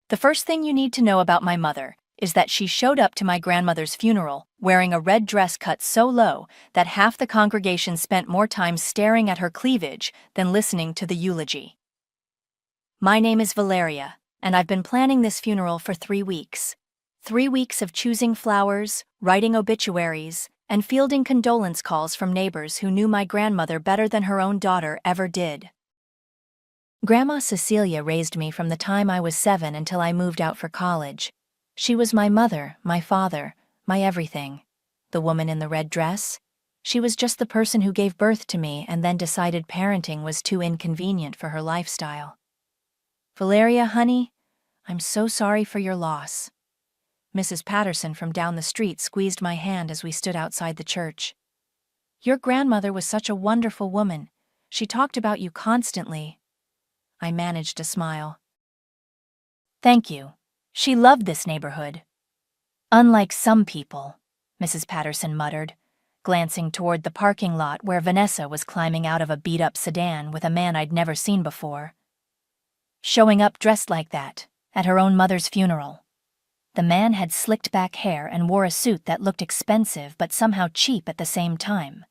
The first thing you need to know about my mother is that she showed up to my grandmother's funeral wearing a red dress cut so low that half the congregation spent more time staring at her cleavage than listening to the eulogy. My name is Valeria, and I've been planning this funeral for 3 weeks. 3 weeks of choosing flowers, writing obituaries, and fielding condolence calls from neighbors who knew my grandmother better than her own daughter ever did. Grandma Cecilia raised me from the time I was 7 until I moved out for college. She was my mother, my father, my everything. The woman in the red dress? She was just the person who gave birth to me and then decided parenting was too inconvenient for her lifestyle. Valeria, honey, I'm so sorry for your loss. Mrs. Patterson from down the street squeezed my hand as we stood outside the church. Your grandmother was such a wonderful woman. She talked about you constantly. I managed a smile. Thank you. She loved this neighborhood. Unlike some people, Mrs. Patterson muttered, glancing toward the parking lot where Vanessa was climbing out of a beat-up sedan with a man I'd never seen before. Showing up dressed like that, at her own mother's funeral. The man had slicked back hair and wore a suit that looked expensive but somehow cheap at the same time.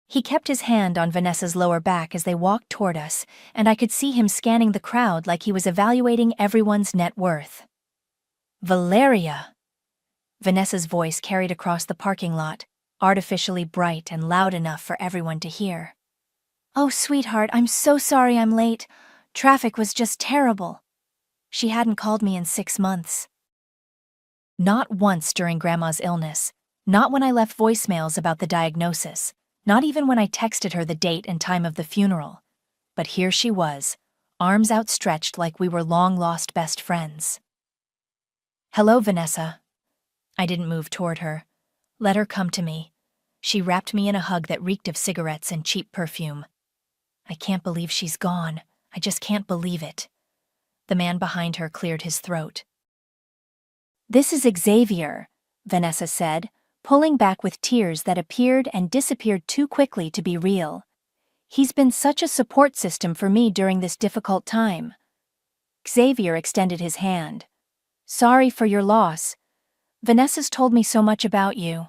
He kept his hand on Vanessa's lower back as they walked toward us, and I could see him scanning the crowd like he was evaluating everyone's net worth. Valeria! Vanessa's voice carried across the parking lot, artificially bright and loud enough for everyone to hear. Oh, sweetheart, I'm so sorry I'm late. Traffic was just terrible. She hadn't called me in 6 months. Not once during Grandma's illness, not when I left voicemails about the diagnosis, not even when I texted her the date and time of the funeral. But here she was, arms outstretched like we were long-lost best friends. Hello, Vanessa. I didn't move toward her. Let her come to me. She wrapped me in a hug that reeked of cigarettes and cheap perfume. I can't believe she's gone. I just can't believe it. The man behind her cleared his throat. This is Xavier, Vanessa said, pulling back with tears that appeared and disappeared too quickly to be real. He's been such a support system for me during this difficult time. Xavier extended his hand. Sorry for your loss. Vanessa's told me so much about you.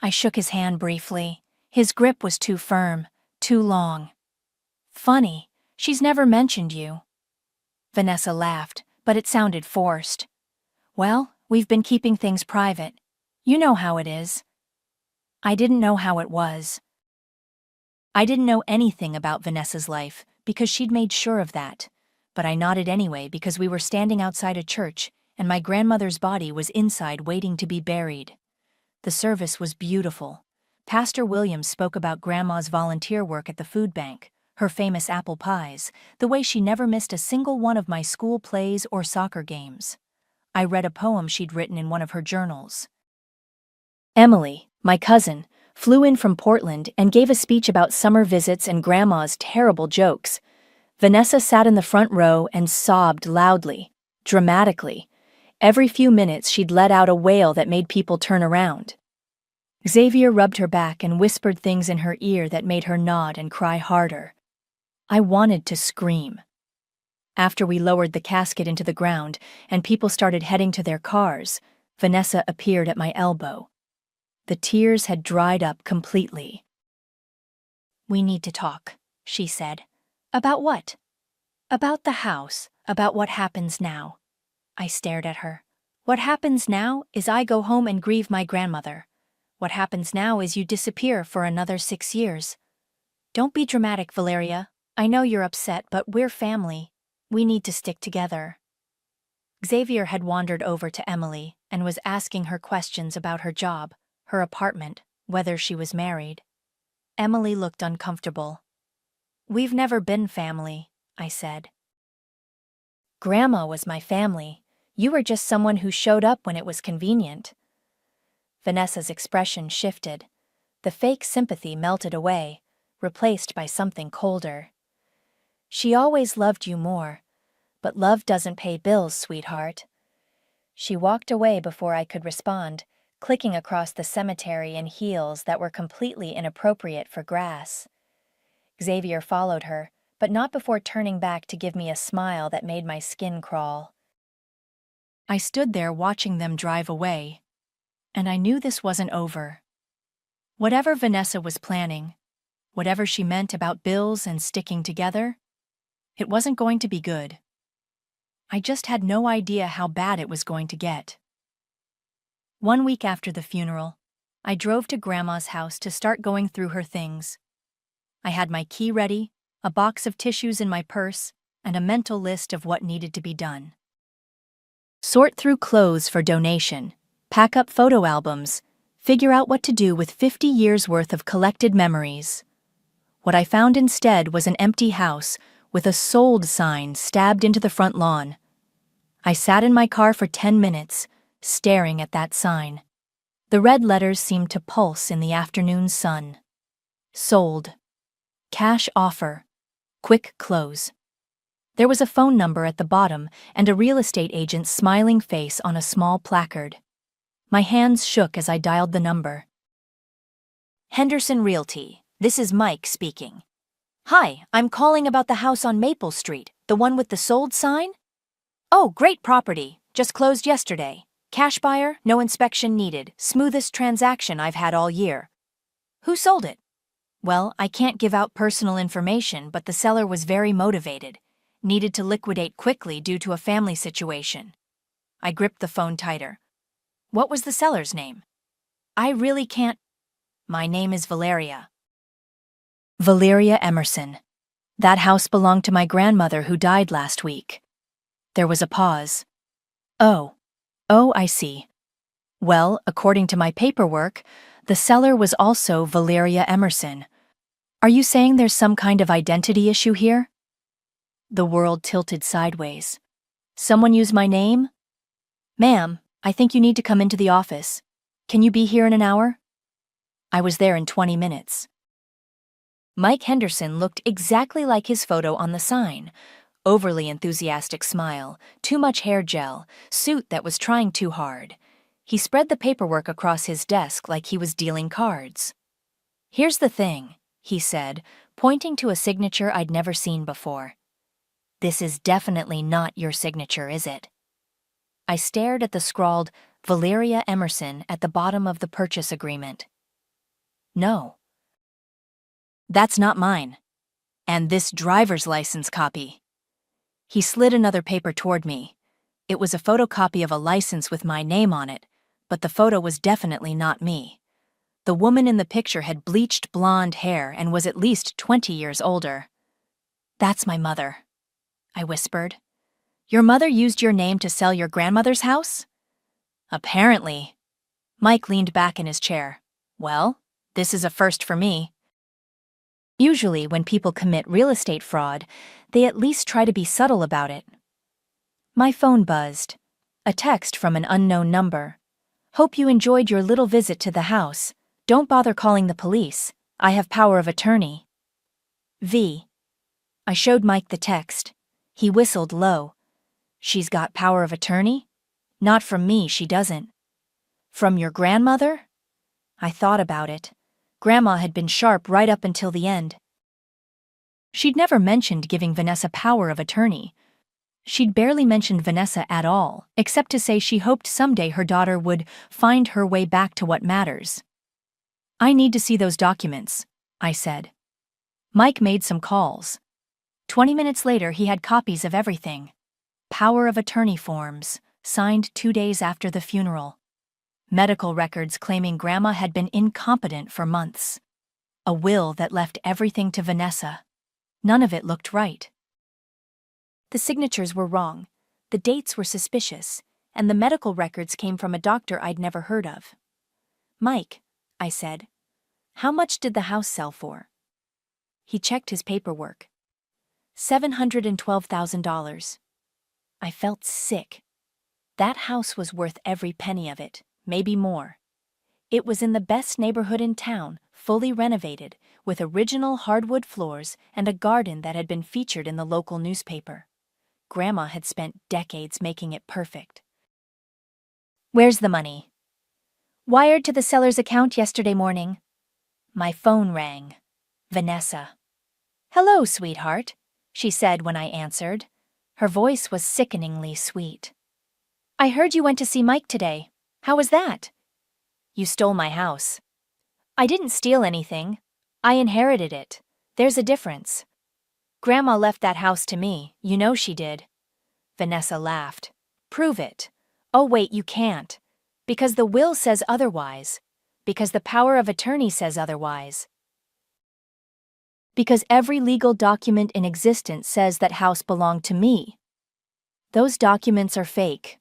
I shook his hand briefly. His grip was too firm, too long. Funny, she's never mentioned you. Vanessa laughed, but it sounded forced. Well, we've been keeping things private. You know how it is. I didn't know how it was. I didn't know anything about Vanessa's life because she'd made sure of that, but I nodded anyway because we were standing outside a church and my grandmother's body was inside waiting to be buried. The service was beautiful. Pastor Williams spoke about Grandma's volunteer work at the food bank, her famous apple pies, the way she never missed a single one of my school plays or soccer games. I read a poem she'd written in one of her journals. Emily, my cousin, flew in from Portland and gave a speech about summer visits and Grandma's terrible jokes. Vanessa sat in the front row and sobbed loudly, dramatically. Every few minutes she'd let out a wail that made people turn around. Xavier rubbed her back and whispered things in her ear that made her nod and cry harder. I wanted to scream. After we lowered the casket into the ground and people started heading to their cars, Vanessa appeared at my elbow. The tears had dried up completely. We need to talk, she said. About what? About the house, about what happens now. I stared at her. What happens now is I go home and grieve my grandmother. What happens now is you disappear for another 6 years. Don't be dramatic, Valeria. I know you're upset, but we're family. We need to stick together. Xavier had wandered over to Emily and was asking her questions about her job, her apartment, whether she was married. Emily looked uncomfortable. We've never been family, I said. Grandma was my family. You were just someone who showed up when it was convenient. Vanessa's expression shifted. The fake sympathy melted away, replaced by something colder. She always loved you more, but love doesn't pay bills, sweetheart. She walked away before I could respond, clicking across the cemetery in heels that were completely inappropriate for grass. Xavier followed her, but not before turning back to give me a smile that made my skin crawl. I stood there watching them drive away, and I knew this wasn't over. Whatever Vanessa was planning, whatever she meant about bills and sticking together, it wasn't going to be good. I just had no idea how bad it was going to get. 1 week after the funeral, I drove to Grandma's house to start going through her things. I had my key ready, a box of tissues in my purse, and a mental list of what needed to be done. Sort through clothes for donation, pack up photo albums, figure out what to do with 50 years' worth of collected memories. What I found instead was an empty house with a sold sign stabbed into the front lawn. I sat in my car for 10 minutes, staring at that sign. The red letters seemed to pulse in the afternoon sun. Sold. Cash offer. Quick close. There was a phone number at the bottom and a real estate agent's smiling face on a small placard. My hands shook as I dialed the number. Henderson Realty, this is Mike speaking. Hi, I'm calling about the house on Maple Street, the one with the sold sign? Oh, great property, just closed yesterday. Cash buyer, no inspection needed, smoothest transaction I've had all year. Who sold it? Well, I can't give out personal information, but the seller was very motivated. Needed to liquidate quickly due to a family situation. I gripped the phone tighter. What was the seller's name? I really can't. My name is Valeria. Valeria Emerson. That house belonged to my grandmother who died last week. There was a pause. Oh, I see. Well, according to my paperwork, the seller was also Valeria Emerson. Are you saying there's some kind of identity issue here? The world tilted sideways. Someone used my name? Ma'am, I think you need to come into the office. Can you be here in an hour? I was there in 20 minutes. Mike Henderson looked exactly like his photo on the sign. Overly enthusiastic smile, too much hair gel, suit that was trying too hard. He spread the paperwork across his desk like he was dealing cards. Here's the thing, he said, pointing to a signature I'd never seen before. This is definitely not your signature, is it? I stared at the scrawled Valeria Emerson at the bottom of the purchase agreement. No. That's not mine. And this driver's license copy. He slid another paper toward me. It was a photocopy of a license with my name on it, but the photo was definitely not me. The woman in the picture had bleached blonde hair and was at least 20 years older. That's my mother, I whispered. Your mother used your name to sell your grandmother's house? Apparently. Mike leaned back in his chair. Well, this is a first for me. Usually, when people commit real estate fraud, they at least try to be subtle about it. My phone buzzed. A text from an unknown number. Hope you enjoyed your little visit to the house. Don't bother calling the police. I have power of attorney. V. I showed Mike the text. He whistled low. She's got power of attorney? Not from me, she doesn't. From your grandmother? I thought about it. Grandma had been sharp right up until the end. She'd never mentioned giving Vanessa power of attorney. She'd barely mentioned Vanessa at all, except to say she hoped someday her daughter would find her way back to what matters. I need to see those documents, I said. Mike made some calls. 20 minutes later, he had copies of everything. Power of attorney forms, signed 2 days after the funeral. Medical records claiming Grandma had been incompetent for months. A will that left everything to Vanessa. None of it looked right. The signatures were wrong, the dates were suspicious, and the medical records came from a doctor I'd never heard of. Mike, I said, how much did the house sell for? He checked his paperwork. $712,000. I felt sick. That house was worth every penny of it, maybe more. It was in the best neighborhood in town, fully renovated, with original hardwood floors and a garden that had been featured in the local newspaper. Grandma had spent decades making it perfect. Where's the money? Wired to the seller's account yesterday morning. My phone rang. Vanessa. Hello, sweetheart. she said when I answered. Her voice was sickeningly sweet. I heard you went to see Mike today. How was that? You stole my house. I didn't steal anything. I inherited it. There's a difference. Grandma left that house to me, you know she did. Vanessa laughed. Prove it. Oh wait, you can't. Because the will says otherwise. Because the power of attorney says otherwise. Because every legal document in existence says that house belonged to me. Those documents are fake.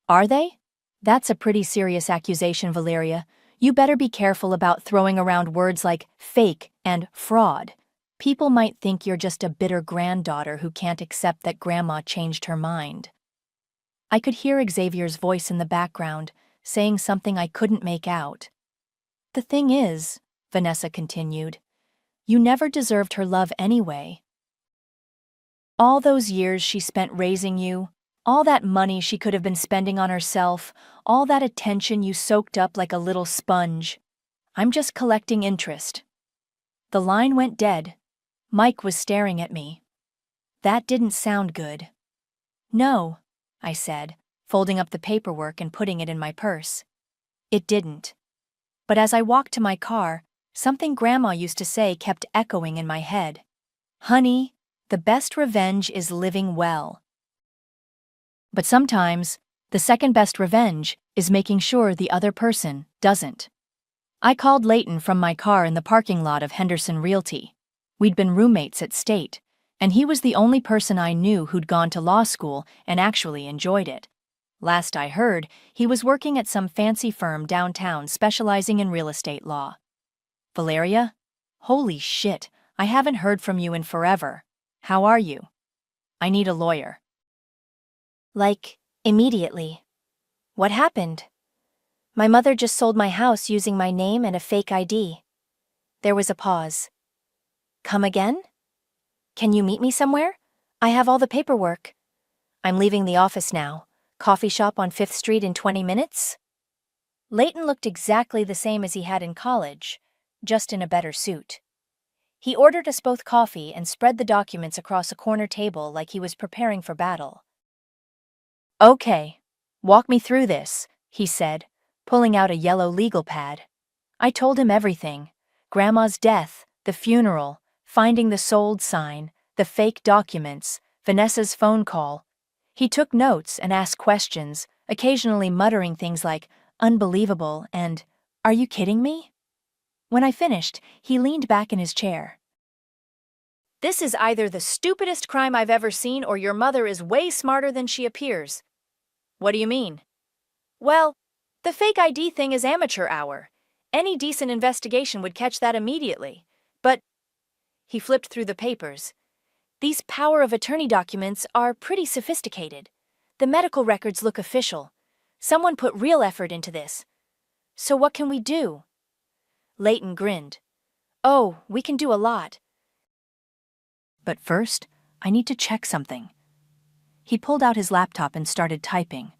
Are they? That's a pretty serious accusation, Valeria. You better be careful about throwing around words like fake and fraud. People might think you're just a bitter granddaughter who can't accept that Grandma changed her mind. I could hear Xavier's voice in the background, saying something I couldn't make out. The thing is, Vanessa continued, you never deserved her love anyway. All those years she spent raising you, all that money she could have been spending on herself, all that attention you soaked up like a little sponge. I'm just collecting interest. The line went dead. Mike was staring at me. That didn't sound good. No, I said, folding up the paperwork and putting it in my purse. It didn't. But as I walked to my car, something Grandma used to say kept echoing in my head. Honey, the best revenge is living well. But sometimes, the second best revenge is making sure the other person doesn't. I called Leighton from my car in the parking lot of Henderson Realty. We'd been roommates at State, and he was the only person I knew who'd gone to law school and actually enjoyed it. Last I heard, he was working at some fancy firm downtown specializing in real estate law. Valeria? Holy shit, I haven't heard from you in forever. How are you? I need a lawyer. Like, immediately. What happened? My mother just sold my house using my name and a fake ID. There was a pause. Come again? Can you meet me somewhere? I have all the paperwork. I'm leaving the office now. Coffee shop on 5th Street in 20 minutes? Leighton looked exactly the same as he had in college, just in a better suit. He ordered us both coffee and spread the documents across a corner table like he was preparing for battle. Okay, walk me through this, he said, pulling out a yellow legal pad. I told him everything. Grandma's death, the funeral, finding the sold sign, the fake documents, Vanessa's phone call. He took notes and asked questions, occasionally muttering things like, unbelievable and, are you kidding me? When I finished, he leaned back in his chair. This is either the stupidest crime I've ever seen or your mother is way smarter than she appears. What do you mean? Well, the fake ID thing is amateur hour. Any decent investigation would catch that immediately. But he flipped through the papers. These power of attorney documents are pretty sophisticated. The medical records look official. Someone put real effort into this. So what can we do? Leighton grinned. Oh, we can do a lot. But first, I need to check something. He pulled out his laptop and started typing.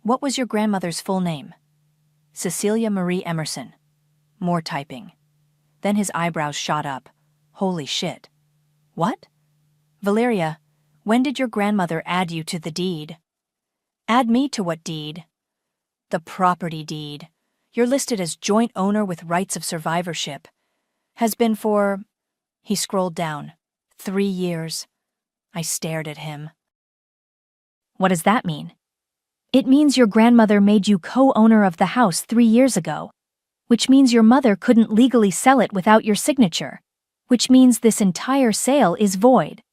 What was your grandmother's full name? Cecilia Marie Emerson. More typing. Then his eyebrows shot up. Holy shit. What? Valeria, when did your grandmother add you to the deed? Add me to what deed? The property deed. You're listed as joint owner with rights of survivorship. Has been for... He scrolled down. 3 years. I stared at him. What does that mean? It means your grandmother made you co-owner of the house 3 years ago. Which means your mother couldn't legally sell it without your signature. Which means this entire sale is void.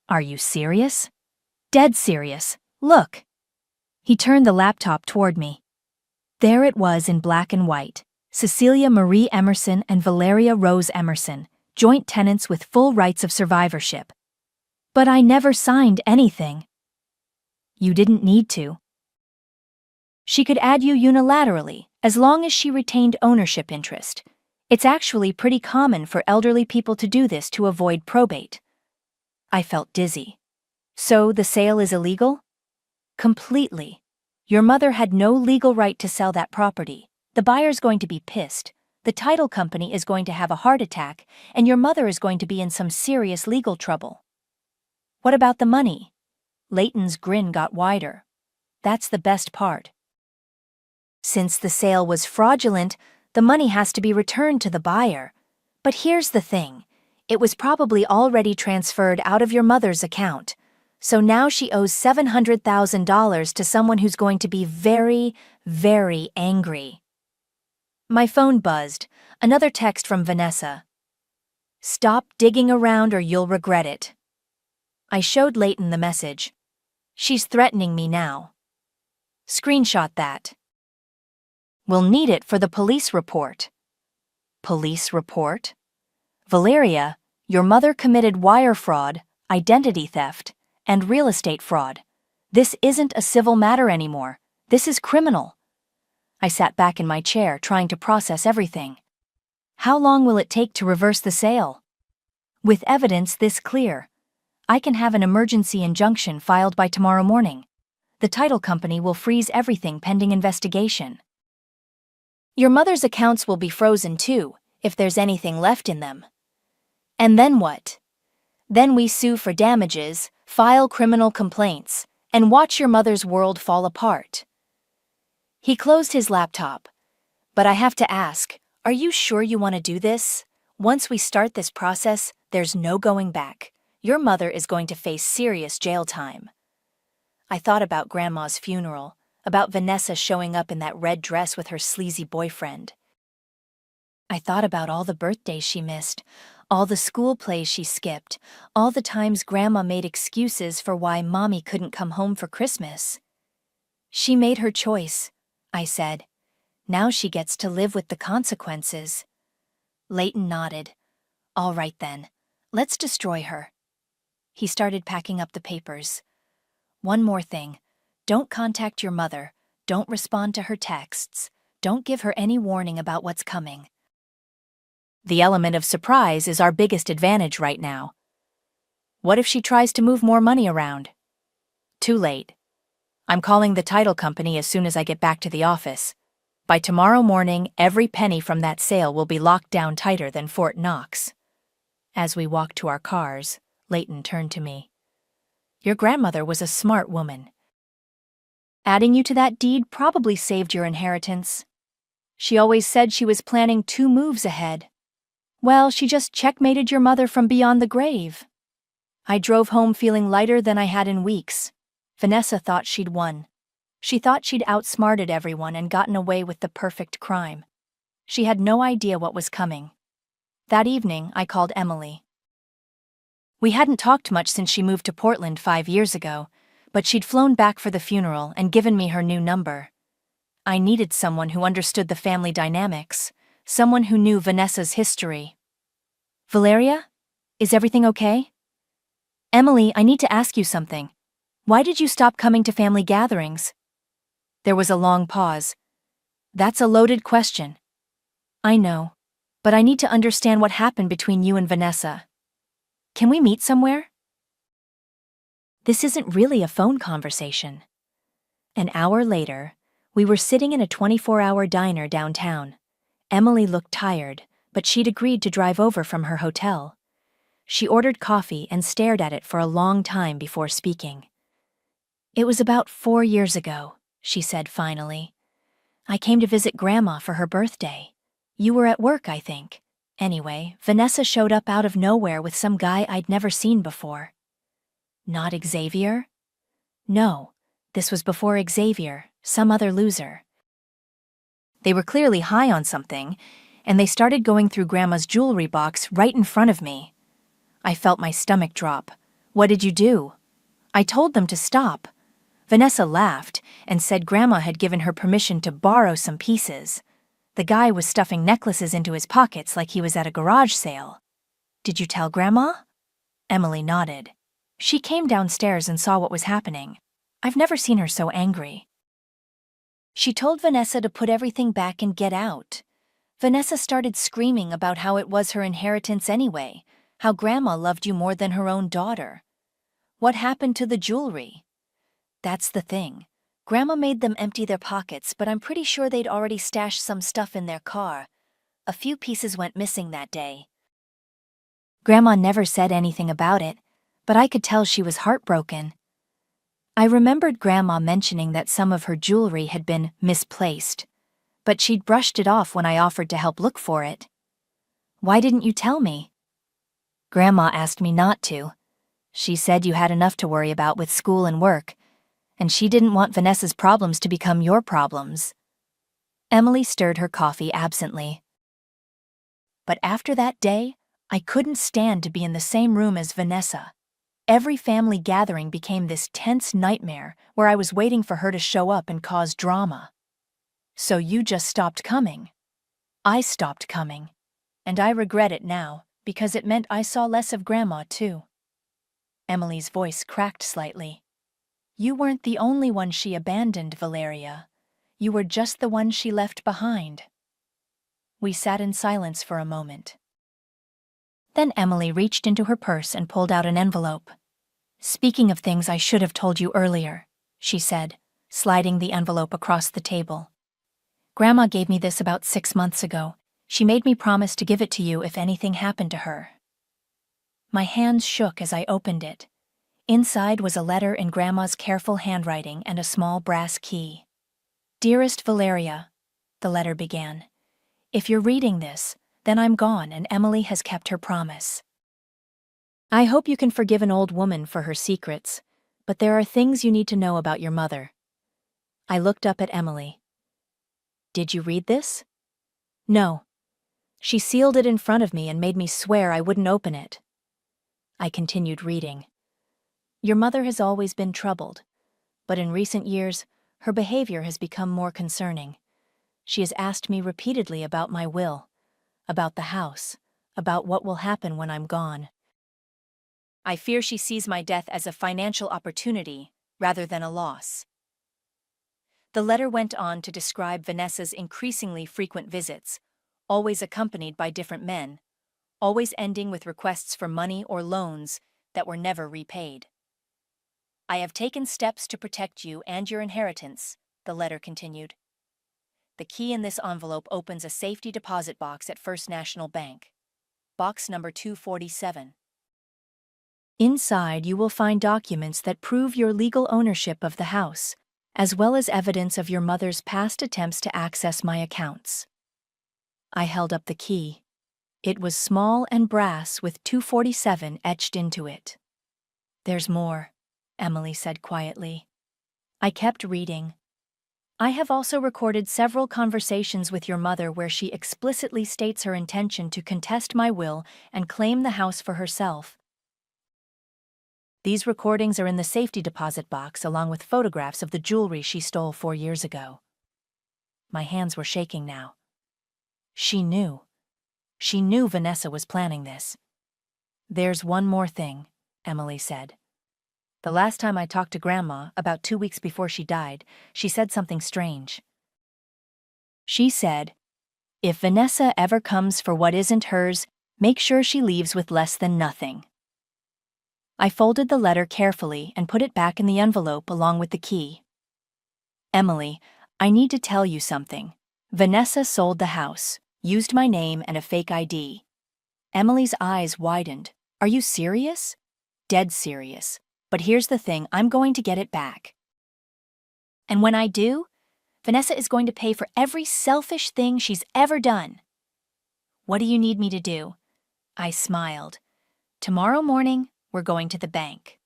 Are you serious? Dead serious. Look. He turned the laptop toward me. There it was in black and white. Cecilia Marie Emerson and Valeria Rose Emerson, joint tenants with full rights of survivorship. But I never signed anything. You didn't need to. She could add you unilaterally, as long as she retained ownership interest. It's actually pretty common for elderly people to do this to avoid probate. I felt dizzy. So the sale is illegal? Completely. Your mother had no legal right to sell that property. The buyer's going to be pissed. The title company is going to have a heart attack, and your mother is going to be in some serious legal trouble. What about the money? Leighton's grin got wider. That's the best part. Since the sale was fraudulent, the money has to be returned to the buyer. But here's the thing. It was probably already transferred out of your mother's account. So now she owes $700,000 to someone who's going to be very, very angry. My phone buzzed. Another text from Vanessa. Stop digging around or you'll regret it. I showed Leighton the message. She's threatening me now. Screenshot that. We'll need it for the police report. Police report? Valeria, your mother committed wire fraud, identity theft, and real estate fraud. This isn't a civil matter anymore. This is criminal. I sat back in my chair trying to process everything. How long will it take to reverse the sale? With evidence this clear, I can have an emergency injunction filed by tomorrow morning. The title company will freeze everything pending investigation. Your mother's accounts will be frozen too, if there's anything left in them. And then what? Then we sue for damages, file criminal complaints, and watch your mother's world fall apart. He closed his laptop. But I have to ask, are you sure you want to do this? Once we start this process, there's no going back. Your mother is going to face serious jail time. I thought about Grandma's funeral, about Vanessa showing up in that red dress with her sleazy boyfriend. I thought about all the birthdays she missed, all the school plays she skipped, all the times Grandma made excuses for why Mommy couldn't come home for Christmas. She made her choice, I said. Now she gets to live with the consequences. Leighton nodded. All right then, let's destroy her. He started packing up the papers. One more thing. Don't contact your mother. Don't respond to her texts. Don't give her any warning about what's coming. The element of surprise is our biggest advantage right now. What if she tries to move more money around? Too late. I'm calling the title company as soon as I get back to the office. By tomorrow morning, every penny from that sale will be locked down tighter than Fort Knox. As we walked to our cars, Leighton turned to me. Your grandmother was a smart woman. Adding you to that deed probably saved your inheritance. She always said she was planning 2 moves ahead. Well, she just checkmated your mother from beyond the grave. I drove home feeling lighter than I had in weeks. Vanessa thought she'd won. She thought she'd outsmarted everyone and gotten away with the perfect crime. She had no idea what was coming. That evening, I called Emily. We hadn't talked much since she moved to Portland 5 years ago, but she'd flown back for the funeral and given me her new number. I needed someone who understood the family dynamics, someone who knew Vanessa's history. Valeria? Is everything okay? Emily, I need to ask you something. Why did you stop coming to family gatherings? There was a long pause. That's a loaded question. I know, but I need to understand what happened between you and Vanessa. Can we meet somewhere? This isn't really a phone conversation. An hour later, we were sitting in a 24-hour diner downtown. Emily looked tired, but she'd agreed to drive over from her hotel. She ordered coffee and stared at it for a long time before speaking. It was about 4 years ago, she said finally. I came to visit Grandma for her birthday. You were at work, I think. Anyway, Vanessa showed up out of nowhere with some guy I'd never seen before. Not Xavier? No, this was before Xavier, some other loser. They were clearly high on something, and they started going through Grandma's jewelry box right in front of me. I felt my stomach drop. What did you do? I told them to stop. Vanessa laughed and said Grandma had given her permission to borrow some pieces. The guy was stuffing necklaces into his pockets like he was at a garage sale. Did you tell Grandma? Emily nodded. She came downstairs and saw what was happening. I've never seen her so angry. She told Vanessa to put everything back and get out. Vanessa started screaming about how it was her inheritance anyway, how Grandma loved you more than her own daughter. What happened to the jewelry? That's the thing. Grandma made them empty their pockets, but I'm pretty sure they'd already stashed some stuff in their car. A few pieces went missing that day. Grandma never said anything about it, but I could tell she was heartbroken. I remembered Grandma mentioning that some of her jewelry had been misplaced, but she'd brushed it off when I offered to help look for it. Why didn't you tell me? Grandma asked me not to. She said you had enough to worry about with school and work, and she didn't want Vanessa's problems to become your problems. Emily stirred her coffee absently. But after that day, I couldn't stand to be in the same room as Vanessa. Every family gathering became this tense nightmare where I was waiting for her to show up and cause drama. So you just stopped coming. I stopped coming. And I regret it now, because it meant I saw less of Grandma, too. Emily's voice cracked slightly. You weren't the only one she abandoned, Valeria. You were just the one she left behind. We sat in silence for a moment. Then Emily reached into her purse and pulled out an envelope. Speaking of things I should have told you earlier, she said, sliding the envelope across the table. Grandma gave me this about 6 months ago. She made me promise to give it to you if anything happened to her. My hands shook as I opened it. Inside was a letter in Grandma's careful handwriting and a small brass key. Dearest Valeria, the letter began. If you're reading this, then I'm gone and Emily has kept her promise. I hope you can forgive an old woman for her secrets, but there are things you need to know about your mother. I looked up at Emily. Did you read this? No. She sealed it in front of me and made me swear I wouldn't open it. I continued reading. Your mother has always been troubled, but in recent years, her behavior has become more concerning. She has asked me repeatedly about my will, about the house, about what will happen when I'm gone. I fear she sees my death as a financial opportunity rather than a loss. The letter went on to describe Vanessa's increasingly frequent visits, always accompanied by different men, always ending with requests for money or loans that were never repaid. I have taken steps to protect you and your inheritance, the letter continued. The key in this envelope opens a safety deposit box at First National Bank. Box number 247. Inside, you will find documents that prove your legal ownership of the house, as well as evidence of your mother's past attempts to access my accounts. I held up the key. It was small and brass with 247 etched into it. There's more, Emily said quietly. I kept reading. I have also recorded several conversations with your mother where she explicitly states her intention to contest my will and claim the house for herself. These recordings are in the safety deposit box along with photographs of the jewelry she stole 4 years ago. My hands were shaking now. She knew. She knew Vanessa was planning this. There's one more thing, Emily said. The last time I talked to Grandma, about 2 weeks before she died, she said something strange. She said, if Vanessa ever comes for what isn't hers, make sure she leaves with less than nothing. I folded the letter carefully and put it back in the envelope along with the key. Emily, I need to tell you something. Vanessa sold the house, used my name and a fake ID. Emily's eyes widened. Are you serious? Dead serious. But here's the thing, I'm going to get it back. And when I do, Vanessa is going to pay for every selfish thing she's ever done. What do you need me to do? I smiled. Tomorrow morning, we're going to the bank.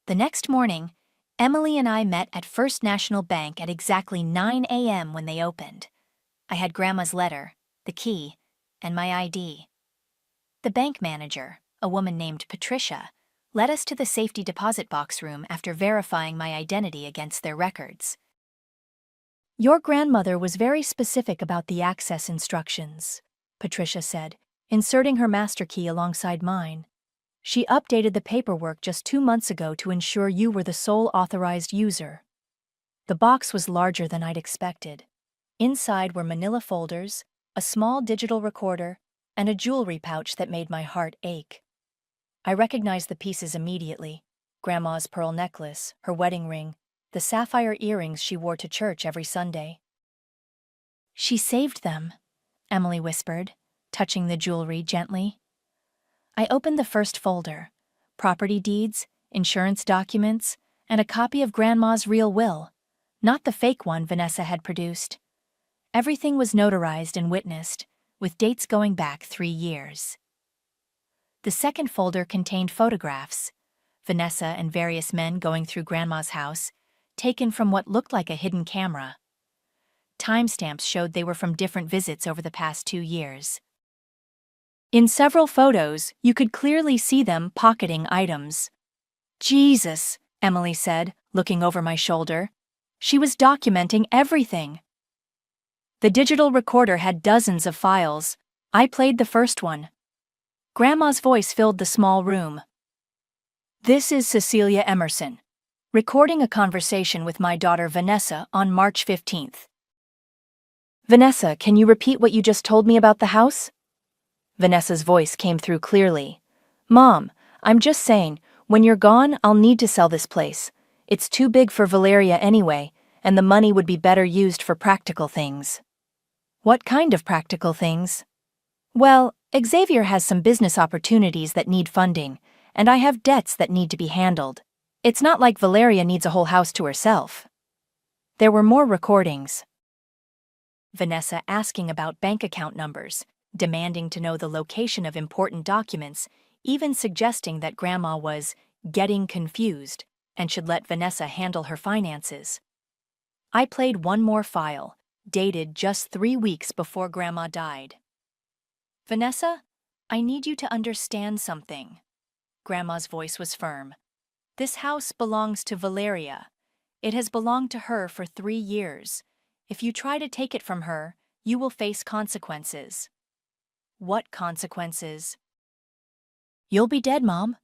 The next morning, Emily and I met at First National Bank at exactly 9 a.m. when they opened. I had Grandma's letter, the key, and my ID. The bank manager, a woman named Patricia, led us to the safety deposit box room after verifying my identity against their records. Your grandmother was very specific about the access instructions, Patricia said, inserting her master key alongside mine. She updated the paperwork just 2 months ago to ensure you were the sole authorized user. The box was larger than I'd expected. Inside were manila folders, a small digital recorder, and a jewelry pouch that made my heart ache. I recognized the pieces immediately. Grandma's pearl necklace, her wedding ring, the sapphire earrings she wore to church every Sunday. She saved them, Emily whispered, touching the jewelry gently. I opened the first folder. property deeds, insurance documents, and a copy of Grandma's real will, not the fake one Vanessa had produced. Everything was notarized and witnessed, with dates going back 3 years. The second folder contained photographs, Vanessa and various men going through Grandma's house, taken from what looked like a hidden camera. Timestamps showed they were from different visits over the past 2 years. In several photos, you could clearly see them pocketing items. "Jesus," Emily said, looking over my shoulder. She was documenting everything. The digital recorder had dozens of files. I played the first one. Grandma's voice filled the small room. "This is Cecilia Emerson, recording a conversation with my daughter Vanessa on March 15th. Vanessa, can you repeat what you just told me about the house?" Vanessa's voice came through clearly. "Mom, I'm just saying, when you're gone, I'll need to sell this place. It's too big for Valeria anyway, and the money would be better used for practical things." "What kind of practical things?" "Well, Xavier has some business opportunities that need funding, and I have debts that need to be handled. It's not like Valeria needs a whole house to herself." There were more recordings. Vanessa asking about bank account numbers, demanding to know the location of important documents, even suggesting that Grandma was getting confused and should let Vanessa handle her finances. I played one more file, dated just 3 weeks before Grandma died. "Vanessa, I need you to understand something." Grandma's voice was firm. "This house belongs to Valeria. It has belonged to her for 3 years. If you try to take it from her, you will face consequences." "What consequences?" "You'll be dead, Mom.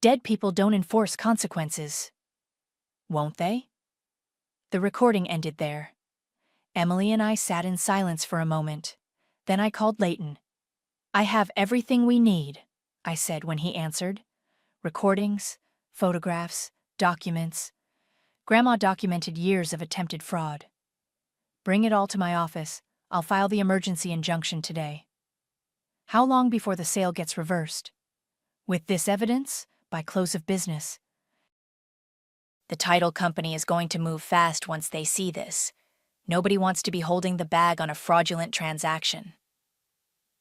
Dead people don't enforce consequences." "Won't they?" The recording ended there. Emily and I sat in silence for a moment. Then I called Leighton. "I have everything we need," I said when he answered. "Recordings, photographs, documents. Grandma documented years of attempted fraud. Bring it all to my office. I'll file the emergency injunction today." "How long before the sale gets reversed?" "With this evidence, by close of business." "The title company is going to move fast once they see this. Nobody wants to be holding the bag on a fraudulent transaction."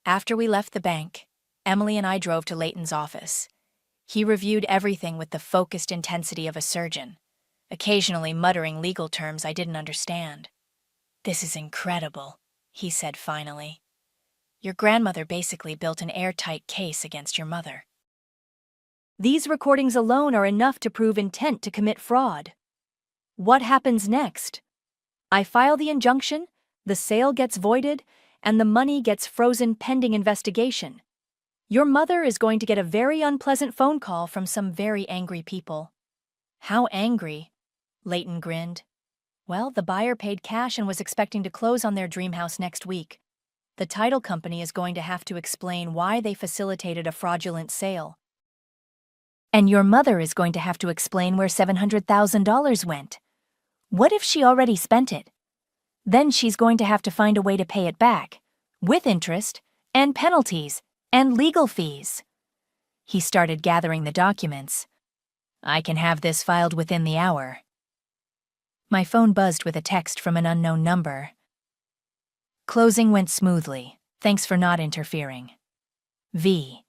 After we left the bank, Emily and I drove to Leighton's office. He reviewed everything with the focused intensity of a surgeon, occasionally muttering legal terms I didn't understand. "This is incredible," he said finally. "Your grandmother basically built an airtight case against your mother. These recordings alone are enough to prove intent to commit fraud. What happens next? I file the injunction, the sale gets voided, and the money gets frozen pending investigation. Your mother is going to get a very unpleasant phone call from some very angry people." "How angry?" Leighton grinned. "Well, the buyer paid cash and was expecting to close on their dream house next week. The title company is going to have to explain why they facilitated a fraudulent sale. And your mother is going to have to explain where $700,000 went. What if she already spent it? Then she's going to have to find a way to pay it back, with interest, and penalties, and legal fees." He started gathering the documents. "I can have this filed within the hour." My phone buzzed with a text from an unknown number. "Closing went smoothly. Thanks for not interfering. V."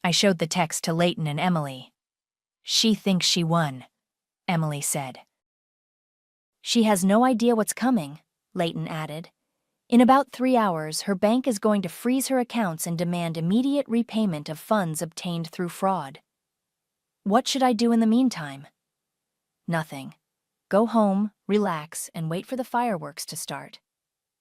I showed the text to Leighton and Emily. "She thinks she won," Emily said. "She has no idea what's coming," Leighton added. "In about 3 hours, her bank is going to freeze her accounts and demand immediate repayment of funds obtained through fraud. What should I do in the meantime?" "Nothing. Go home, relax, and wait for the fireworks to start."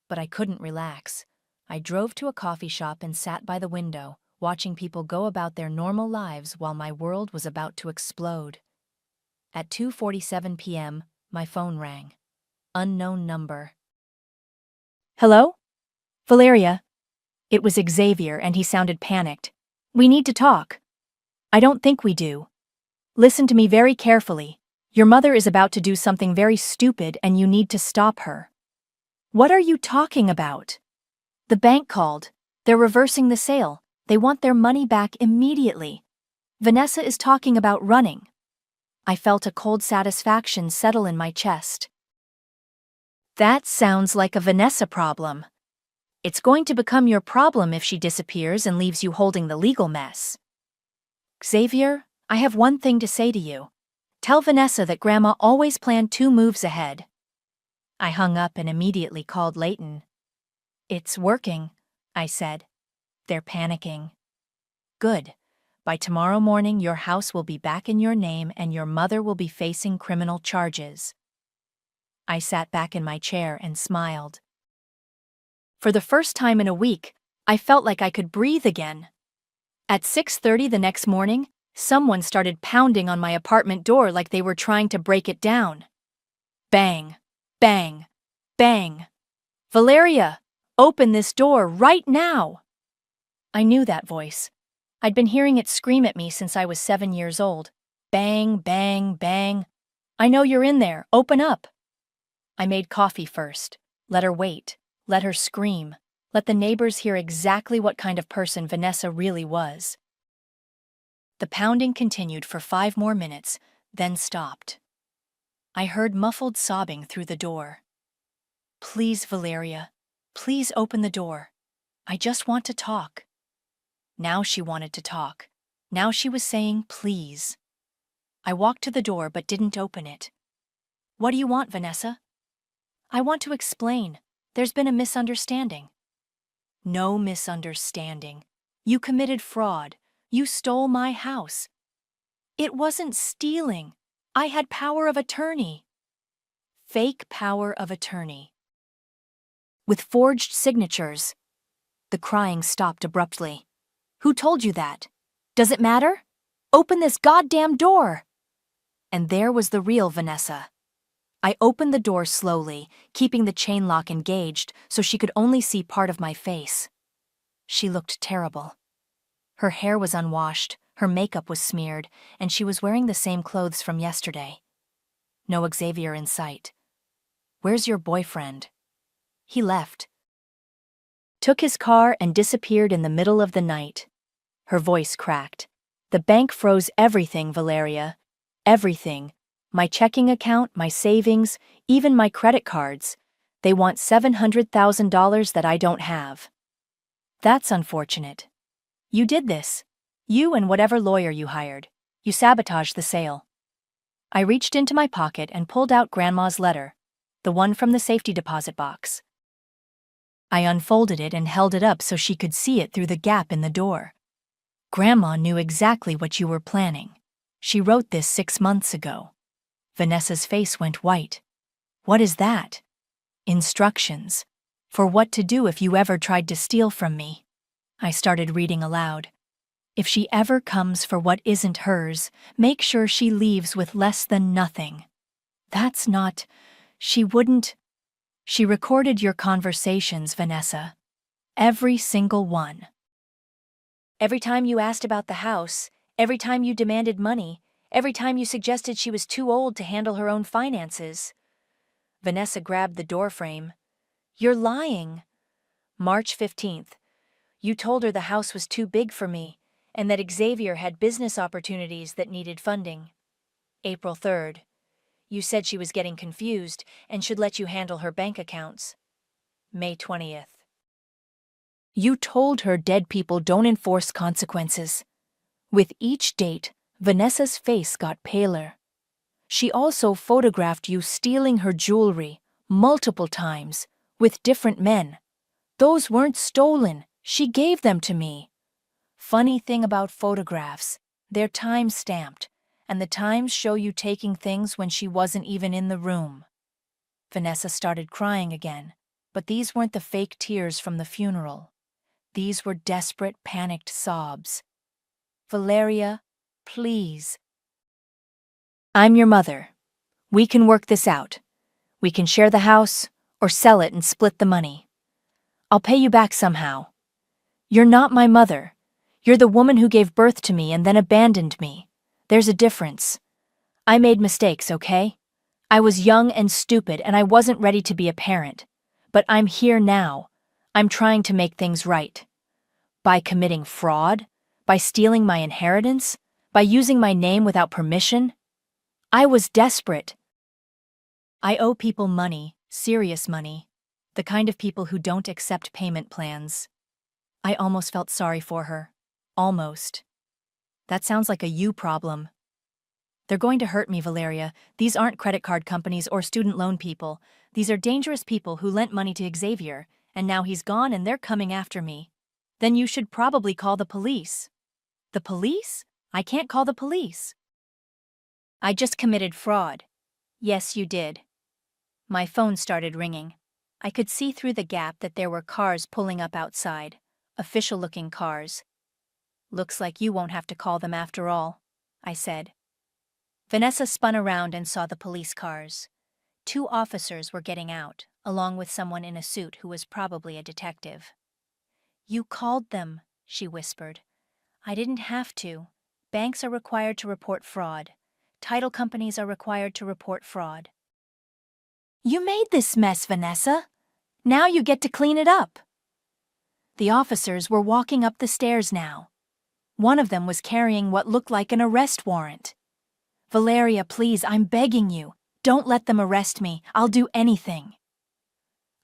But I couldn't relax. I drove to a coffee shop and sat by the window, watching people go about their normal lives while my world was about to explode. At 2:47 p.m., my phone rang. Unknown number. "Hello? Valeria." It was Xavier, and he sounded panicked. "We need to talk." "I don't think we do. Listen to me very carefully. Your mother is about to do something very stupid and you need to stop her." "What are you talking about?" "The bank called. They're reversing the sale. They want their money back immediately." Vanessa is talking about running. I felt a cold satisfaction settle in my chest. That sounds like a Vanessa problem. It's going to become your problem if she disappears and leaves you holding the legal mess. Xavier, I have one thing to say to you. Tell Vanessa that Grandma always planned 2 moves ahead. I hung up and immediately called Leighton. It's working, I said. They're panicking. Good. By tomorrow morning, your house will be back in your name and your mother will be facing criminal charges. I sat back in my chair and smiled. For the first time in a week, I felt like I could breathe again. At 6:30 the next morning, someone started pounding on my apartment door like they were trying to break it down. Bang, bang, bang. Valeria, open this door right now! I knew that voice. I'd been hearing it scream at me since I was 7 years old. Bang, bang, bang. I know you're in there, open up. I made coffee first. Let her wait. Let her scream. Let the neighbors hear exactly what kind of person Vanessa really was. The pounding continued for 5 more minutes, then stopped. I heard muffled sobbing through the door. Please, Valeria, please open the door. I just want to talk. Now she wanted to talk. Now she was saying please. I walked to the door but didn't open it. What do you want, Vanessa? I want to explain. There's been a misunderstanding. No misunderstanding. You committed fraud. You stole my house. It wasn't stealing. I had power of attorney. Fake power of attorney. With forged signatures. The crying stopped abruptly. Who told you that? Does it matter? Open this goddamn door! And there was the real Vanessa. I opened the door slowly, keeping the chain lock engaged so she could only see part of my face. She looked terrible. Her hair was unwashed, her makeup was smeared, and she was wearing the same clothes from yesterday. No Xavier in sight. Where's your boyfriend? He left. Took his car and disappeared in the middle of the night. Her voice cracked. The bank froze everything, Valeria. Everything. My checking account, my savings, even my credit cards. They want $700,000 that I don't have. That's unfortunate. You did this. You and whatever lawyer you hired. You sabotaged the sale. I reached into my pocket and pulled out Grandma's letter, the one from the safety deposit box. I unfolded it and held it up so she could see it through the gap in the door. Grandma knew exactly what you were planning. She wrote this 6 months ago. Vanessa's face went white. What is that? Instructions. For what to do if you ever tried to steal from me. I started reading aloud. If she ever comes for what isn't hers, make sure she leaves with less than nothing. That's not... She wouldn't... She recorded your conversations, Vanessa. Every single one. Every time you asked about the house, every time you demanded money, every time you suggested she was too old to handle her own finances. Vanessa grabbed the doorframe. You're lying. March 15th. You told her the house was too big for me, and that Xavier had business opportunities that needed funding. April 3rd. You said she was getting confused and should let you handle her bank accounts. May 20th. You told her dead people don't enforce consequences. With each date, Vanessa's face got paler. She also photographed you stealing her jewelry multiple times with different men. Those weren't stolen. She gave them to me. Funny thing about photographs, they're time-stamped, and the times show you taking things when she wasn't even in the room. Vanessa started crying again, but these weren't the fake tears from the funeral. These were desperate, panicked sobs. Valeria, please. I'm your mother. We can work this out. We can share the house or sell it and split the money. I'll pay you back somehow. You're not my mother. You're the woman who gave birth to me and then abandoned me. There's a difference. I made mistakes, okay? I was young and stupid and I wasn't ready to be a parent. But I'm here now. I'm trying to make things right. By committing fraud? By stealing my inheritance? By using my name without permission? I was desperate. I owe people money, serious money. The kind of people who don't accept payment plans. I almost felt sorry for her. Almost. That sounds like a you problem. They're going to hurt me, Valeria. These aren't credit card companies or student loan people. These are dangerous people who lent money to Xavier, and now he's gone and they're coming after me. Then you should probably call the police. The police? I can't call the police. I just committed fraud. Yes, you did. My phone started ringing. I could see through the gap that there were cars pulling up outside. Official-looking cars. Looks like you won't have to call them after all, I said. Vanessa spun around and saw the police cars. 2 officers were getting out, along with someone in a suit who was probably a detective. You called them, she whispered. I didn't have to. Banks are required to report fraud. Title companies are required to report fraud. You made this mess, Vanessa. Now you get to clean it up. The officers were walking up the stairs now. One of them was carrying what looked like an arrest warrant. Valeria, please, I'm begging you. Don't let them arrest me. I'll do anything.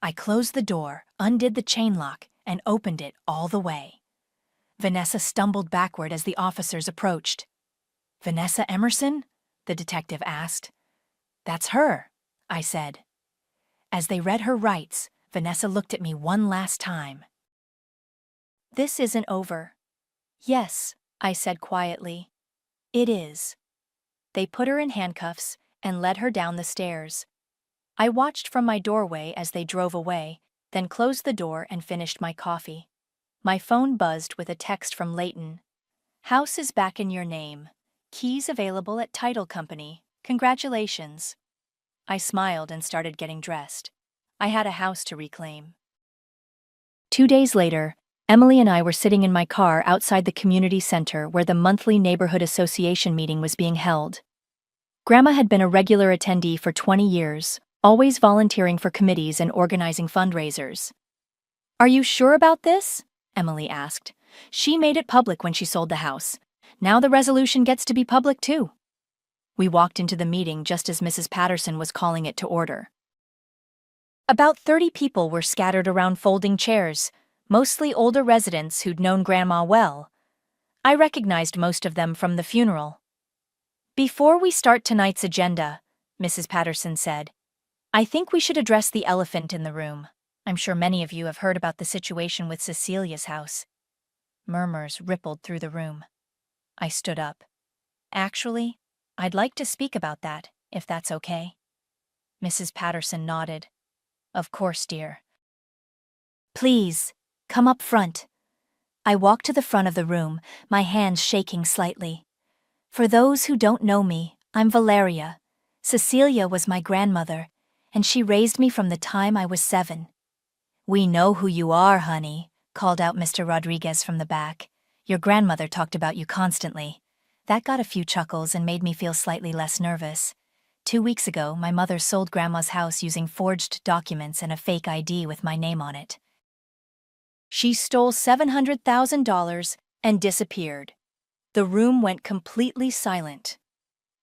I closed the door, undid the chain lock, and opened it all the way. Vanessa stumbled backward as the officers approached. Vanessa Emerson? The detective asked. That's her, I said. As they read her rights, Vanessa looked at me one last time. This isn't over. Yes, I said quietly. It is. They put her in handcuffs and led her down the stairs. I watched from my doorway as they drove away, then closed the door and finished my coffee. My phone buzzed with a text from Leighton. House is back in your name. Keys available at title company. Congratulations. I smiled and started getting dressed. I had a house to reclaim. 2 days later, Emily and I were sitting in my car outside the community center where the monthly neighborhood association meeting was being held. Grandma had been a regular attendee for 20 years, always volunteering for committees and organizing fundraisers. Are you sure about this? Emily asked. She made it public when she sold the house. Now the resolution gets to be public too. We walked into the meeting just as Mrs. Patterson was calling it to order. About 30 people were scattered around folding chairs, mostly older residents who'd known Grandma well. I recognized most of them from the funeral. Before we start tonight's agenda, Mrs. Patterson said, I think we should address the elephant in the room. I'm sure many of you have heard about the situation with Cecilia's house. Murmurs rippled through the room. I stood up. Actually, I'd like to speak about that, if that's okay. Mrs. Patterson nodded. Of course, dear. Please, come up front. I walked to the front of the room, my hands shaking slightly. For those who don't know me, I'm Valeria. Cecilia was my grandmother, and she raised me from the time I was 7. We know who you are, honey, called out Mr. Rodriguez from the back. Your grandmother talked about you constantly. That got a few chuckles and made me feel slightly less nervous. 2 weeks ago, my mother sold Grandma's house using forged documents and a fake ID with my name on it. She stole $700,000 and disappeared. The room went completely silent.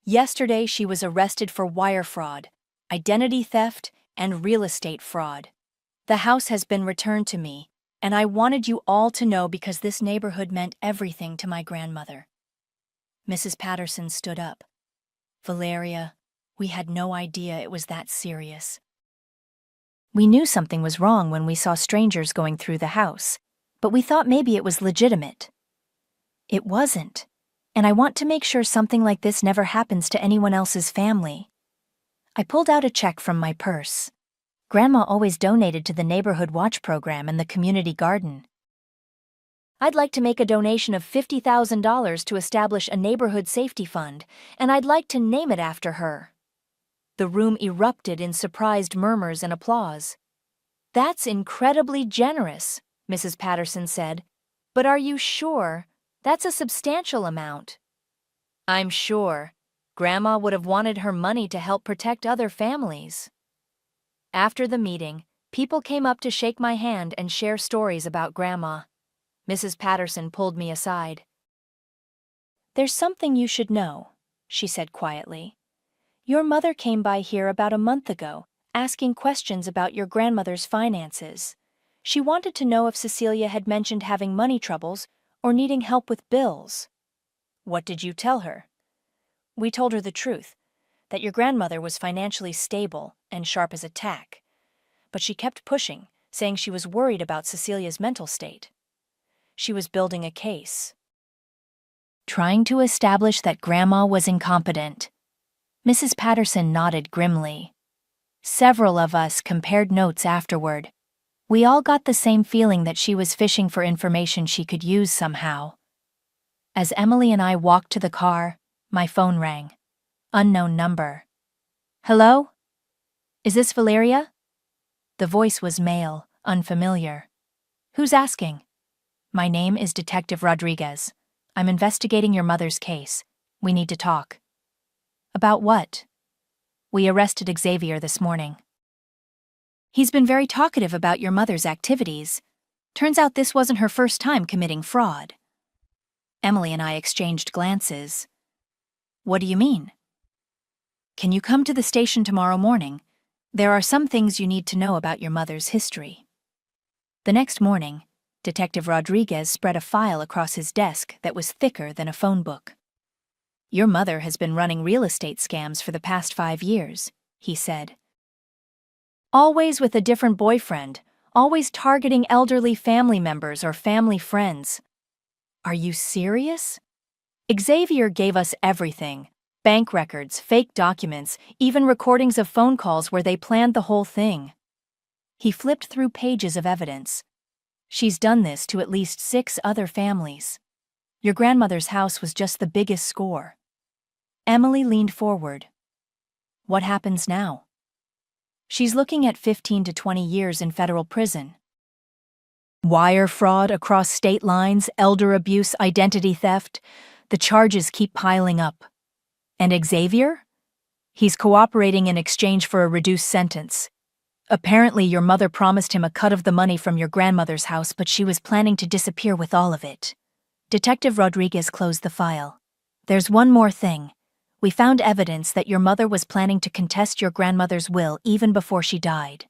Yesterday, she was arrested for wire fraud, identity theft, and real estate fraud. The house has been returned to me, and I wanted you all to know because this neighborhood meant everything to my grandmother. Mrs. Patterson stood up. Valeria, we had no idea it was that serious. We knew something was wrong when we saw strangers going through the house, but we thought maybe it was legitimate. It wasn't, and I want to make sure something like this never happens to anyone else's family. I pulled out a check from my purse. Grandma always donated to the Neighborhood Watch program and the community garden. I'd like to make a donation of $50,000 to establish a neighborhood safety fund, and I'd like to name it after her. The room erupted in surprised murmurs and applause. That's incredibly generous, Mrs. Patterson said. But are you sure? That's a substantial amount. I'm sure. Grandma would have wanted her money to help protect other families. After the meeting, people came up to shake my hand and share stories about Grandma. Mrs. Patterson pulled me aside. "There's something you should know," she said quietly. "Your mother came by here about a month ago, asking questions about your grandmother's finances. She wanted to know if Cecilia had mentioned having money troubles or needing help with bills." "What did you tell her?" "We told her the truth, that your grandmother was financially stable and sharp as a tack. But she kept pushing, saying she was worried about Cecilia's mental state. She was building a case, trying to establish that Grandma was incompetent." Mrs. Patterson nodded grimly. Several of us compared notes afterward. We all got the same feeling that she was fishing for information she could use somehow. As Emily and I walked to the car, my phone rang. Unknown number. "Hello? Is this Valeria?" The voice was male, unfamiliar. "Who's asking?" "My name is Detective Rodriguez. I'm investigating your mother's case. We need to talk." "About what?" "We arrested Xavier this morning. He's been very talkative about your mother's activities. Turns out this wasn't her first time committing fraud." Emily and I exchanged glances. "What do you mean?" "Can you come to the station tomorrow morning? There are some things you need to know about your mother's history." The next morning, Detective Rodriguez spread a file across his desk that was thicker than a phone book. "Your mother has been running real estate scams for the past 5 years, he said. "Always with a different boyfriend, always targeting elderly family members or family friends." "Are you serious?" "Xavier gave us everything. Bank records, fake documents, even recordings of phone calls where they planned the whole thing." He flipped through pages of evidence. "She's done this to at least 6 other families. Your grandmother's house was just the biggest score." Emily leaned forward. "What happens now?" "She's looking at 15 to 20 years in federal prison." Wire fraud across state lines, elder abuse, identity theft. The charges keep piling up. And Xavier? He's cooperating in exchange for a reduced sentence. Apparently, your mother promised him a cut of the money from your grandmother's house, but she was planning to disappear with all of it. Detective Rodriguez closed the file. "There's one more thing. We found evidence that your mother was planning to contest your grandmother's will even before she died.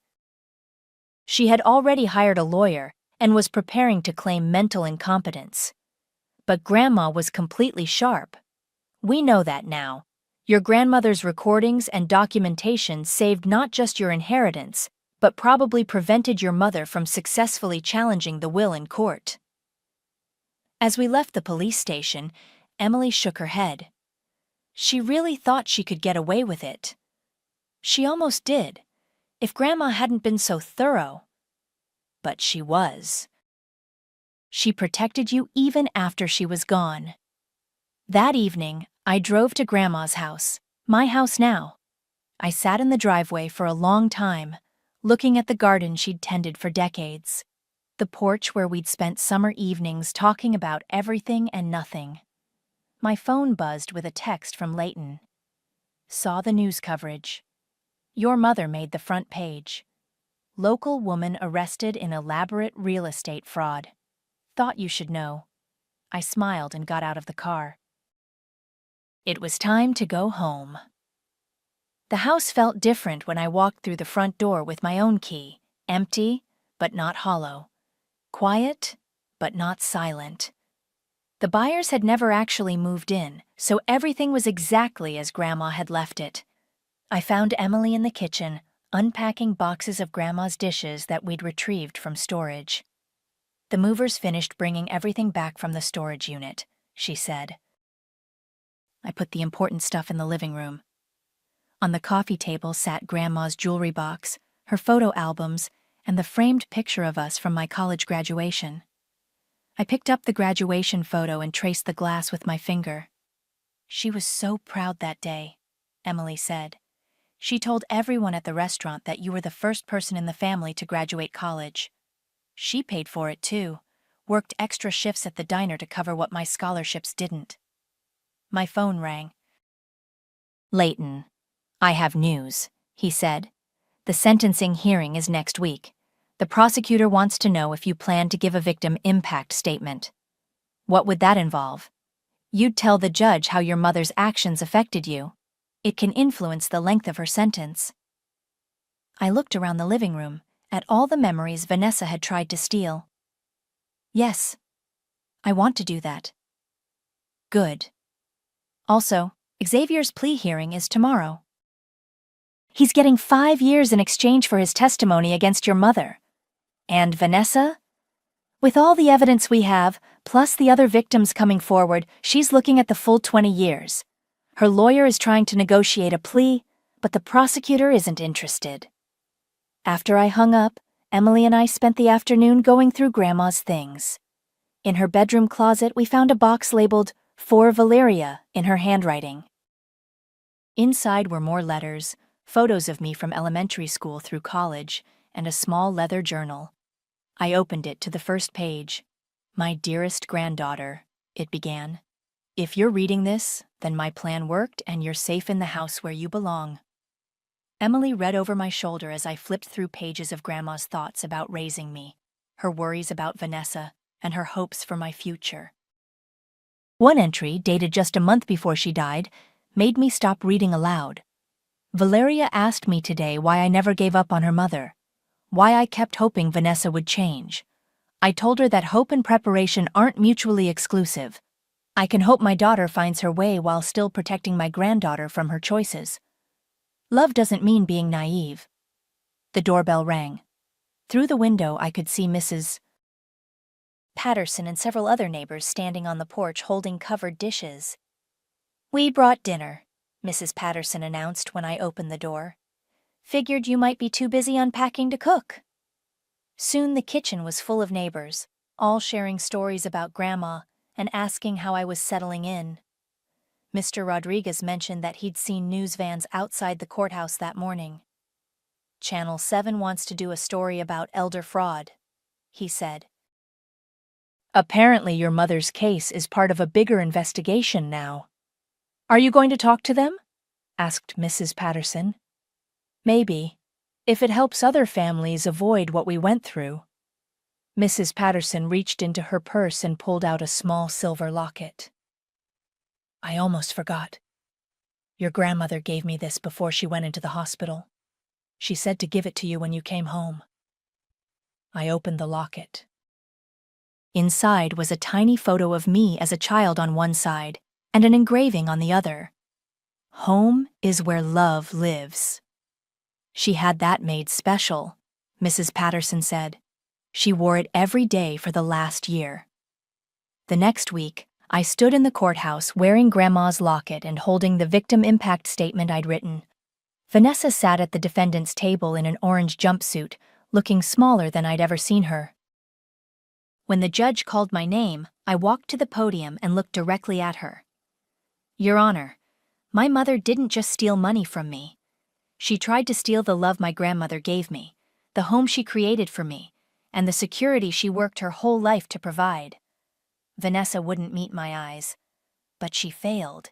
She had already hired a lawyer and was preparing to claim mental incompetence. But Grandma was completely sharp. We know that now. Your grandmother's recordings and documentation saved not just your inheritance, but probably prevented your mother from successfully challenging the will in court." As we left the police station, Emily shook her head. She really thought she could get away with it. She almost did, if Grandma hadn't been so thorough. But she was. She protected you even after she was gone. That evening, I drove to Grandma's house, my house now. I sat in the driveway for a long time, looking at the garden she'd tended for decades, the porch where we'd spent summer evenings talking about everything and nothing. My phone buzzed with a text from Leighton. Saw the news coverage. Your mother made the front page. Local woman arrested in elaborate real estate fraud. Thought you should know. I smiled and got out of the car. It was time to go home. The house felt different when I walked through the front door with my own key, empty, but not hollow. Quiet, but not silent. The buyers had never actually moved in, so everything was exactly as Grandma had left it. I found Emily in the kitchen, unpacking boxes of Grandma's dishes that we'd retrieved from storage. "The movers finished bringing everything back from the storage unit," she said. I put the important stuff in the living room. On the coffee table sat Grandma's jewelry box, her photo albums, and the framed picture of us from my college graduation. I picked up the graduation photo and traced the glass with my finger. "She was so proud that day," Emily said. "She told everyone at the restaurant that you were the first person in the family to graduate college. She paid for it too, worked extra shifts at the diner to cover what my scholarships didn't." My phone rang. "Leighton, I have news," he said. "The sentencing hearing is next week. The prosecutor wants to know if you plan to give a victim impact statement." "What would that involve?" You'd tell the judge how your mother's actions affected you. It can influence the length of her sentence. I looked around the living room, at all the memories Vanessa had tried to steal. Yes, I want to do that. Good. Also, Xavier's plea hearing is tomorrow. He's getting 5 years in exchange for his testimony against your mother. And Vanessa? With all the evidence we have, plus the other victims coming forward, she's looking at the full 20 years. Her lawyer is trying to negotiate a plea, but the prosecutor isn't interested. After I hung up, Emily and I spent the afternoon going through Grandma's things. In her bedroom closet, we found a box labeled "For Valeria" in her handwriting. Inside were more letters, photos of me from elementary school through college, and a small leather journal. I opened it to the first page. "My dearest granddaughter," it began. "If you're reading this, then my plan worked and you're safe in the house where you belong." Emily read over my shoulder as I flipped through pages of Grandma's thoughts about raising me, her worries about Vanessa, and her hopes for my future. One entry, dated just a month before she died, made me stop reading aloud. Valeria asked me today why I never gave up on her mother, why I kept hoping Vanessa would change. I told her that hope and preparation aren't mutually exclusive. I can hope my daughter finds her way while still protecting my granddaughter from her choices. Love doesn't mean being naive. The doorbell rang. Through the window, I could see Mrs. Patterson and several other neighbors standing on the porch holding covered dishes. "We brought dinner," Mrs. Patterson announced when I opened the door. "Figured you might be too busy unpacking to cook." Soon the kitchen was full of neighbors, all sharing stories about Grandma and asking how I was settling in. Mr. Rodriguez mentioned that he'd seen news vans outside the courthouse that morning. "Channel 7 wants to do a story about elder fraud," he said. "Apparently your mother's case is part of a bigger investigation now." "Are you going to talk to them?" asked Mrs. Patterson. "Maybe, if it helps other families avoid what we went through." Mrs. Patterson reached into her purse and pulled out a small silver locket. "I almost forgot. Your grandmother gave me this before she went into the hospital. She said to give it to you when you came home." I opened the locket. Inside was a tiny photo of me as a child on one side and an engraving on the other. "Home is where love lives." She had that made special, Mrs. Patterson said. She wore it every day for the last year. The next week, I stood in the courthouse wearing Grandma's locket and holding the victim impact statement I'd written. Vanessa sat at the defendant's table in an orange jumpsuit, looking smaller than I'd ever seen her. When the judge called my name, I walked to the podium and looked directly at her. "Your Honor, my mother didn't just steal money from me. She tried to steal the love my grandmother gave me, the home she created for me, and the security she worked her whole life to provide. Vanessa wouldn't meet my eyes, but she failed,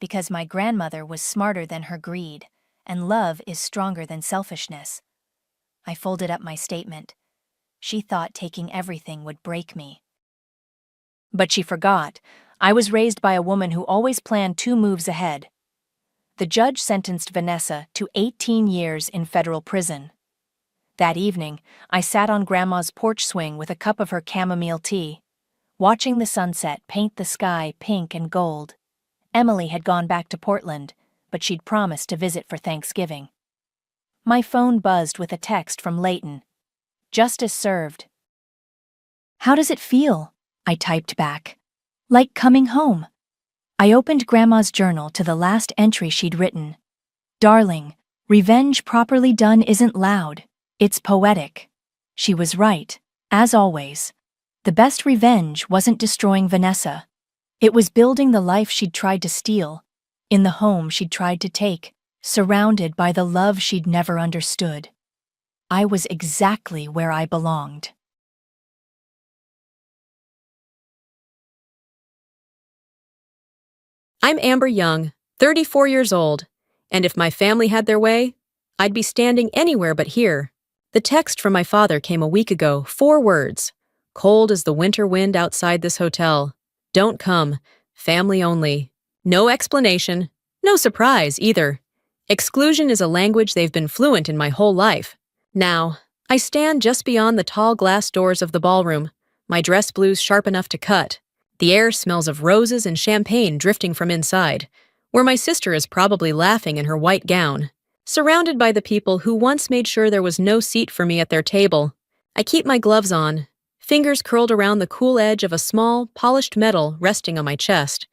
because my grandmother was smarter than her greed, and love is stronger than selfishness." I folded up my statement. She thought taking everything would break me. But she forgot. I was raised by a woman who always planned 2 moves ahead. The judge sentenced Vanessa to 18 years in federal prison. That evening, I sat on Grandma's porch swing with a cup of her chamomile tea, watching the sunset paint the sky pink and gold. Emily had gone back to Portland, but she'd promised to visit for Thanksgiving. My phone buzzed with a text from Leighton. "Justice served." "How does it feel?" I typed back. "Like coming home." I opened Grandma's journal to the last entry she'd written. "Darling, revenge properly done isn't loud. It's poetic." She was right, as always. The best revenge wasn't destroying Vanessa. It was building the life she'd tried to steal, in the home she'd tried to take, surrounded by the love she'd never understood. I was exactly where I belonged. I'm Amber Young, 34 years old, and if my family had their way, I'd be standing anywhere but here. The text from my father came a week ago, 4 words. Cold as the winter wind outside this hotel. Don't come. family only. No explanation, no surprise either. Exclusion is a language they've been fluent in my whole life. Now, I stand just beyond the tall glass doors of the ballroom, my dress blues sharp enough to cut. The air smells of roses and champagne drifting from inside, where my sister is probably laughing in her white gown. Surrounded by the people who once made sure there was no seat for me at their table, I keep my gloves on, fingers curled around the cool edge of a small, polished metal resting on my chest.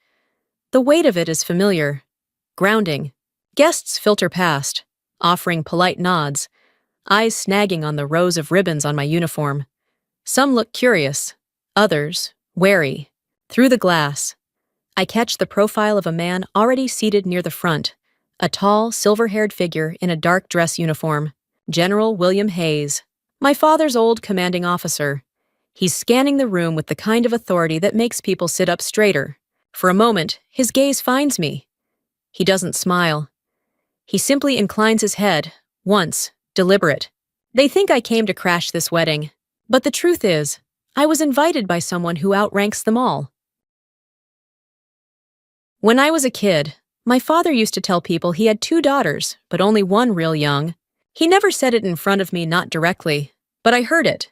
The weight of it is familiar, grounding. Guests filter past, offering polite nods, eyes snagging on the rows of ribbons on my uniform. Some look curious, others wary. Through the glass, I catch the profile of a man already seated near the front, a tall, silver-haired figure in a dark dress uniform. General William Hayes, my father's old commanding officer. He's scanning the room with the kind of authority that makes people sit up straighter. For a moment, his gaze finds me. He doesn't smile. He simply inclines his head, once, deliberate. They think I came to crash this wedding, but the truth is, I was invited by someone who outranks them all. When I was a kid, my father used to tell people he had 2 daughters, but only one real young. He never said it in front of me, not directly, but I heard it.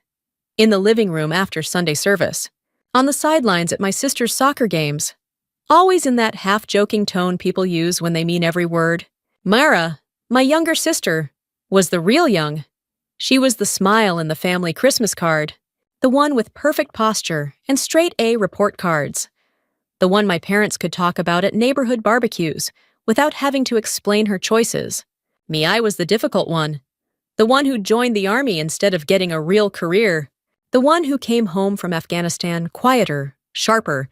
In the living room after Sunday service, on the sidelines at my sister's soccer games, always in that half-joking tone people use when they mean every word. Mara, my younger sister, was the real young. She was the smile in the family Christmas card, the one with perfect posture and straight A report cards, the one my parents could talk about at neighborhood barbecues without having to explain her choices. Me, I was the difficult one, the one who joined the army instead of getting a real career, the one who came home from Afghanistan quieter, sharper,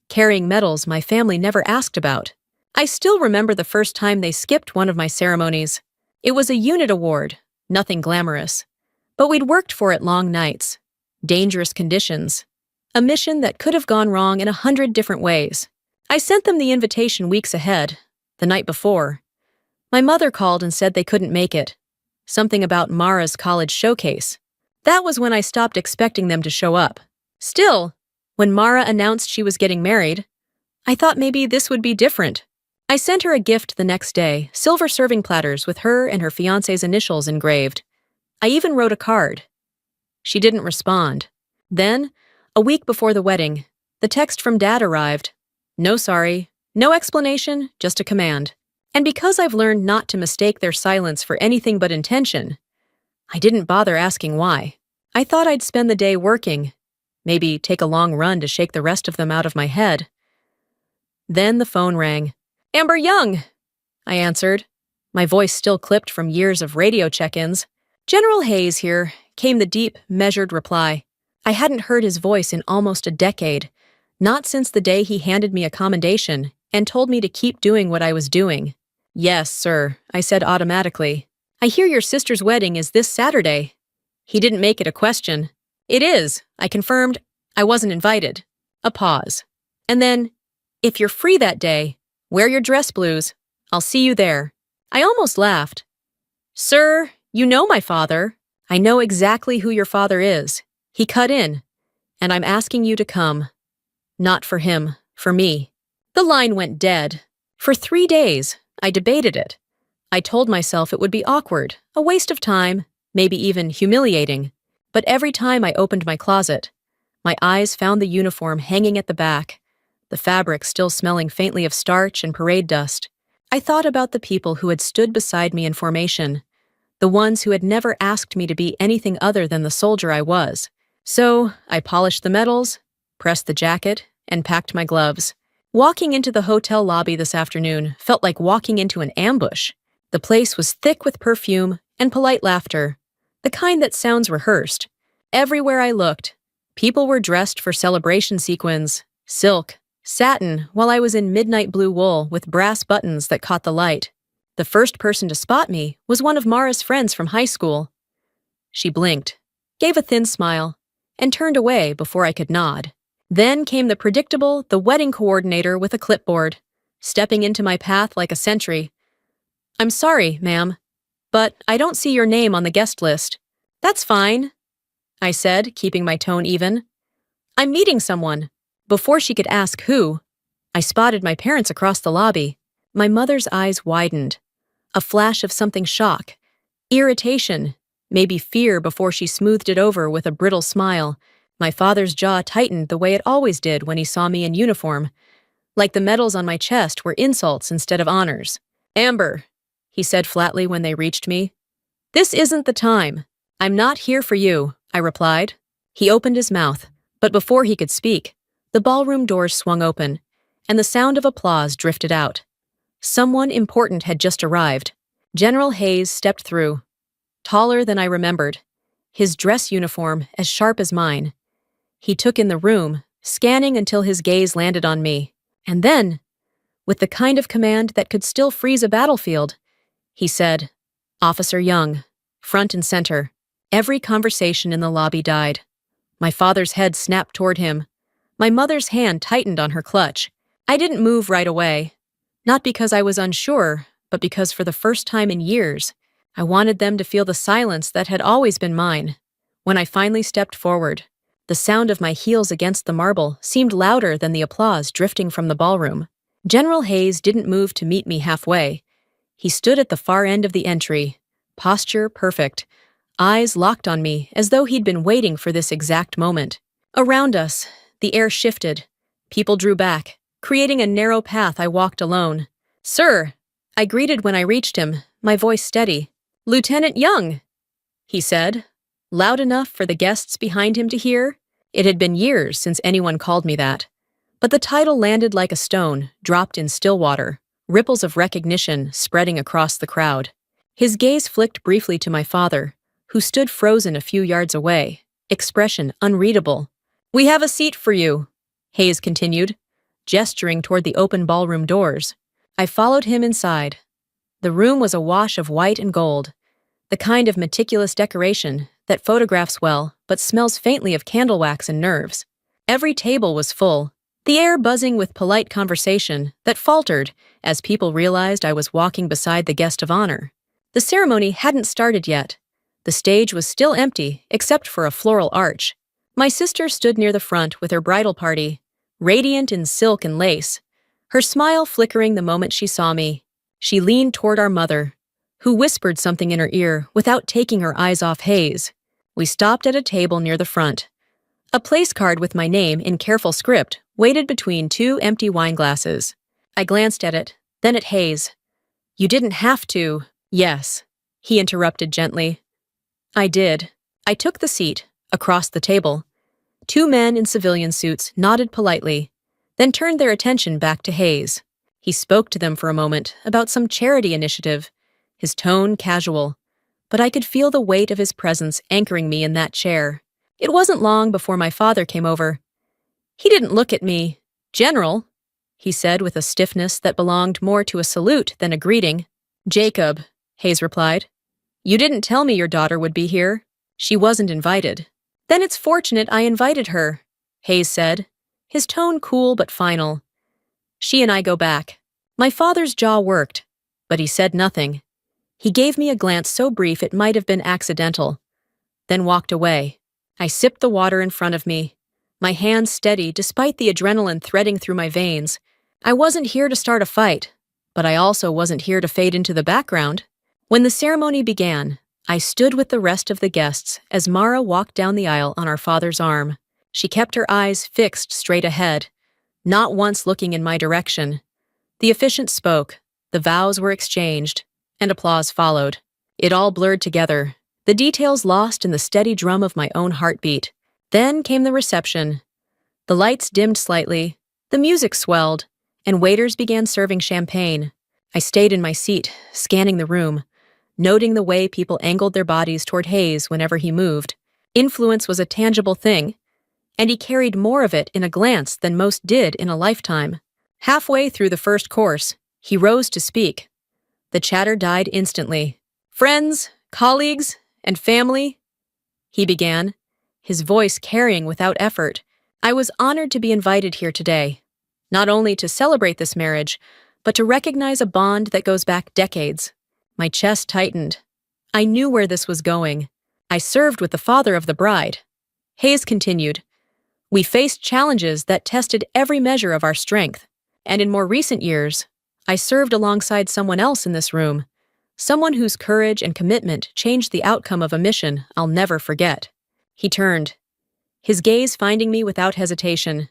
carrying medals my family never asked about. I still remember the first time they skipped one of my ceremonies. It was a unit award, nothing glamorous. But we'd worked for it long nights, dangerous conditions, a mission that could have gone wrong in 100 different ways. I sent them the invitation weeks ahead, the night before. My mother called and said they couldn't make it. Something about Mara's college showcase. That was when I stopped expecting them to show up. Still, when Mara announced she was getting married, I thought maybe this would be different. I sent her a gift the next day, silver serving platters with her and her fiancé's initials engraved. I even wrote a card. She didn't respond. Then, a week before the wedding, the text from Dad arrived. No sorry, no explanation, just a command. And because I've learned not to mistake their silence for anything but intention, I didn't bother asking why. I thought I'd spend the day working, maybe take a long run to shake the rest of them out of my head. Then the phone rang. Amber Young, I answered, my voice still clipped from years of radio check-ins. General Hayes here, came the deep, measured reply. I hadn't heard his voice in almost a decade, not since the day he handed me a commendation and told me to keep doing what I was doing. Yes, sir, I said automatically. I hear your sister's wedding is this Saturday. He didn't make it a question. It is, I confirmed. I wasn't invited. A pause. And then, if you're free that day, wear your dress blues. I'll see you there. I almost laughed. Sir, you know my father. I know exactly who your father is. He cut in, and I'm asking you to come. Not for him, for me. The line went dead. For 3 days, I debated it. I told myself it would be awkward, a waste of time, maybe even humiliating. But every time I opened my closet, my eyes found the uniform hanging at the back, the fabric still smelling faintly of starch and parade dust. I thought about the people who had stood beside me in formation, the ones who had never asked me to be anything other than the soldier I was. So I polished the medals, pressed the jacket, and packed my gloves. Walking into the hotel lobby this afternoon felt like walking into an ambush. The place was thick with perfume and polite laughter, the kind that sounds rehearsed. Everywhere I looked, people were dressed for celebration sequins, silk, satin, while I was in midnight blue wool with brass buttons that caught the light. The first person to spot me was one of Mara's friends from high school. She blinked, gave a thin smile, and turned away before I could nod. Then came the wedding coordinator with a clipboard, stepping into my path like a sentry. I'm sorry, ma'am, but I don't see your name on the guest list. That's fine, I said, keeping my tone even. I'm meeting someone. Before she could ask who, I spotted my parents across the lobby. My mother's eyes widened. A flash of something shock, irritation, maybe fear before she smoothed it over with a brittle smile. My father's jaw tightened the way it always did when he saw me in uniform, like the medals on my chest were insults instead of honors. "Amber," he said flatly when they reached me. "This isn't the time. I'm not here for you," I replied. He opened his mouth, but before he could speak, the ballroom doors swung open, and the sound of applause drifted out. Someone important had just arrived. General Hayes stepped through, taller than I remembered, his dress uniform as sharp as mine. He took in the room, scanning until his gaze landed on me. And then, with the kind of command that could still freeze a battlefield, he said, "Officer Young," front and center. Every conversation in the lobby died. My father's head snapped toward him. My mother's hand tightened on her clutch. I didn't move right away. Not because I was unsure, but because for the first time in years, I wanted them to feel the silence that had always been mine. When I finally stepped forward, the sound of my heels against the marble seemed louder than the applause drifting from the ballroom. General Hayes didn't move to meet me halfway. He stood at the far end of the entry, posture perfect, eyes locked on me as though he'd been waiting for this exact moment. Around us, the air shifted. People drew back, creating a narrow path I walked alone. "Sir," I greeted when I reached him, my voice steady. "Lieutenant Young," he said, loud enough for the guests behind him to hear. It had been years since anyone called me that. But the title landed like a stone, dropped in still water, ripples of recognition spreading across the crowd. His gaze flicked briefly to my father, who stood frozen a few yards away, expression unreadable. "We have a seat for you," Hayes continued, gesturing toward the open ballroom doors. I followed him inside. The room was awash of white and gold, the kind of meticulous decoration that photographs well but smells faintly of candle wax and nerves. Every table was full, the air buzzing with polite conversation that faltered as people realized I was walking beside the guest of honor. The ceremony hadn't started yet. The stage was still empty except for a floral arch. My sister stood near the front with her bridal party, radiant in silk and lace, her smile flickering the moment she saw me. She leaned toward our mother, who whispered something in her ear without taking her eyes off Hayes. We stopped at a table near the front. A place card with my name in careful script waited between two empty wine glasses. I glanced at it, then at Hayes. "You didn't have to." "Yes," he interrupted gently. "I did." I took the seat, across the table. Two men in civilian suits nodded politely, then turned their attention back to Hayes. He spoke to them for a moment about some charity initiative, his tone casual, but I could feel the weight of his presence anchoring me in that chair. It wasn't long before my father came over. He didn't look at me. "General," he said with a stiffness that belonged more to a salute than a greeting. "Jacob," Hayes replied. "You didn't tell me your daughter would be here. She wasn't invited." "Then it's fortunate I invited her," Hayes said, his tone cool but final. "She and I go back." My father's jaw worked, but he said nothing. He gave me a glance so brief it might have been accidental, then walked away. I sipped the water in front of me, my hands steady despite the adrenaline threading through my veins. I wasn't here to start a fight, but I also wasn't here to fade into the background. When the ceremony began, I stood with the rest of the guests as Mara walked down the aisle on our father's arm. She kept her eyes fixed straight ahead, not once looking in my direction. The officiant spoke, the vows were exchanged, and applause followed. It all blurred together, the details lost in the steady drum of my own heartbeat. Then came the reception. The lights dimmed slightly, the music swelled, and waiters began serving champagne. I stayed in my seat, scanning the room, noting the way people angled their bodies toward Hayes whenever he moved. Influence was a tangible thing, and he carried more of it in a glance than most did in a lifetime. Halfway through the first course, he rose to speak. The chatter died instantly. "Friends, colleagues, and family," he began, his voice carrying without effort. "I was honored to be invited here today, not only to celebrate this marriage, but to recognize a bond that goes back decades." My chest tightened. I knew where this was going. I served with the father of the bride. Hayes continued, "We faced challenges that tested every measure of our strength. And in more recent years, I served alongside someone else in this room, someone whose courage and commitment changed the outcome of a mission I'll never forget. He turned, his gaze finding me without hesitation.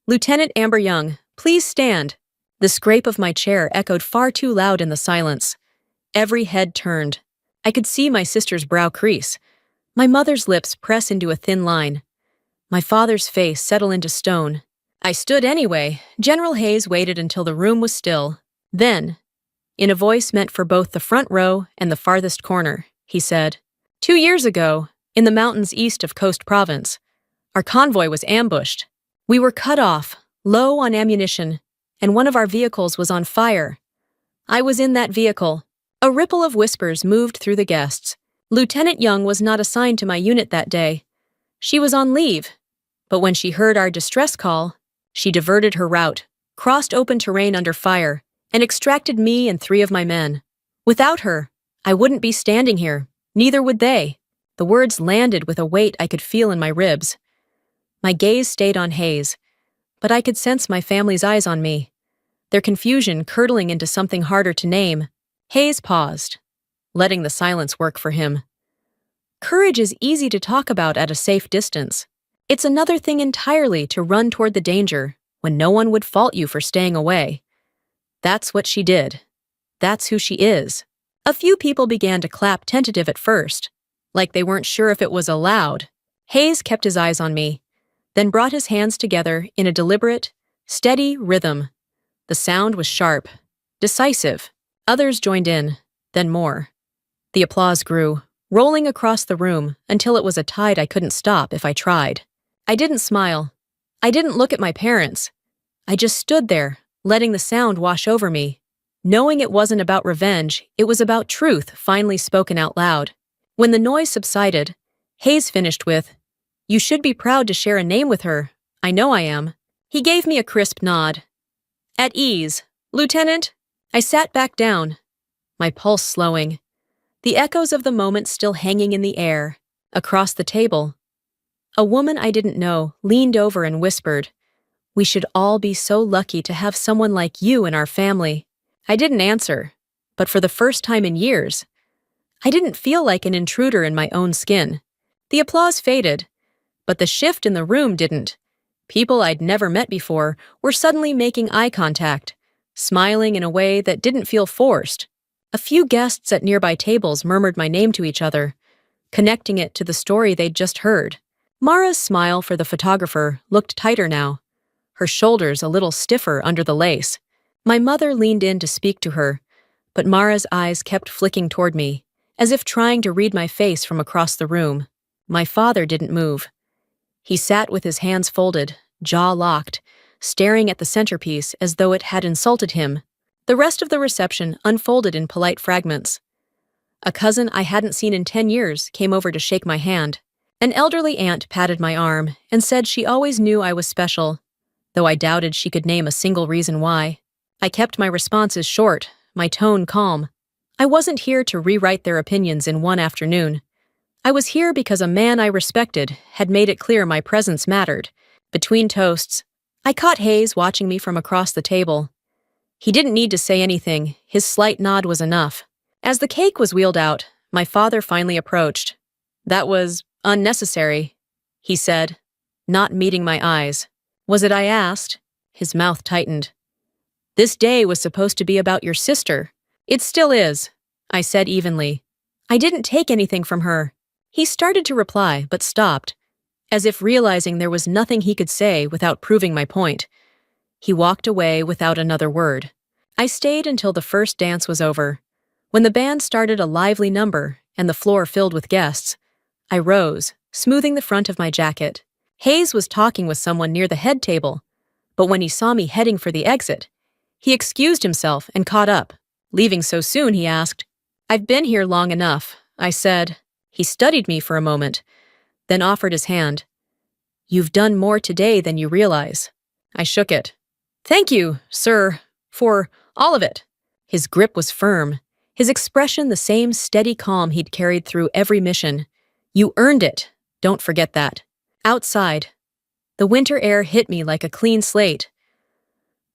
"Lieutenant Amber Young, please stand." The scrape of my chair echoed far too loud in the silence. Every head turned. I could see my sister's brow crease, my mother's lips press into a thin line, my father's face settle into stone. I stood anyway. General Hayes waited until the room was still. Then, in a voice meant for both the front row and the farthest corner, he said, 2 years ago, in the mountains east of Coast Province, our convoy was ambushed. We were cut off, low on ammunition, and one of our vehicles was on fire. I was in that vehicle." A ripple of whispers moved through the guests. Lieutenant Young was not assigned to my unit that day. She was on leave. But when she heard our distress call, she diverted her route, crossed open terrain under fire, and extracted me and 3 of my men. Without her, I wouldn't be standing here. Neither would they. The words landed with a weight I could feel in my ribs. My gaze stayed on Hayes, but I could sense my family's eyes on me, their confusion curdling into something harder to name. Hayes paused, letting the silence work for him. Courage is easy to talk about at a safe distance. It's another thing entirely to run toward the danger when no one would fault you for staying away. That's what she did. That's who she is. A few people began to clap, tentative at first, like they weren't sure if it was allowed. Hayes kept his eyes on me, then brought his hands together in a deliberate, steady rhythm. The sound was sharp, decisive. Others joined in, then more. The applause grew, rolling across the room until it was a tide I couldn't stop if I tried. I didn't smile. I didn't look at my parents. I just stood there, letting the sound wash over me. Knowing it wasn't about revenge, it was about truth finally spoken out loud. When the noise subsided, Hayes finished with, "You should be proud to share a name with her. I know I am." He gave me a crisp nod. "At ease, Lieutenant." I sat back down, my pulse slowing, the echoes of the moment still hanging in the air. Across the table, a woman I didn't know leaned over and whispered, "We should all be so lucky to have someone like you in our family." I didn't answer, but for the first time in years, I didn't feel like an intruder in my own skin. The applause faded, but the shift in the room didn't. People I'd never met before were suddenly making eye contact, smiling in a way that didn't feel forced. A few guests at nearby tables murmured my name to each other, connecting it to the story they'd just heard. Mara's smile for the photographer looked tighter now, her shoulders a little stiffer under the lace. My mother leaned in to speak to her, but Mara's eyes kept flicking toward me, as if trying to read my face from across the room. My father didn't move. He sat with his hands folded, jaw locked, staring at the centerpiece as though it had insulted him. The rest of the reception unfolded in polite fragments. A cousin I hadn't seen in 10 years came over to shake my hand. An elderly aunt patted my arm and said she always knew I was special, though I doubted she could name a single reason why. I kept my responses short, my tone calm. I wasn't here to rewrite their opinions in one afternoon. I was here because a man I respected had made it clear my presence mattered. Between toasts, I caught Hayes watching me from across the table. He didn't need to say anything, his slight nod was enough. As the cake was wheeled out, my father finally approached. "That was unnecessary," he said, not meeting my eyes. "Was it?" I asked. His mouth tightened. "This day was supposed to be about your sister." "It still is," I said evenly. "I didn't take anything from her." He started to reply, but stopped, as if realizing there was nothing he could say without proving my point. He walked away without another word. I stayed until the first dance was over. When the band started a lively number and the floor filled with guests, I rose, smoothing the front of my jacket. Hayes was talking with someone near the head table, but when he saw me heading for the exit, he excused himself and caught up. Leaving so soon, he asked. "I've been here long enough," I said. He studied me for a moment, then offered his hand. "You've done more today than you realize." I shook it. "Thank you, sir, for all of it." His grip was firm, his expression the same steady calm he'd carried through every mission. "You earned it. Don't forget that." Outside, the winter air hit me like a clean slate.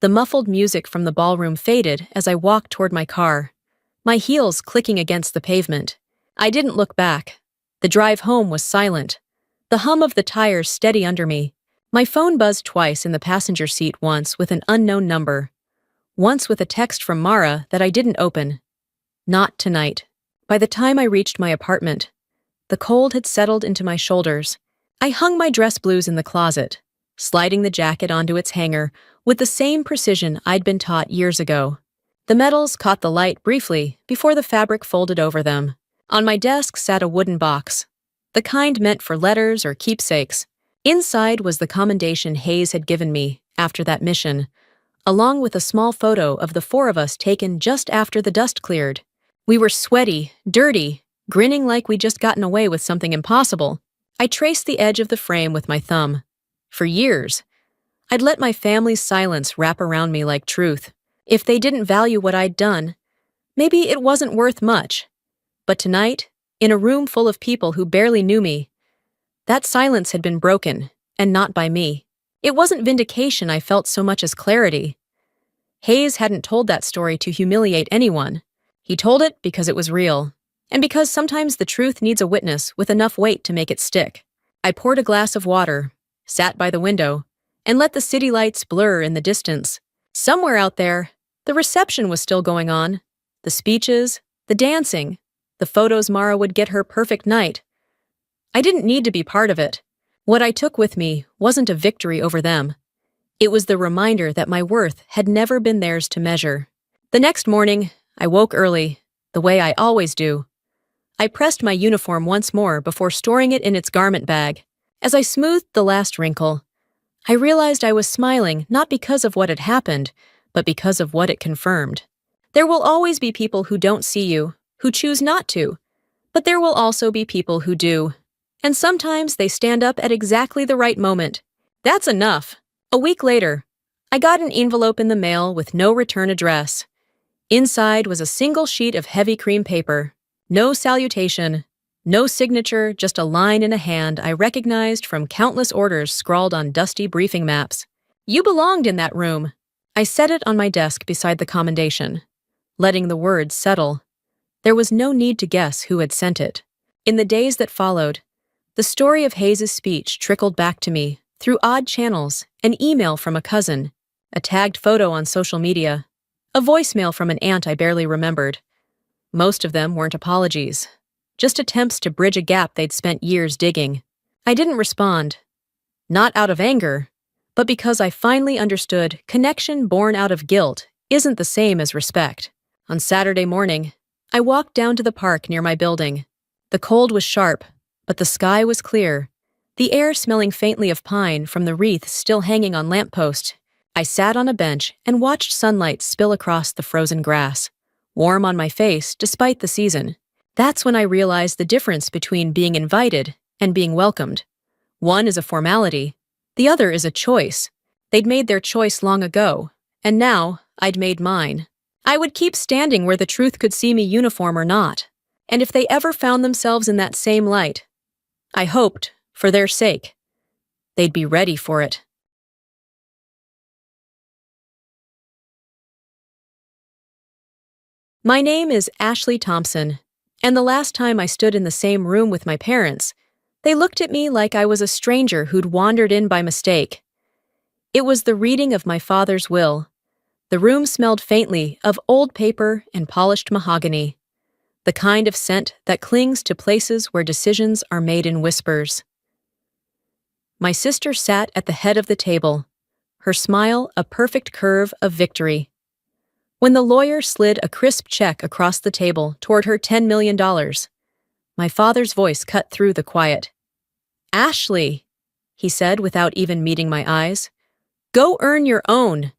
The muffled music from the ballroom faded as I walked toward my car, my heels clicking against the pavement. I didn't look back. The drive home was silent, the hum of the tires steady under me. My phone buzzed twice in the passenger seat, once with an unknown number, once with a text from Mara that I didn't open. Not tonight. By the time I reached my apartment, the cold had settled into my shoulders. I hung my dress blues in the closet, sliding the jacket onto its hanger with the same precision I'd been taught years ago. The metals caught the light briefly before the fabric folded over them. On my desk sat a wooden box, the kind meant for letters or keepsakes. Inside was the commendation Hayes had given me after that mission, along with a small photo of the four of us taken just after the dust cleared. We were sweaty, dirty, grinning like we'd just gotten away with something impossible. I traced the edge of the frame with my thumb. For years, I'd let my family's silence wrap around me like truth. If they didn't value what I'd done, maybe it wasn't worth much. But tonight, in a room full of people who barely knew me, that silence had been broken, and not by me. It wasn't vindication I felt so much as clarity. Hayes hadn't told that story to humiliate anyone. He told it because it was real, and because sometimes the truth needs a witness with enough weight to make it stick. I poured a glass of water, sat by the window, and let the city lights blur in the distance. Somewhere out there, the reception was still going on. The speeches, the dancing, the photos Mara would get her perfect night. I didn't need to be part of it. What I took with me wasn't a victory over them. It was the reminder that my worth had never been theirs to measure. The next morning, I woke early, the way I always do. I pressed my uniform once more before storing it in its garment bag. As I smoothed the last wrinkle, I realized I was smiling not because of what had happened, but because of what it confirmed. There will always be people who don't see you, who choose not to, but there will also be people who do. And sometimes they stand up at exactly the right moment. That's enough. A week later, I got an envelope in the mail with no return address. Inside was a single sheet of heavy cream paper. No salutation, no signature, just a line in a hand I recognized from countless orders scrawled on dusty briefing maps. You belonged in that room. I set it on my desk beside the commendation, letting the words settle. There was no need to guess who had sent it. In the days that followed, the story of Hayes' speech trickled back to me through odd channels, an email from a cousin, a tagged photo on social media, a voicemail from an aunt I barely remembered. Most of them weren't apologies, just attempts to bridge a gap they'd spent years digging. I didn't respond, not out of anger, but because I finally understood connection born out of guilt isn't the same as respect. On Saturday morning, I walked down to the park near my building. The cold was sharp, but the sky was clear, the air smelling faintly of pine from the wreaths still hanging on lampposts. I sat on a bench and watched sunlight spill across the frozen grass, warm on my face despite the season. That's when I realized the difference between being invited and being welcomed. One is a formality, the other is a choice. They'd made their choice long ago, and now I'd made mine. I would keep standing where the truth could see me, uniform or not. And if they ever found themselves in that same light, I hoped, for their sake, they'd be ready for it. My name is Ashley Thompson, and the last time I stood in the same room with my parents, they looked at me like I was a stranger who'd wandered in by mistake. It was the reading of my father's will. The room smelled faintly of old paper and polished mahogany, the kind of scent that clings to places where decisions are made in whispers. My sister sat at the head of the table, her smile a perfect curve of victory. When the lawyer slid a crisp check across the table toward her $10 million, my father's voice cut through the quiet. "Ashley," he said without even meeting my eyes, "go earn your own."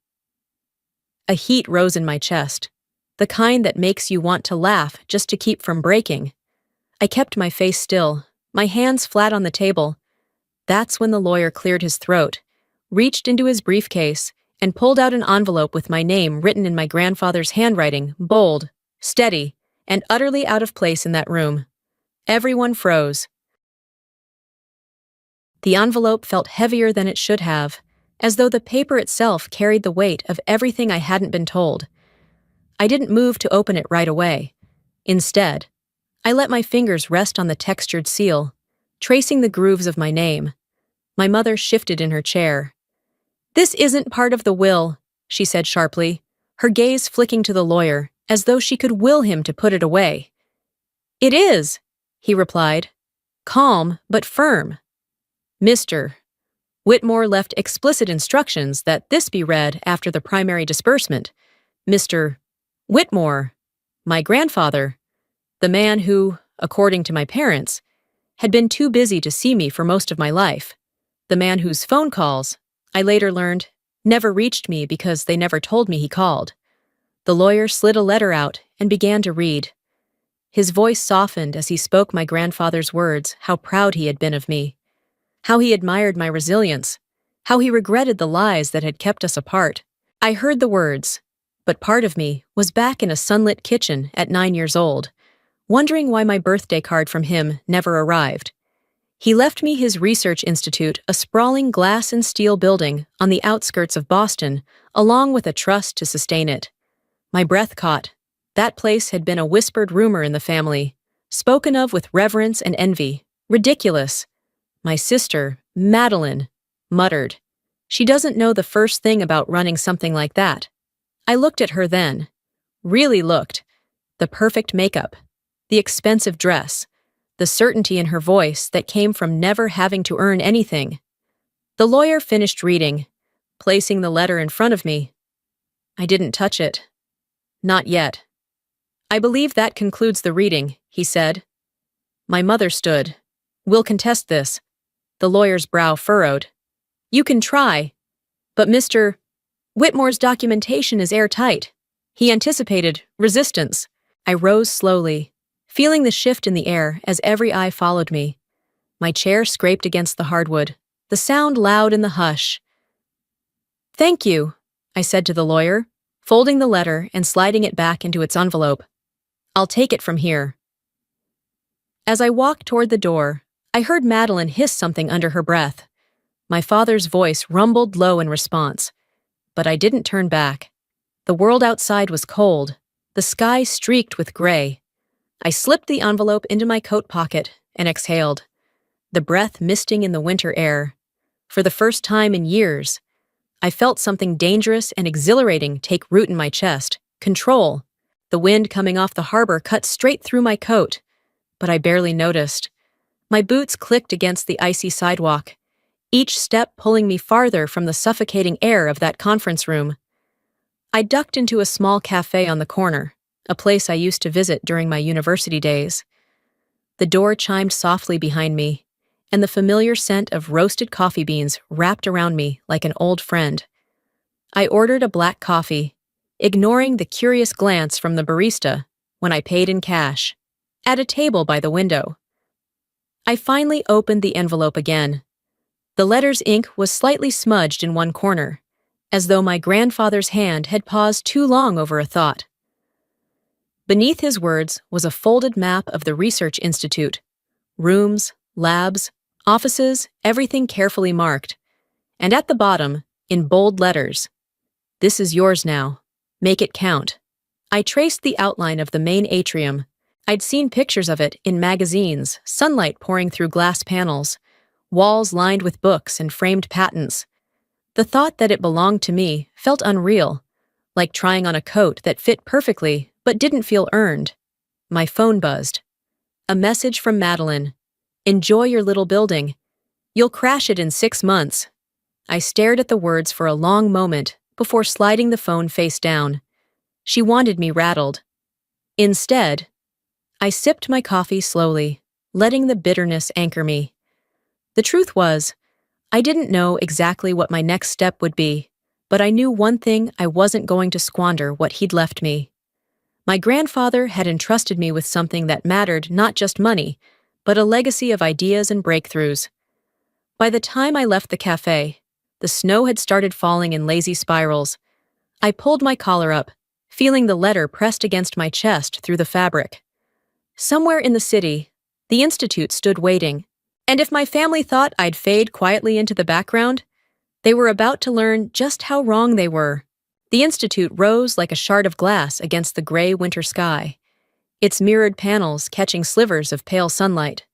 A heat rose in my chest, the kind that makes you want to laugh just to keep from breaking. I kept my face still, my hands flat on the table. That's when the lawyer cleared his throat, reached into his briefcase, and pulled out an envelope with my name written in my grandfather's handwriting, bold, steady, and utterly out of place in that room. Everyone froze. The envelope felt heavier than it should have, as though the paper itself carried the weight of everything I hadn't been told. I didn't move to open it right away. Instead, I let my fingers rest on the textured seal, tracing the grooves of my name. My mother shifted in her chair. "This isn't part of the will," she said sharply, her gaze flicking to the lawyer, as though she could will him to put it away. "It is," he replied, calm but firm. "Mr. Whitmore left explicit instructions that this be read after the primary disbursement. Mr. Whitmore, my grandfather, the man who, according to my parents, had been too busy to see me for most of my life, the man whose phone calls, I later learned, never reached me because they never told me he called." The lawyer slid a letter out and began to read. His voice softened as he spoke my grandfather's words, how proud he had been of me, how he admired my resilience, how he regretted the lies that had kept us apart. I heard the words, but part of me was back in a sunlit kitchen at 9 years old, wondering why my birthday card from him never arrived. He left me his research institute, a sprawling glass and steel building on the outskirts of Boston, along with a trust to sustain it. My breath caught. That place had been a whispered rumor in the family, spoken of with reverence and envy. Ridiculous. My sister, Madeline, muttered, "She doesn't know the first thing about running something like that." I looked at her then. Really looked. The perfect makeup, the expensive dress, the certainty in her voice that came from never having to earn anything. The lawyer finished reading, placing the letter in front of me. I didn't touch it. Not yet. "I believe that concludes the reading," he said. My mother stood. "We'll contest this." The lawyer's brow furrowed. "You can try, but Mr. Whitmore's documentation is airtight." He anticipated resistance. I rose slowly, feeling the shift in the air as every eye followed me. My chair scraped against the hardwood, the sound loud in the hush. "Thank you," I said to the lawyer, folding the letter and sliding it back into its envelope. "I'll take it from here." As I walked toward the door, I heard Madeline hiss something under her breath. My father's voice rumbled low in response, but I didn't turn back. The world outside was cold, the sky streaked with gray. I slipped the envelope into my coat pocket and exhaled, the breath misting in the winter air. For the first time in years, I felt something dangerous and exhilarating take root in my chest. Control. The wind coming off the harbor cut straight through my coat, but I barely noticed. My boots clicked against the icy sidewalk, each step pulling me farther from the suffocating air of that conference room. I ducked into a small cafe on the corner, a place I used to visit during my university days. The door chimed softly behind me, and the familiar scent of roasted coffee beans wrapped around me like an old friend. I ordered a black coffee, ignoring the curious glance from the barista when I paid in cash, at a table by the window. I finally opened the envelope again. The letter's ink was slightly smudged in one corner, as though my grandfather's hand had paused too long over a thought. Beneath his words was a folded map of the Research Institute. Rooms, labs, offices, everything carefully marked. And at the bottom, in bold letters, "This is yours now. Make it count." I traced the outline of the main atrium. I'd seen pictures of it in magazines, sunlight pouring through glass panels, walls lined with books and framed patents. The thought that it belonged to me felt unreal, like trying on a coat that fit perfectly but didn't feel earned. My phone buzzed. A message from Madeline. "Enjoy your little building. You'll crash it in 6 months." I stared at the words for a long moment before sliding the phone face down. She wanted me rattled. Instead, I sipped my coffee slowly, letting the bitterness anchor me. The truth was, I didn't know exactly what my next step would be, but I knew one thing: I wasn't going to squander what he'd left me. My grandfather had entrusted me with something that mattered, not just money, but a legacy of ideas and breakthroughs. By the time I left the cafe, the snow had started falling in lazy spirals. I pulled my collar up, feeling the letter pressed against my chest through the fabric. Somewhere in the city, the Institute stood waiting, and if my family thought I'd fade quietly into the background, They were about to learn just how wrong they were. The institute rose like a shard of glass against the gray winter sky, its mirrored panels catching slivers of pale sunlight.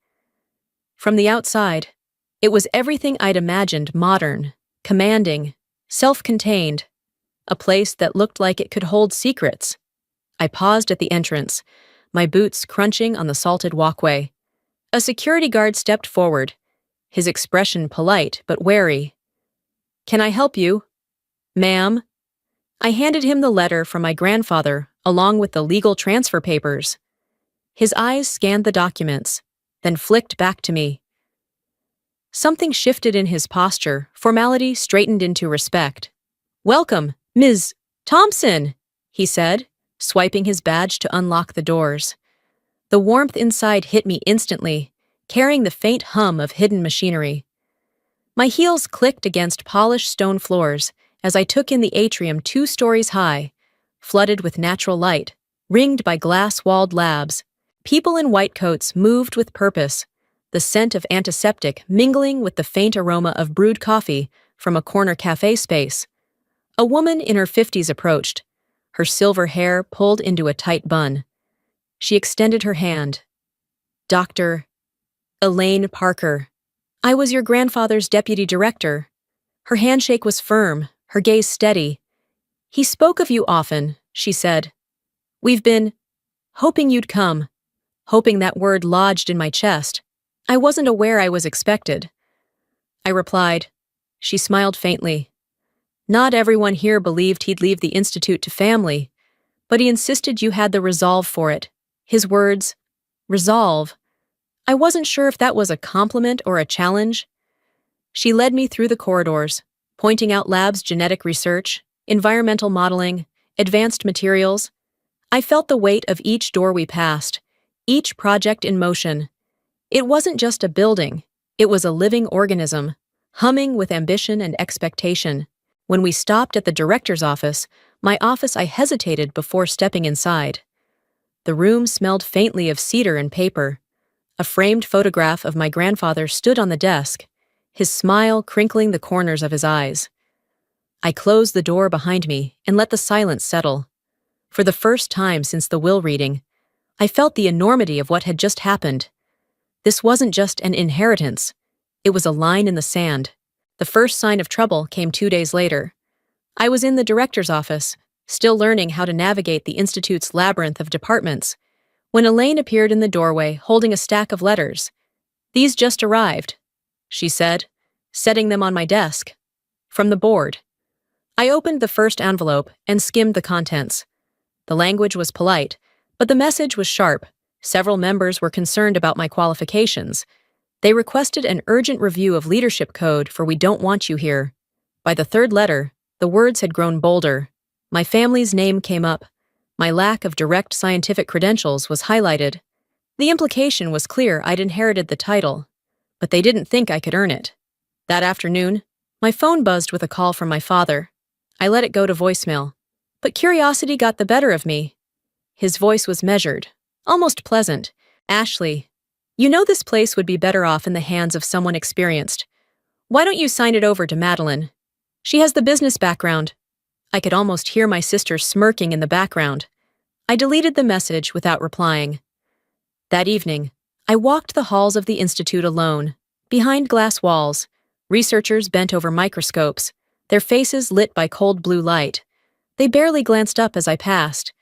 From the outside, it was everything I'd imagined: modern, commanding, self-contained, a place that looked like it could hold secrets. I paused at the entrance, my boots crunching on the salted walkway. A security guard stepped forward, his expression polite but wary. "Can I help you?" "Ma'am." I handed him the letter from my grandfather, along with the legal transfer papers. His eyes scanned the documents, then flicked back to me. Something shifted in his posture, formality straightened into respect. "Welcome, Ms. Thompson," he said, swiping his badge to unlock the doors. The warmth inside hit me instantly, carrying the faint hum of hidden machinery. My heels clicked against polished stone floors as I took in the atrium 2 stories high, flooded with natural light, ringed by glass-walled labs. People in white coats moved with purpose, the scent of antiseptic mingling with the faint aroma of brewed coffee from a corner cafe space. A woman in her 50s approached, her silver hair pulled into a tight bun. She extended her hand. "Dr. Elaine Parker. I was your grandfather's deputy director." Her handshake was firm, her gaze steady. "He spoke of you often," she said. "We've been hoping you'd come." Hoping, that word lodged in my chest. I wasn't aware I was expected. I replied. She smiled faintly. "Not everyone here believed he'd leave the institute to family, but he insisted you had the resolve for it." His words, resolve. I wasn't sure if that was a compliment or a challenge. She led me through the corridors, pointing out labs, genetic research, environmental modeling, advanced materials. I felt the weight of each door we passed, each project in motion. It wasn't just a building, it was a living organism, humming with ambition and expectation. When we stopped at the director's office, I hesitated before stepping inside. The room smelled faintly of cedar and paper. A framed photograph of my grandfather stood on the desk, his smile crinkling the corners of his eyes. I closed the door behind me and let the silence settle. For the first time since the will reading, I felt the enormity of what had just happened. This wasn't just an inheritance. It was a line in the sand. The first sign of trouble came 2 days later. I was in the director's office, still learning how to navigate the institute's labyrinth of departments, when Elaine appeared in the doorway holding a stack of letters. "These just arrived," she said, setting them on my desk. "From the board." I opened the first envelope and skimmed the contents. The language was polite, but the message was sharp. Several members were concerned about my qualifications. They requested an urgent review of leadership code for "We don't want you here." By the third letter, the words had grown bolder. My family's name came up. My lack of direct scientific credentials was highlighted. The implication was clear: I'd inherited the title, but they didn't think I could earn it. That afternoon, my phone buzzed with a call from my father. I let it go to voicemail, but curiosity got the better of me. His voice was measured, almost pleasant. "Ashley, you know this place would be better off in the hands of someone experienced. Why don't you sign it over to Madeline? She has the business background." I could almost hear my sister smirking in the background. I deleted the message without replying. That evening, I walked the halls of the institute alone, behind glass walls, researchers bent over microscopes, their faces lit by cold blue light. They barely glanced up as I passed.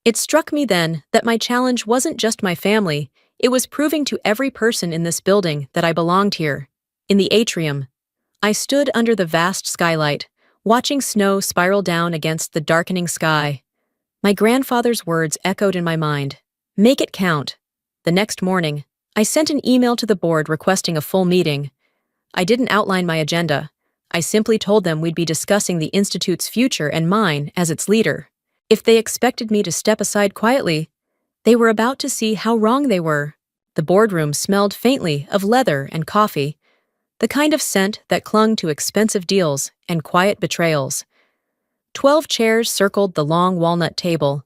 It struck me then that my challenge wasn't just my family, it was proving to every person in this building that I belonged here. In the atrium, I stood under the vast skylight, watching snow spiral down against the darkening sky. My grandfather's words echoed in my mind. Make it count. The next morning, I sent an email to the board requesting a full meeting. I didn't outline my agenda. I simply told them we'd be discussing the institute's future and mine as its leader. If they expected me to step aside quietly, they were about to see how wrong they were. The boardroom smelled faintly of leather and coffee, the kind of scent that clung to expensive deals and quiet betrayals. 12 chairs circled the long walnut table,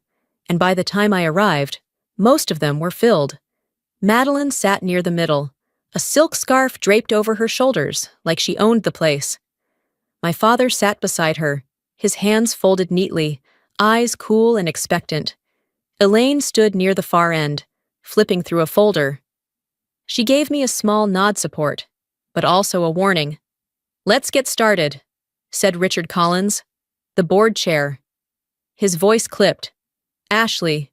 and by the time I arrived, most of them were filled. Madeline sat near the middle, a silk scarf draped over her shoulders like she owned the place. My father sat beside her, his hands folded neatly, eyes cool and expectant. Elaine stood near the far end, flipping through a folder. She gave me a small nod support, but also a warning. "Let's get started," said Richard Collins, the board chair. His voice clipped. "Ashley,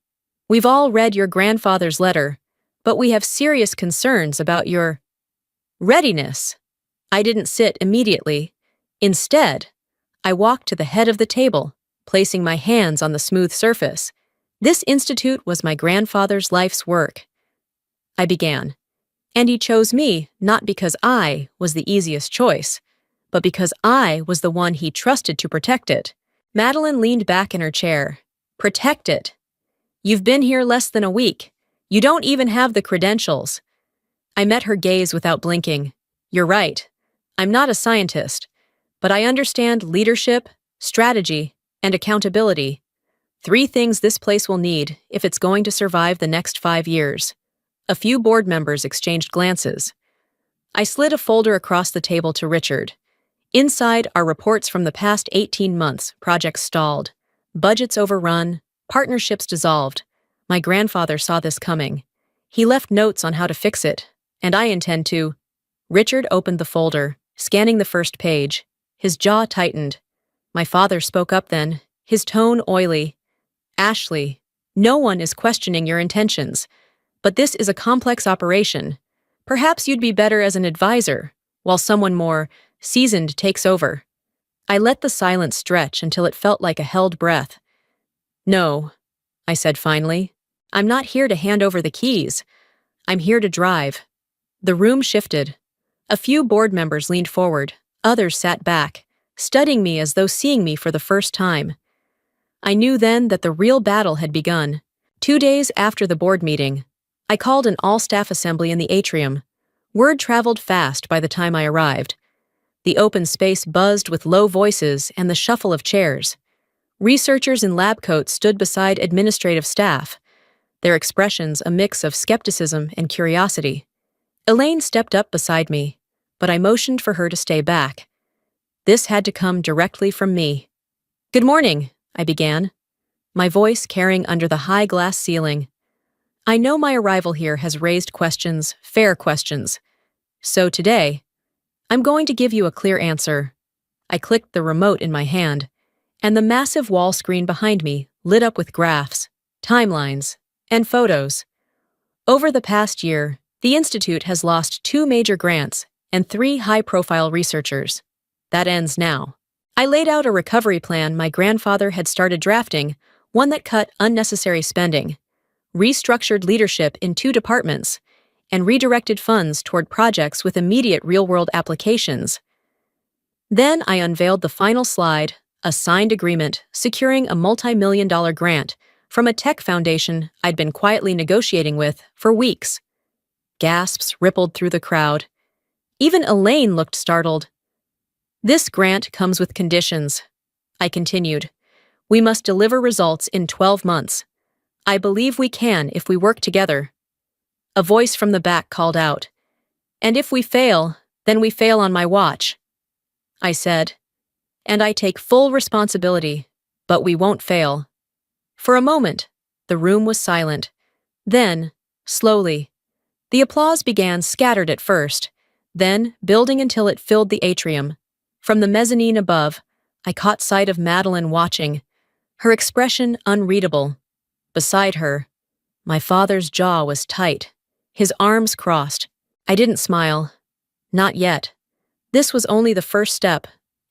we've all read your grandfather's letter, but we have serious concerns about your readiness." I didn't sit immediately. Instead, I walked to the head of the table, placing my hands on the smooth surface. This institute was my grandfather's life's work. I began. And he chose me not because I was the easiest choice, but because I was the one he trusted to protect it. Madeline leaned back in her chair. "Protect it. You've been here less than a week. You don't even have the credentials." I met her gaze without blinking. "You're right. I'm not a scientist, but I understand leadership, strategy, and accountability. 3 things this place will need if it's going to survive the next 5 years. A few board members exchanged glances. I slid a folder across the table to Richard. Inside are reports from the past 18 months, projects stalled, budgets overrun, partnerships dissolved. My grandfather saw this coming. He left notes on how to fix it, and I intend to. Richard opened the folder, scanning the first page. His jaw tightened. My father spoke up then, his tone oily. "Ashley, no one is questioning your intentions, but this is a complex operation. Perhaps you'd be better as an advisor, while someone more seasoned takes over." I let the silence stretch until it felt like a held breath. "No," I said finally. "I'm not here to hand over the keys. I'm here to drive." The room shifted. A few board members leaned forward, others sat back, studying me as though seeing me for the first time. I knew then that the real battle had begun. 2 days after the board meeting, I called an all-staff assembly in the atrium. Word traveled fast by the time I arrived. The open space buzzed with low voices and the shuffle of chairs. Researchers in lab coats stood beside administrative staff, their expressions a mix of skepticism and curiosity. Elaine stepped up beside me, but I motioned for her to stay back. This had to come directly from me. "Good morning," I began, my voice carrying under the high glass ceiling. "I know my arrival here has raised questions, fair questions. So today, I'm going to give you a clear answer." I clicked the remote in my hand, and the massive wall screen behind me lit up with graphs, timelines, and photos. Over the past year, the Institute has lost 2 major grants and 3 high-profile researchers. That ends now. I laid out a recovery plan my grandfather had started drafting, one that cut unnecessary spending, restructured leadership in 2 departments, and redirected funds toward projects with immediate real-world applications. Then I unveiled the final slide, a signed agreement securing a multi-million-dollar grant from a tech foundation I'd been quietly negotiating with for weeks. Gasps rippled through the crowd. Even Elaine looked startled. "This grant comes with conditions," I continued. "We must deliver results in 12 months. I believe we can if we work together." A voice from the back called out, "And if we fail, then we fail on my watch." I said, "And I take full responsibility, but we won't fail." For a moment, the room was silent. Then, slowly, the applause began scattered at first, then building until it filled the atrium. From the mezzanine above, I caught sight of Madeline watching, her expression unreadable. Beside her, my father's jaw was tight, his arms crossed. I didn't smile. Not yet. This was only the first step,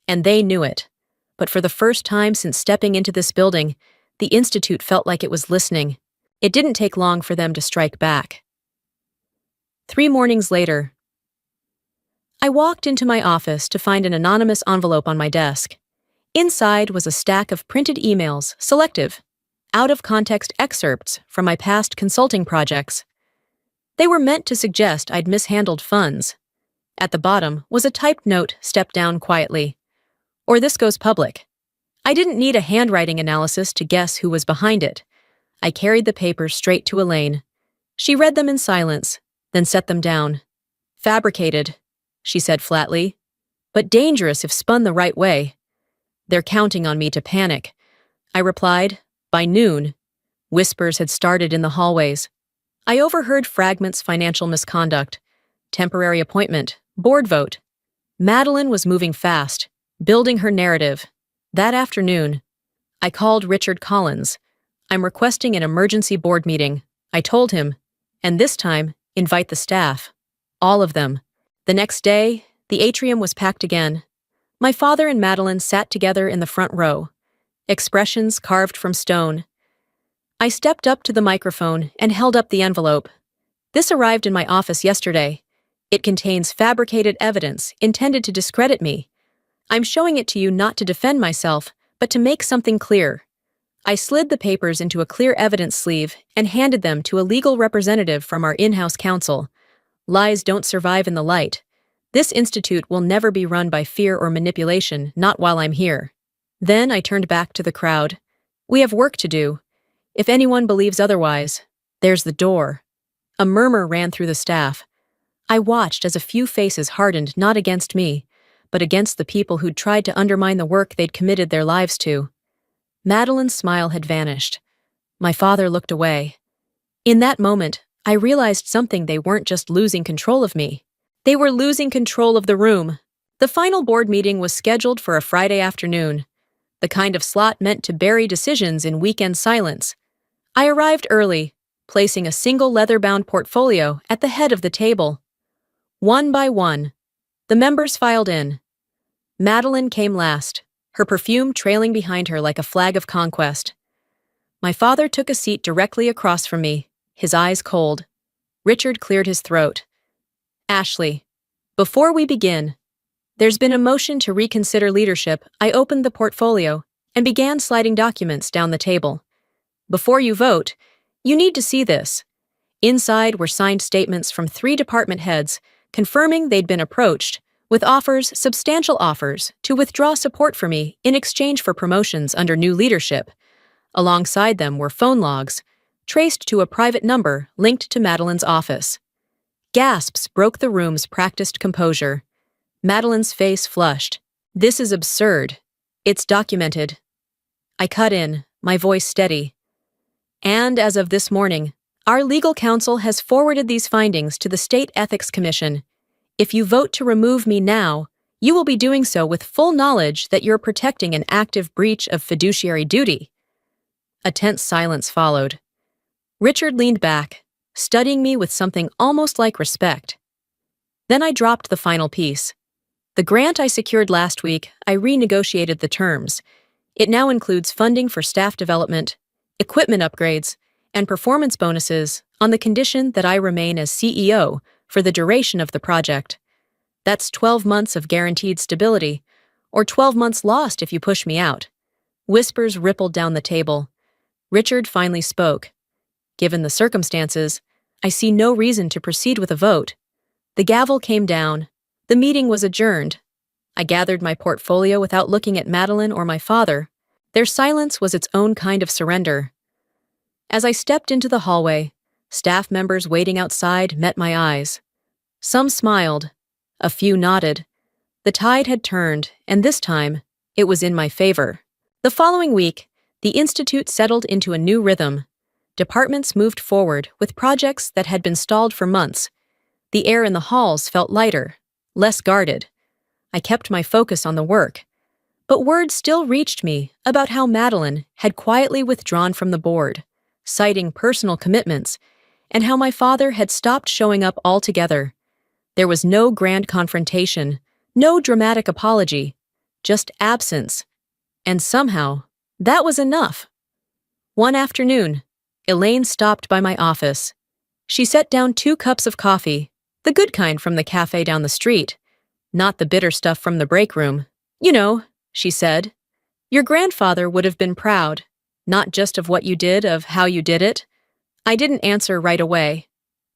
and they knew it. But for the first time since stepping into this building, the Institute felt like it was listening. It didn't take long for them to strike back. 3 mornings later, I walked into my office to find an anonymous envelope on my desk. Inside was a stack of printed emails, selective, out-of-context excerpts from my past consulting projects. They were meant to suggest I'd mishandled funds. At the bottom was a typed note stepped down quietly. "Or this goes public." I didn't need a handwriting analysis to guess who was behind it. I carried the papers straight to Elaine. She read them in silence, then set them down. "Fabricated," she said flatly. but dangerous if spun the right way. They're counting on me to panic, I replied. By noon, whispers had started in the hallways. I overheard fragments: financial misconduct, temporary appointment, board vote. Madeline was moving fast, building her narrative. That afternoon, I called Richard Collins. I'm requesting an emergency board meeting, I told him, and this time, invite the staff. All of them. The next day, the atrium was packed again. My father and Madeline sat together in the front row, expressions carved from stone. I stepped up to the microphone and held up the envelope. This arrived in my office yesterday. It contains fabricated evidence intended to discredit me. I'm showing it to you not to defend myself, but to make something clear. I slid the papers into a clear evidence sleeve and handed them to a legal representative from our in-house counsel. Lies don't survive in the light. This institute will never be run by fear or manipulation, not while I'm here. Then I turned back to the crowd. We have work to do. If anyone believes otherwise, there's the door. A murmur ran through the staff. I watched as a few faces hardened not against me, but against the people who'd tried to undermine the work they'd committed their lives to. Madeline's smile had vanished. My father looked away. In that moment, I realized something: they weren't just losing control of me. They were losing control of the room. The final board meeting was scheduled for a Friday afternoon, the kind of slot meant to bury decisions in weekend silence. I arrived early, placing a single leather-bound portfolio at the head of the table. One by one, the members filed in. Madeline came last, her perfume trailing behind her like a flag of conquest. My father took a seat directly across from me, his eyes cold. Richard cleared his throat. Ashley, before we begin, there's been a motion to reconsider leadership. I opened the portfolio and began sliding documents down the table. Before you vote, you need to see this. Inside were signed statements from 3 department heads confirming they'd been approached with offers, substantial offers, to withdraw support for me in exchange for promotions under new leadership. Alongside them were phone logs, traced to a private number linked to Madeline's office. Gasps broke the room's practiced composure. Madeline's face flushed. This is absurd. It's documented. I cut in, my voice steady. And as of this morning, our legal counsel has forwarded these findings to the State Ethics Commission. If you vote to remove me now, you will be doing so with full knowledge that you're protecting an active breach of fiduciary duty. A tense silence followed. Richard leaned back, studying me with something almost like respect. Then I dropped the final piece. The grant I secured last week, I renegotiated the terms. It now includes funding for staff development, equipment upgrades, and performance bonuses on the condition that I remain as CEO for the duration of the project. That's 12 months of guaranteed stability, or 12 months lost if you push me out. Whispers rippled down the table. Richard finally spoke. Given the circumstances, I see no reason to proceed with a vote. The gavel came down. The meeting was adjourned. I gathered my portfolio without looking at Madeline or my father. Their silence was its own kind of surrender. As I stepped into the hallway, staff members waiting outside met my eyes. Some smiled. A few nodded. The tide had turned, and this time, it was in my favor. The following week, the Institute settled into a new rhythm. Departments moved forward with projects that had been stalled for months. The air in the halls felt lighter, less guarded. I kept my focus on the work. But word still reached me about how Madeline had quietly withdrawn from the board, citing personal commitments, and how my father had stopped showing up altogether. There was no grand confrontation, no dramatic apology, just absence. And somehow, that was enough. One afternoon, Elaine stopped by my office. She set down 2 cups of coffee, the good kind from the cafe down the street, not the bitter stuff from the break room. You know, she said, your grandfather would have been proud, not just of what you did, of how you did it. I didn't answer right away.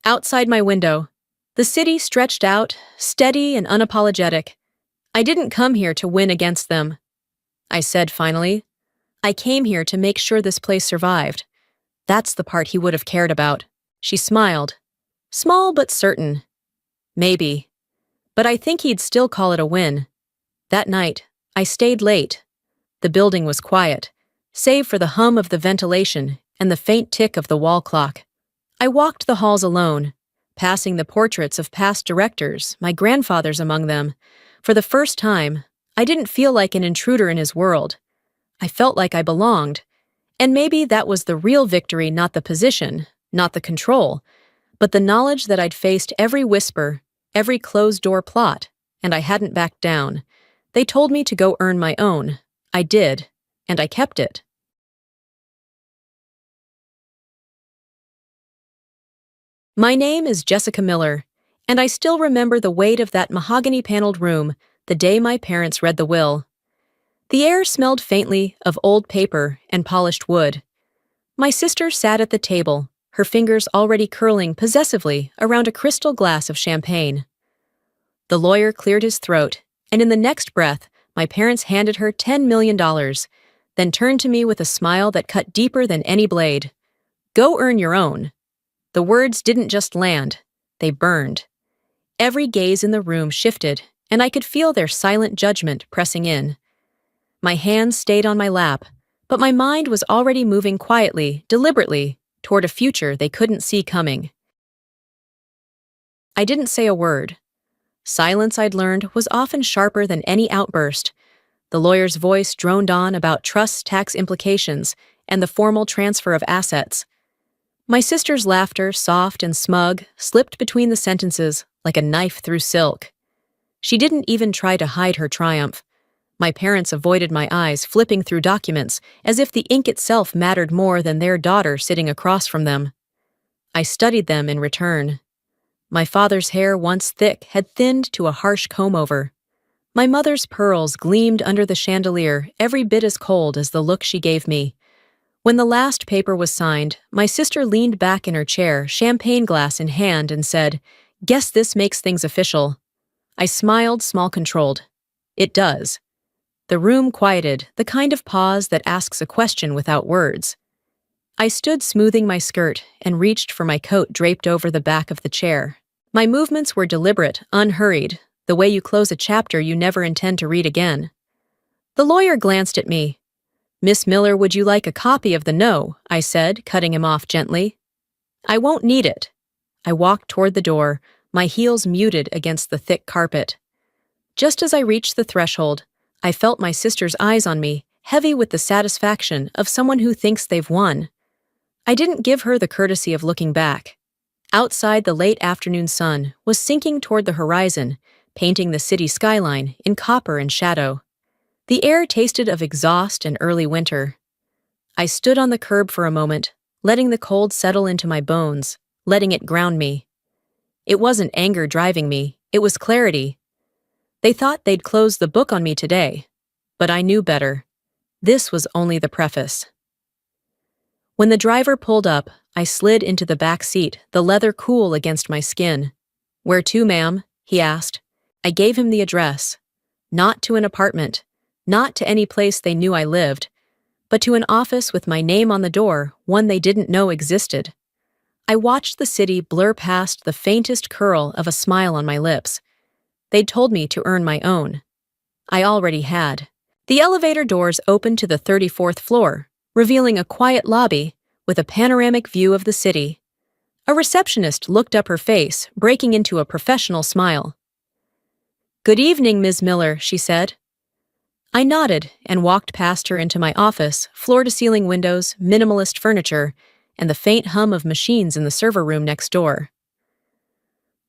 Outside my window, the city stretched out, steady and unapologetic. I didn't come here to win against them. I said finally, I came here to make sure this place survived. That's the part he would have cared about. She smiled. Small but certain. Maybe. But I think he'd still call it a win. That night, I stayed late. The building was quiet, save for the hum of the ventilation and the faint tick of the wall clock. I walked the halls alone, passing the portraits of past directors, my grandfather's among them. For the first time, I didn't feel like an intruder in his world. I felt like I belonged. And maybe that was the real victory, not the position, not the control, but the knowledge that I'd faced every whisper, every closed-door plot, and I hadn't backed down. They told me to go earn my own. I did, and I kept it. My name is Jessica Miller, and I still remember the weight of that mahogany-paneled room the day my parents read the will. The air smelled faintly of old paper and polished wood. My sister sat at the table, her fingers already curling possessively around a crystal glass of champagne. The lawyer cleared his throat, and in the next breath, my parents handed her $10 million, then turned to me with a smile that cut deeper than any blade. Go earn your own. The words didn't just land, they burned. Every gaze in the room shifted, and I could feel their silent judgment pressing in. My hands stayed on my lap, but my mind was already moving quietly, deliberately, toward a future they couldn't see coming. I didn't say a word. Silence, I'd learned, was often sharper than any outburst. The lawyer's voice droned on about trust tax implications and the formal transfer of assets. My sister's laughter, soft and smug, slipped between the sentences like a knife through silk. She didn't even try to hide her triumph. My parents avoided my eyes, flipping through documents, as if the ink itself mattered more than their daughter sitting across from them. I studied them in return. My father's hair, once thick, had thinned to a harsh comb-over. My mother's pearls gleamed under the chandelier, every bit as cold as the look she gave me. When the last paper was signed, my sister leaned back in her chair, champagne glass in hand, and said, "Guess this makes things official." I smiled, small-controlled. It does. The room quieted, the kind of pause that asks a question without words. I stood smoothing my skirt and reached for my coat draped over the back of the chair. My movements were deliberate, unhurried, the way you close a chapter you never intend to read again. The lawyer glanced at me. "Miss Miller, would you like a copy of the no?" I said, cutting him off gently. "I won't need it." I walked toward the door, my heels muted against the thick carpet. Just as I reached the threshold, I felt my sister's eyes on me, heavy with the satisfaction of someone who thinks they've won. I didn't give her the courtesy of looking back. Outside, the late afternoon sun was sinking toward the horizon, painting the city skyline in copper and shadow. The air tasted of exhaust and early winter. I stood on the curb for a moment, letting the cold settle into my bones, letting it ground me. It wasn't anger driving me, it was clarity. They thought they'd close the book on me today, but I knew better. This was only the preface. When the driver pulled up, I slid into the back seat, the leather cool against my skin. "Where to, ma'am?" he asked. I gave him the address. Not to an apartment, not to any place they knew I lived, but to an office with my name on the door, one they didn't know existed. I watched the city blur past the faintest curl of a smile on my lips. They'd told me to earn my own. I already had. The elevator doors opened to the 34th floor, revealing a quiet lobby with a panoramic view of the city. A receptionist looked up her face, breaking into a professional smile. "Good evening, Ms. Miller," she said. I nodded and walked past her into my office, floor-to-ceiling windows, minimalist furniture, and the faint hum of machines in the server room next door.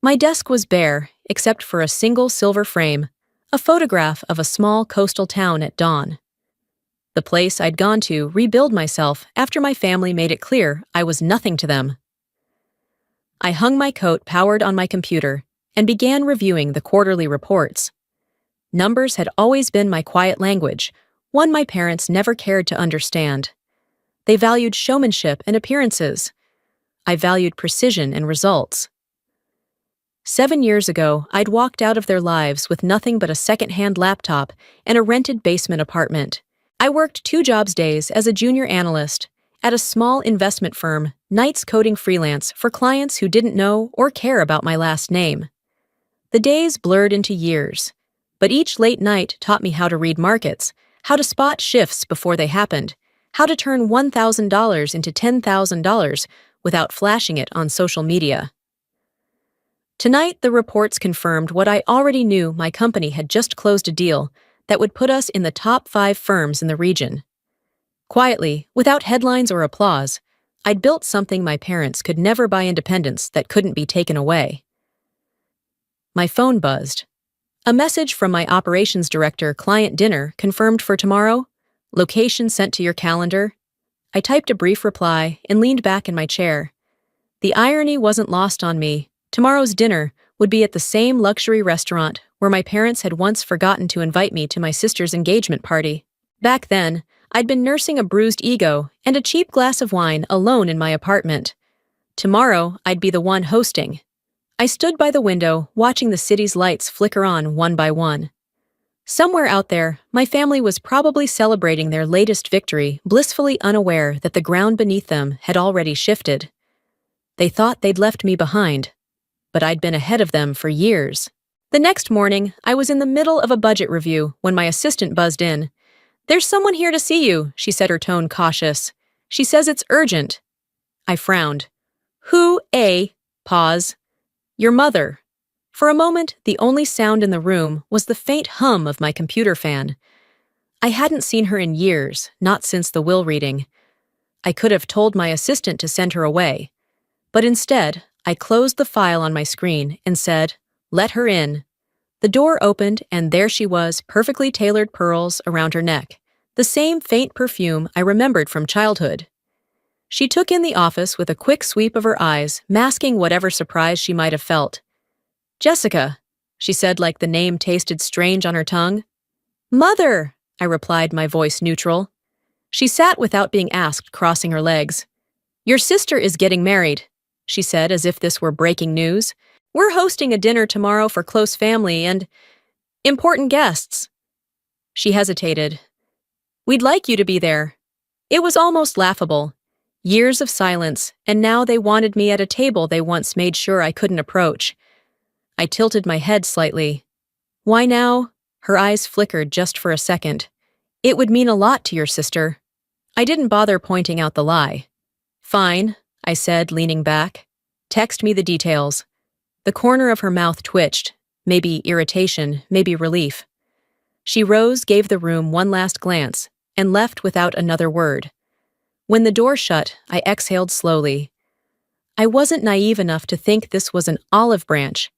My desk was bare, except for a single silver frame, a photograph of a small coastal town at dawn. The place I'd gone to rebuild myself after my family made it clear I was nothing to them. I hung my coat powered on my computer and began reviewing the quarterly reports. Numbers had always been my quiet language, one my parents never cared to understand. They valued showmanship and appearances. I valued precision and results. 7 years ago, I'd walked out of their lives with nothing but a second-hand laptop and a rented basement apartment. I worked 2 jobs days as a junior analyst at a small investment firm, nights coding freelance for clients who didn't know or care about my last name. The days blurred into years, but each late night taught me how to read markets, how to spot shifts before they happened, how to turn $1,000 into $10,000 without flashing it on social media. Tonight, the reports confirmed what I already knew. My company had just closed a deal that would put us in the top 5 firms in the region. Quietly, without headlines or applause, I'd built something my parents could never buy, independence that couldn't be taken away. My phone buzzed. A message from my operations director. Client dinner confirmed for tomorrow. Location sent to your calendar. I typed a brief reply and leaned back in my chair. The irony wasn't lost on me. Tomorrow's dinner would be at the same luxury restaurant where my parents had once forgotten to invite me to my sister's engagement party. Back then, I'd been nursing a bruised ego and a cheap glass of wine alone in my apartment. Tomorrow, I'd be the one hosting. I stood by the window, watching the city's lights flicker on one by one. Somewhere out there, my family was probably celebrating their latest victory, blissfully unaware that the ground beneath them had already shifted. They thought they'd left me behind, but I'd been ahead of them for years. The next morning, I was in the middle of a budget review when my assistant buzzed in. "There's someone here to see you," she said, her tone cautious. "She says it's urgent." I frowned. "Who, Pause. "Your mother." For a moment, the only sound in the room was the faint hum of my computer fan. I hadn't seen her in years, not since the will reading. I could have told my assistant to send her away. But instead, I closed the file on my screen and said, "Let her in." The door opened, and there she was, perfectly tailored pearls around her neck, the same faint perfume I remembered from childhood. She took in the office with a quick sweep of her eyes, masking whatever surprise she might have felt. "Jessica," she said, like the name tasted strange on her tongue. "Mother," I replied, my voice neutral. She sat without being asked, crossing her legs. "Your sister is getting married," she said, as if this were breaking news. "We're hosting a dinner tomorrow for close family and important guests." She hesitated. "We'd like you to be there." It was almost laughable. Years of silence, and now they wanted me at a table they once made sure I couldn't approach. I tilted my head slightly. "Why now?" Her eyes flickered just for a second. "It would mean a lot to your sister." I didn't bother pointing out the lie. "Fine," I said, leaning back. "Text me the details." The corner of her mouth twitched, maybe irritation, maybe relief. She rose, gave the room one last glance, and left without another word. When the door shut, I exhaled slowly. I wasn't naive enough to think this was an olive branch.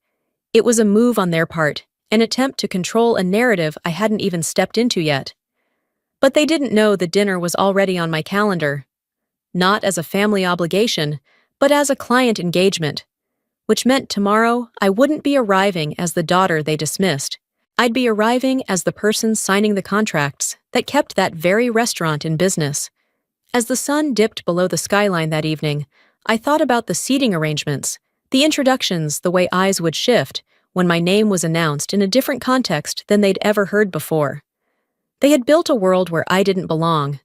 It was a move on their part, an attempt to control a narrative I hadn't even stepped into yet. But they didn't know the dinner was already on my calendar. Not as a family obligation, but as a client engagement, which meant tomorrow I wouldn't be arriving as the daughter they dismissed. I'd be arriving as the person signing the contracts that kept that very restaurant in business. As the sun dipped below the skyline that evening, I thought about the seating arrangements, the introductions, the way eyes would shift when my name was announced in a different context than they'd ever heard before. They had built a world where I didn't belong.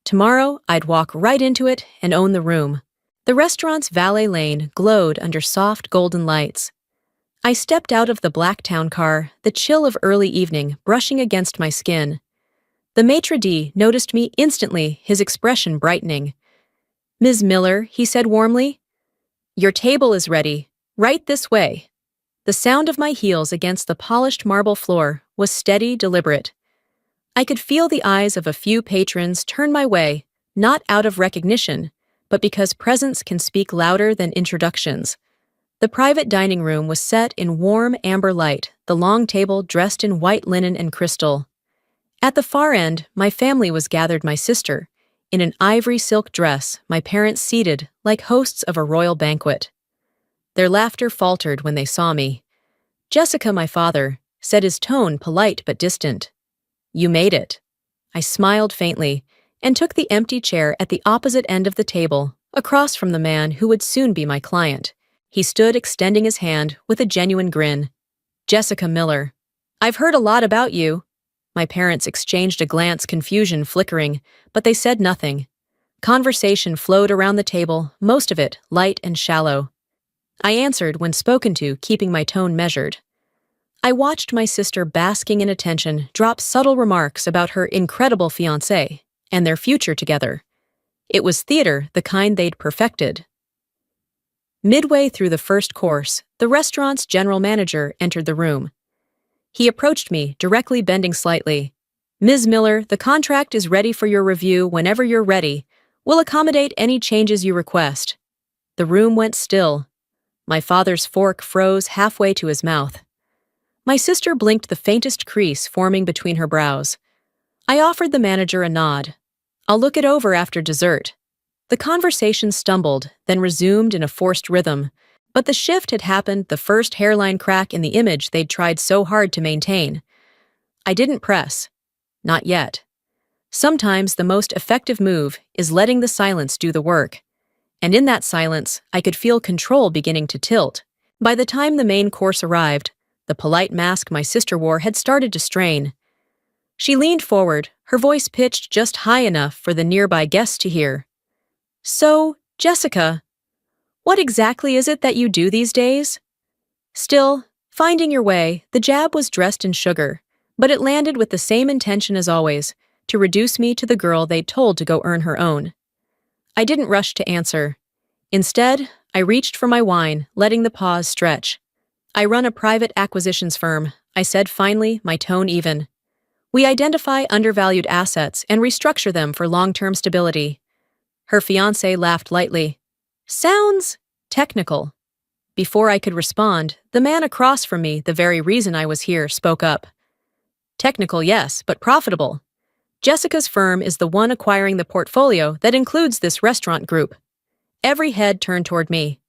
Tomorrow, I'd walk right into it and own the room. The restaurant's valet lane glowed under soft golden lights. I stepped out of the Blacktown car, the chill of early evening brushing against my skin. The maitre d' noticed me instantly, his expression brightening. "Ms. Miller," he said warmly, "your table is ready. Right this way." The sound of my heels against the polished marble floor was steady, deliberate. I could feel the eyes of a few patrons turn my way, not out of recognition, but because presence can speak louder than introductions. The private dining room was set in warm amber light, the long table dressed in white linen and crystal. At the far end, my family was gathered, my sister, in an ivory silk dress, my parents seated like hosts of a royal banquet. Their laughter faltered when they saw me. "Jessica," my father, said, his tone polite but distant. "You made it." I smiled faintly and took the empty chair at the opposite end of the table, across from the man who would soon be my client. He stood extending his hand with a genuine grin. "Jessica Miller. I've heard a lot about you." My parents exchanged a glance, confusion flickering, but they said nothing. Conversation flowed around the table, most of it light and shallow. I answered when spoken to, keeping my tone measured. I watched my sister basking in attention drop subtle remarks about her incredible fiancé and their future together. It was theater, the kind they'd perfected. Midway through the first course, the restaurant's general manager entered the room. He approached me, directly bending slightly. "Ms. Miller, the contract is ready for your review whenever you're ready. We'll accommodate any changes you request." The room went still. My father's fork froze halfway to his mouth. My sister blinked, the faintest crease forming between her brows. I offered the manager a nod. "I'll look it over after dessert." The conversation stumbled, then resumed in a forced rhythm. But the shift had happened, the first hairline crack in the image they'd tried so hard to maintain. I didn't press. Not yet. Sometimes the most effective move is letting the silence do the work. And in that silence, I could feel control beginning to tilt. By the time the main course arrived, the polite mask my sister wore had started to strain. She leaned forward, her voice pitched just high enough for the nearby guests to hear. "So, Jessica, what exactly is it that you do these days?" Still, finding your way, the jab was dressed in sugar, but it landed with the same intention as always, to reduce me to the girl they'd told to go earn her own. I didn't rush to answer. Instead, I reached for my wine, letting the pause stretch. "I run a private acquisitions firm," I said finally, my tone even. "We identify undervalued assets and restructure them for long-term stability." Her fiancé laughed lightly. "Sounds technical." Before I could respond, the man across from me, the very reason I was here, spoke up. "Technical, yes, but profitable. Jessica's firm is the one acquiring the portfolio that includes this restaurant group." Every head turned toward me.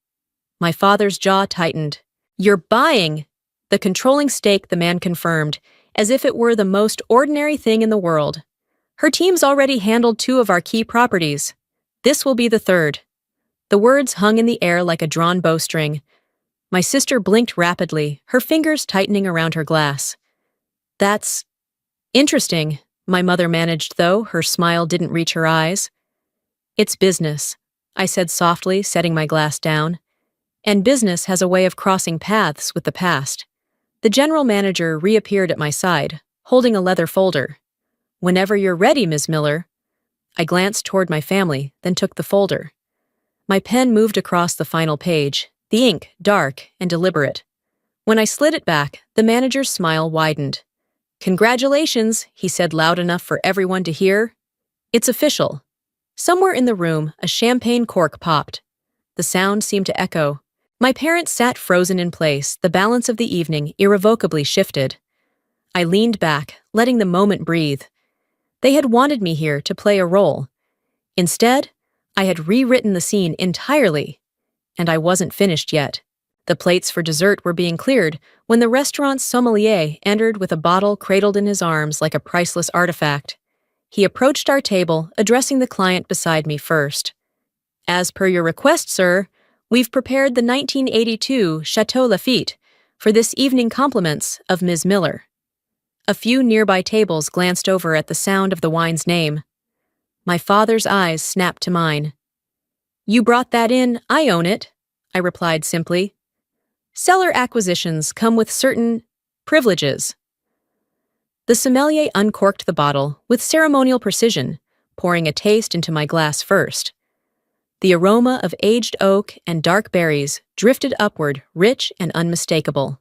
My father's jaw tightened. "You're buying?" The controlling stake, the man confirmed, as if it were the most ordinary thing in the world. "Her team's already handled 2 of our key properties. This will be the 3rd. The words hung in the air like a drawn bowstring. My sister blinked rapidly, her fingers tightening around her glass. "That's interesting," my mother managed, though her smile didn't reach her eyes. "It's business," I said softly, setting my glass down. "And business has a way of crossing paths with the past." The general manager reappeared at my side, holding a leather folder. "Whenever you're ready, Ms. Miller." I glanced toward my family, then took the folder. My pen moved across the final page, the ink dark and deliberate. When I slid it back, the manager's smile widened. "Congratulations," he said loud enough for everyone to hear. "It's official." Somewhere in the room, a champagne cork popped. The sound seemed to echo. My parents sat frozen in place, the balance of the evening irrevocably shifted. I leaned back, letting the moment breathe. They had wanted me here to play a role. Instead, I had rewritten the scene entirely. And I wasn't finished yet. The plates for dessert were being cleared when the restaurant's sommelier entered with a bottle cradled in his arms like a priceless artifact. He approached our table, addressing the client beside me first. "As per your request, sir, we've prepared the 1982 Chateau Lafite for this evening compliments of Ms. Miller." A few nearby tables glanced over at the sound of the wine's name. My father's eyes snapped to mine. "You brought that in, I own it," I replied simply. "Seller acquisitions come with certain privileges." The sommelier uncorked the bottle with ceremonial precision, pouring a taste into my glass first. The aroma of aged oak and dark berries drifted upward, rich and unmistakable.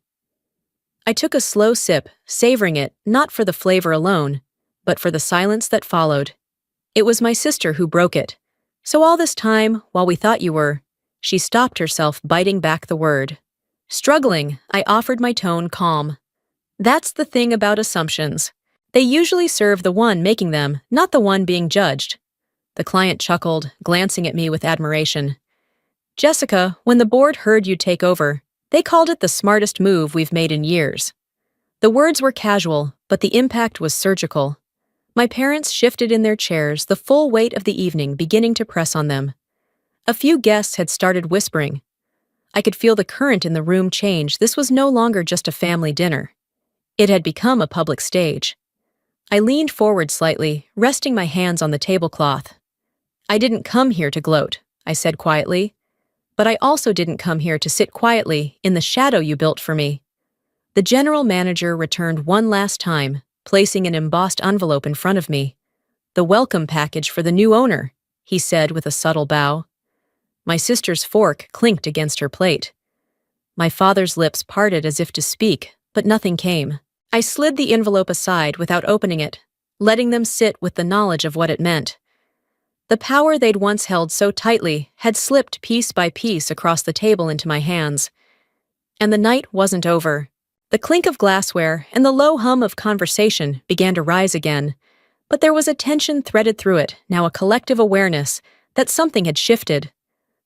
I took a slow sip, savoring it not for the flavor alone, but for the silence that followed. It was my sister who broke it. "So all this time, while we thought you were..." She stopped herself, biting back the word. Struggling, I offered my tone calm. "That's the thing about assumptions. They usually serve the one making them, not the one being judged." The client chuckled, glancing at me with admiration. "Jessica, when the board heard you'd take over, they called it the smartest move we've made in years." The words were casual, but the impact was surgical. My parents shifted in their chairs, the full weight of the evening beginning to press on them. A few guests had started whispering. I could feel the current in the room change. This was no longer just a family dinner. It had become a public stage. I leaned forward slightly, resting my hands on the tablecloth. "I didn't come here to gloat," I said quietly. "But I also didn't come here to sit quietly in the shadow you built for me." The general manager returned one last time, placing an embossed envelope in front of me. "The welcome package for the new owner," he said with a subtle bow. My sister's fork clinked against her plate. My father's lips parted as if to speak, but nothing came. I slid the envelope aside without opening it, letting them sit with the knowledge of what it meant. The power they'd once held so tightly had slipped piece by piece across the table into my hands. And the night wasn't over. The clink of glassware and the low hum of conversation began to rise again, but there was a tension threaded through it, now a collective awareness that something had shifted.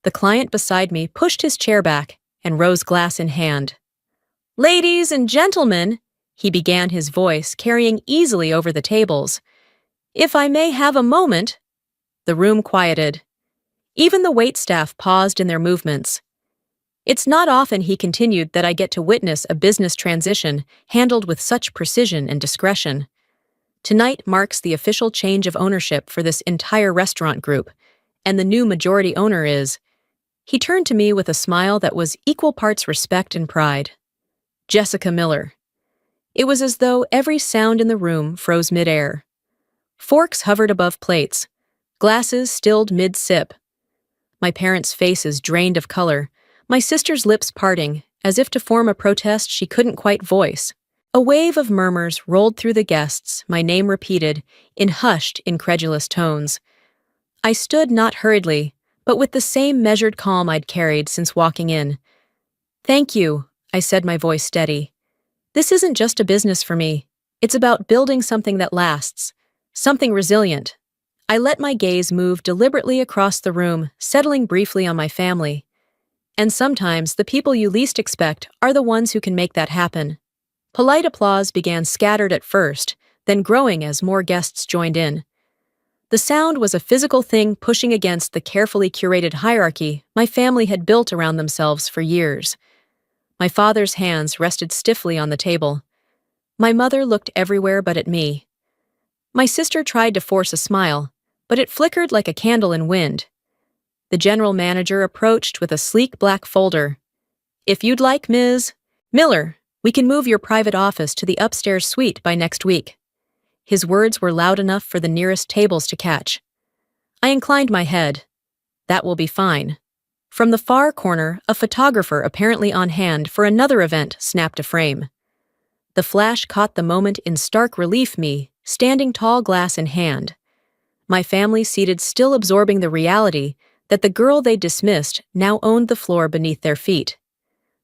The client beside me pushed his chair back and rose glass in hand. "Ladies and gentlemen," he began, his voice carrying easily over the tables, "if I may have a moment." The room quieted. Even the waitstaff paused in their movements. "It's not often," he continued, "that I get to witness a business transition handled with such precision and discretion. Tonight marks the official change of ownership for this entire restaurant group, and the new majority owner is—" He turned to me with a smile that was equal parts respect and pride. "Jessica Miller." It was as though every sound in the room froze midair. Forks hovered above plates. Glasses stilled mid-sip. My parents' faces drained of color, my sister's lips parting, as if to form a protest she couldn't quite voice. A wave of murmurs rolled through the guests, my name repeated, in hushed, incredulous tones. I stood not hurriedly, but with the same measured calm I'd carried since walking in. "Thank you," I said, my voice steady. "This isn't just a business for me. It's about building something that lasts, something resilient." I let my gaze move deliberately across the room, settling briefly on my family. And sometimes the people you least expect are the ones who can make that happen. Polite applause began scattered at first, then growing as more guests joined in. The sound was a physical thing pushing against the carefully curated hierarchy my family had built around themselves for years. My father's hands rested stiffly on the table. My mother looked everywhere but at me. My sister tried to force a smile, but it flickered like a candle in wind. The general manager approached with a sleek black folder. "If you'd like, Ms. Miller, we can move your private office to the upstairs suite by next week." His words were loud enough for the nearest tables to catch. I inclined my head. "That will be fine." From the far corner, a photographer apparently on hand for another event snapped a frame. The flash caught the moment in stark relief, me, standing tall, glass in hand. My family seated, still absorbing the reality that the girl they dismissed now owned the floor beneath their feet.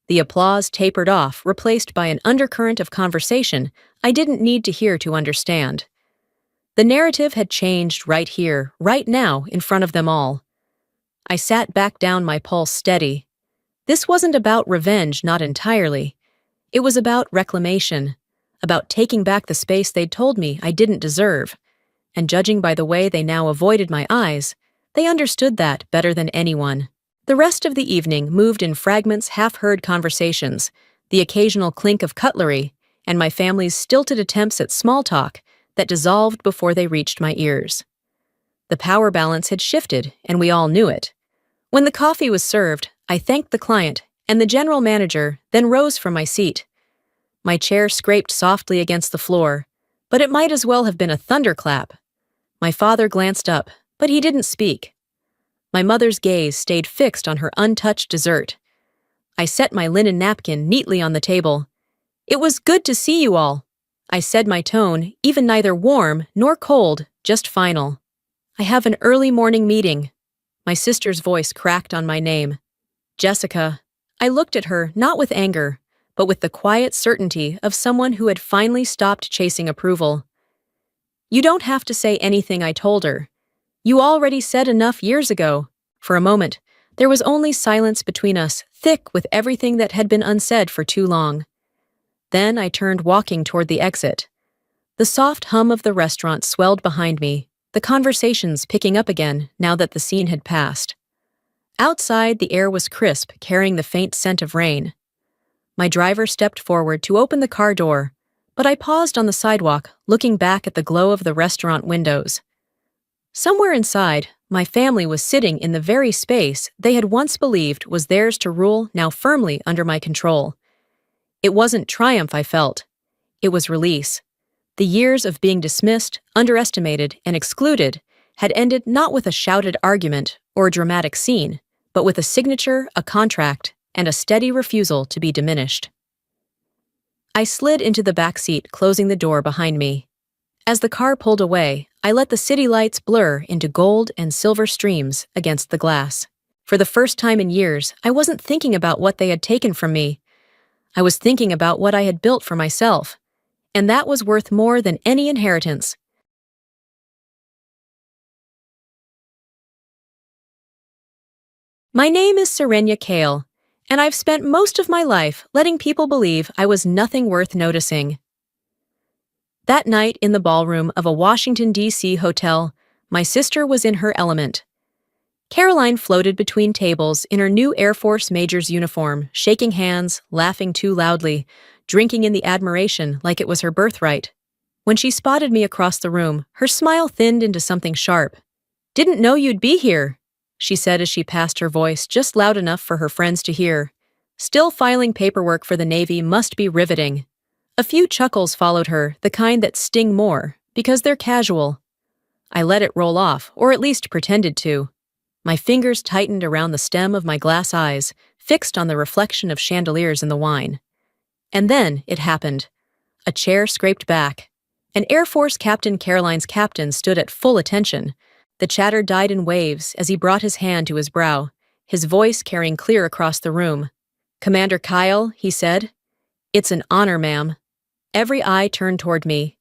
The applause tapered off, replaced by an undercurrent of conversation I didn't need to hear to understand. The narrative had changed right here, right now, in front of them all. I sat back down, my pulse steady. This wasn't about revenge, not entirely. It was about reclamation, about taking back the space they'd told me I didn't deserve. And judging by the way they now avoided my eyes, they understood that better than anyone. The rest of the evening moved in fragments, half-heard conversations, the occasional clink of cutlery, and my family's stilted attempts at small talk that dissolved before they reached my ears. The power balance had shifted, and we all knew it. When the coffee was served, I thanked the client and the general manager, then rose from my seat. My chair scraped softly against the floor, but it might as well have been a thunderclap. My father glanced up, but he didn't speak. My mother's gaze stayed fixed on her untouched dessert. I set my linen napkin neatly on the table. "It was good to see you all," I said, my tone even neither warm nor cold, just final. "I have an early morning meeting." My sister's voice cracked on my name. "Jessica." I looked at her, not with anger, but with the quiet certainty of someone who had finally stopped chasing approval. "You don't have to say anything," I told her. "You already said enough years ago." For a moment, there was only silence between us, thick with everything that had been unsaid for too long. Then I turned, walking toward the exit. The soft hum of the restaurant swelled behind me, the conversations picking up again now that the scene had passed. Outside, the air was crisp, carrying the faint scent of rain. My driver stepped forward to open the car door, but I paused on the sidewalk, looking back at the glow of the restaurant windows. Somewhere inside, my family was sitting in the very space they had once believed was theirs to rule, now firmly under my control. It wasn't triumph I felt. It was release. The years of being dismissed, underestimated, and excluded had ended not with a shouted argument or a dramatic scene, but with a signature, a contract, and a steady refusal to be diminished. I slid into the back seat, closing the door behind me. As the car pulled away, I let the city lights blur into gold and silver streams against the glass. For the first time in years, I wasn't thinking about what they had taken from me. I was thinking about what I had built for myself, and that was worth more than any inheritance. My name is Serenia Kale, and I've spent most of my life letting people believe I was nothing worth noticing. That night in the ballroom of a Washington, D.C. hotel, my sister was in her element. Caroline floated between tables in her new Air Force Major's uniform, shaking hands, laughing too loudly, drinking in the admiration like it was her birthright. When she spotted me across the room, her smile thinned into something sharp. "Didn't know you'd be here," she said as she passed, her voice just loud enough for her friends to hear. "Still filing paperwork for the Navy must be riveting." A few chuckles followed her, the kind that sting more, because they're casual. I let it roll off, or at least pretended to. My fingers tightened around the stem of my glass eyes, fixed on the reflection of chandeliers in the wine. And then it happened. A chair scraped back. An Air Force Captain Caroline's captain stood at full attention. The chatter died in waves as he brought his hand to his brow, his voice carrying clear across the room. "Commander Kyle," he said. "It's an honor, ma'am." Every eye turned toward me,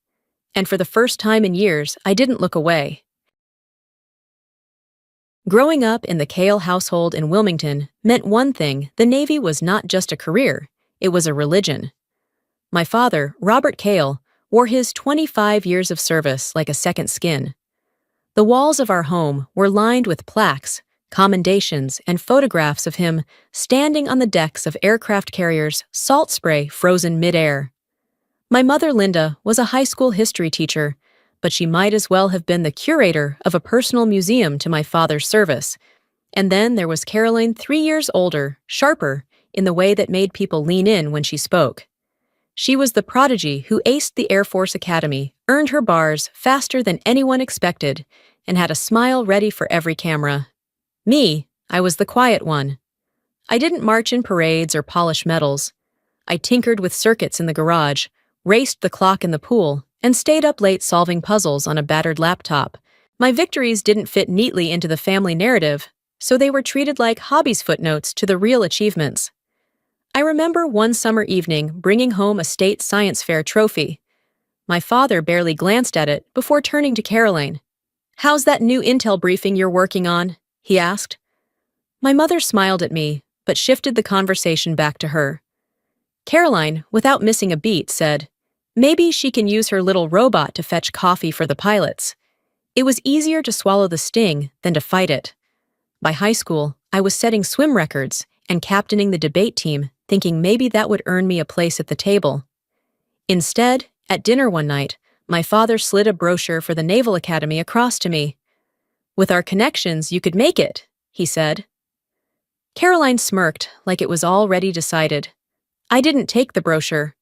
and for the first time in years, I didn't look away. Growing up in the Kale household in Wilmington meant one thing: the Navy was not just a career, it was a religion. My father, Robert Kale, wore his 25 years of service like a second skin. The walls of our home were lined with plaques, commendations, and photographs of him standing on the decks of aircraft carriers, salt spray frozen mid-air. My mother, Linda, was a high school history teacher, but she might as well have been the curator of a personal museum to my father's service. And then there was Caroline, 3 years older, sharper, in the way that made people lean in when she spoke. She was the prodigy who aced the Air Force Academy, earned her bars faster than anyone expected, and had a smile ready for every camera. Me, I was the quiet one. I didn't march in parades or polish medals. I tinkered with circuits in the garage, raced the clock in the pool, and stayed up late solving puzzles on a battered laptop. My victories didn't fit neatly into the family narrative, so they were treated like hobbies footnotes to the real achievements. I remember one summer evening bringing home a state science fair trophy. My father barely glanced at it before turning to Caroline. "How's that new intel briefing you're working on?" he asked. My mother smiled at me, but shifted the conversation back to her. Caroline, without missing a beat, said, "Maybe she can use her little robot to fetch coffee for the pilots." It was easier to swallow the sting than to fight it. By high school, I was setting swim records and captaining the debate team, thinking maybe that would earn me a place at the table. Instead, at dinner one night, my father slid a brochure for the Naval Academy across to me. "With our connections, you could make it," he said. Caroline smirked like it was already decided. I didn't take the brochure.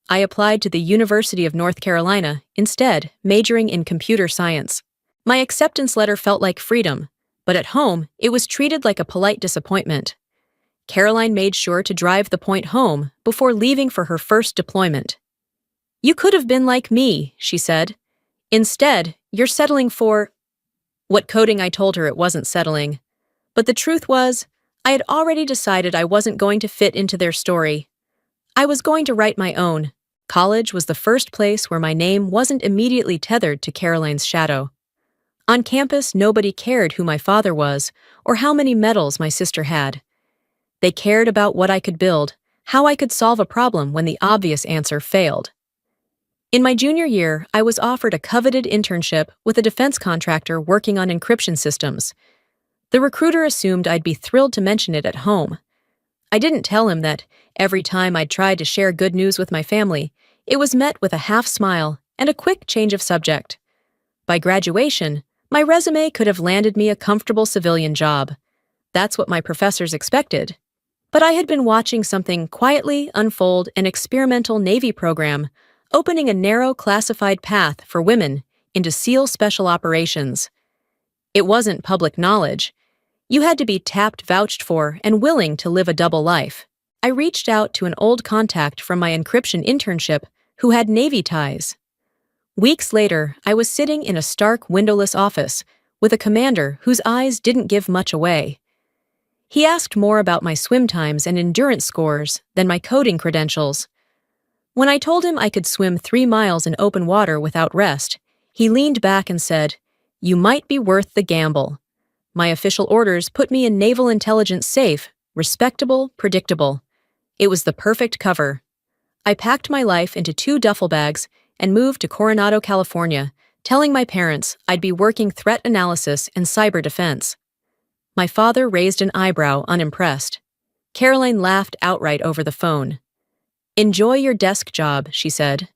I applied to the University of North Carolina, instead, majoring in computer science. My acceptance letter felt like freedom, but at home, it was treated like a polite disappointment. Caroline made sure to drive the point home before leaving for her first deployment. "You could have been like me," she said. "Instead, you're settling for—" What coding I told her it wasn't settling. But the truth was, I had already decided I wasn't going to fit into their story. I was going to write my own. College was the first place where my name wasn't immediately tethered to Caroline's shadow. On campus, nobody cared who my father was or how many medals my sister had. They cared about what I could build, how I could solve a problem when the obvious answer failed. In my junior year, I was offered a coveted internship with a defense contractor working on encryption systems. The recruiter assumed I'd be thrilled to mention it at home. I didn't tell him that every time I'd tried to share good news with my family, it was met with a half smile and a quick change of subject. By graduation, my resume could have landed me a comfortable civilian job. That's what my professors expected. But I had been watching something quietly unfold an experimental Navy program, opening a narrow classified path for women into SEAL special operations. It wasn't public knowledge. You had to be tapped, vouched for, and willing to live a double life. I reached out to an old contact from my encryption internship who had Navy ties. Weeks later, I was sitting in a stark, windowless office with a commander whose eyes didn't give much away. He asked more about my swim times and endurance scores than my coding credentials. When I told him I could swim 3 miles in open water without rest, he leaned back and said, "You might be worth the gamble." My official orders put me in naval intelligence safe, respectable, predictable. It was the perfect cover. I packed my life into 2 duffel bags and moved to Coronado, California, telling my parents I'd be working threat analysis and cyber defense. My father raised an eyebrow, unimpressed. Caroline laughed outright over the phone. "Enjoy your desk job," she said.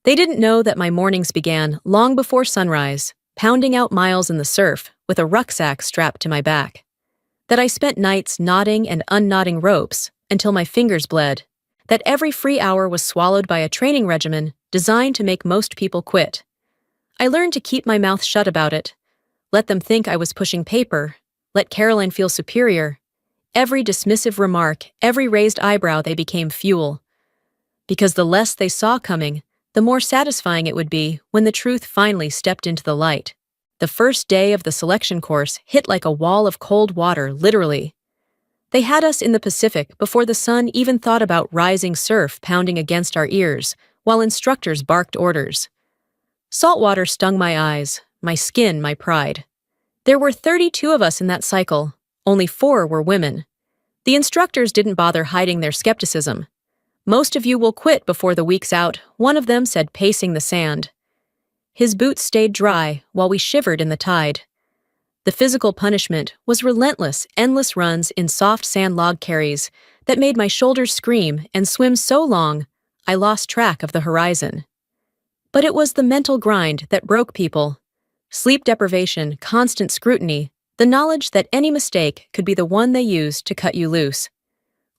They didn't know that my mornings began long before sunrise, pounding out miles in the surf with a rucksack strapped to my back. That I spent nights knotting and unknotting ropes until my fingers bled. That every free hour was swallowed by a training regimen designed to make most people quit. I learned to keep my mouth shut about it. Let them think I was pushing paper. Let Caroline feel superior. Every dismissive remark, every raised eyebrow, they became fuel. Because the less they saw coming, the more satisfying it would be when the truth finally stepped into the light. The first day of the selection course hit like a wall of cold water, literally. They had us in the Pacific before the sun even thought about rising surf pounding against our ears, while instructors barked orders. Salt water stung my eyes, my skin, my pride. There were 32 of us in that cycle. Only 4 were women. The instructors didn't bother hiding their skepticism. "Most of you will quit before the week's out," one of them said, pacing the sand. His boots stayed dry while we shivered in the tide. The physical punishment was relentless, endless runs in soft sand log carries that made my shoulders scream and swim so long I lost track of the horizon. But it was the mental grind that broke people. Sleep deprivation, constant scrutiny, the knowledge that any mistake could be the one they used to cut you loose.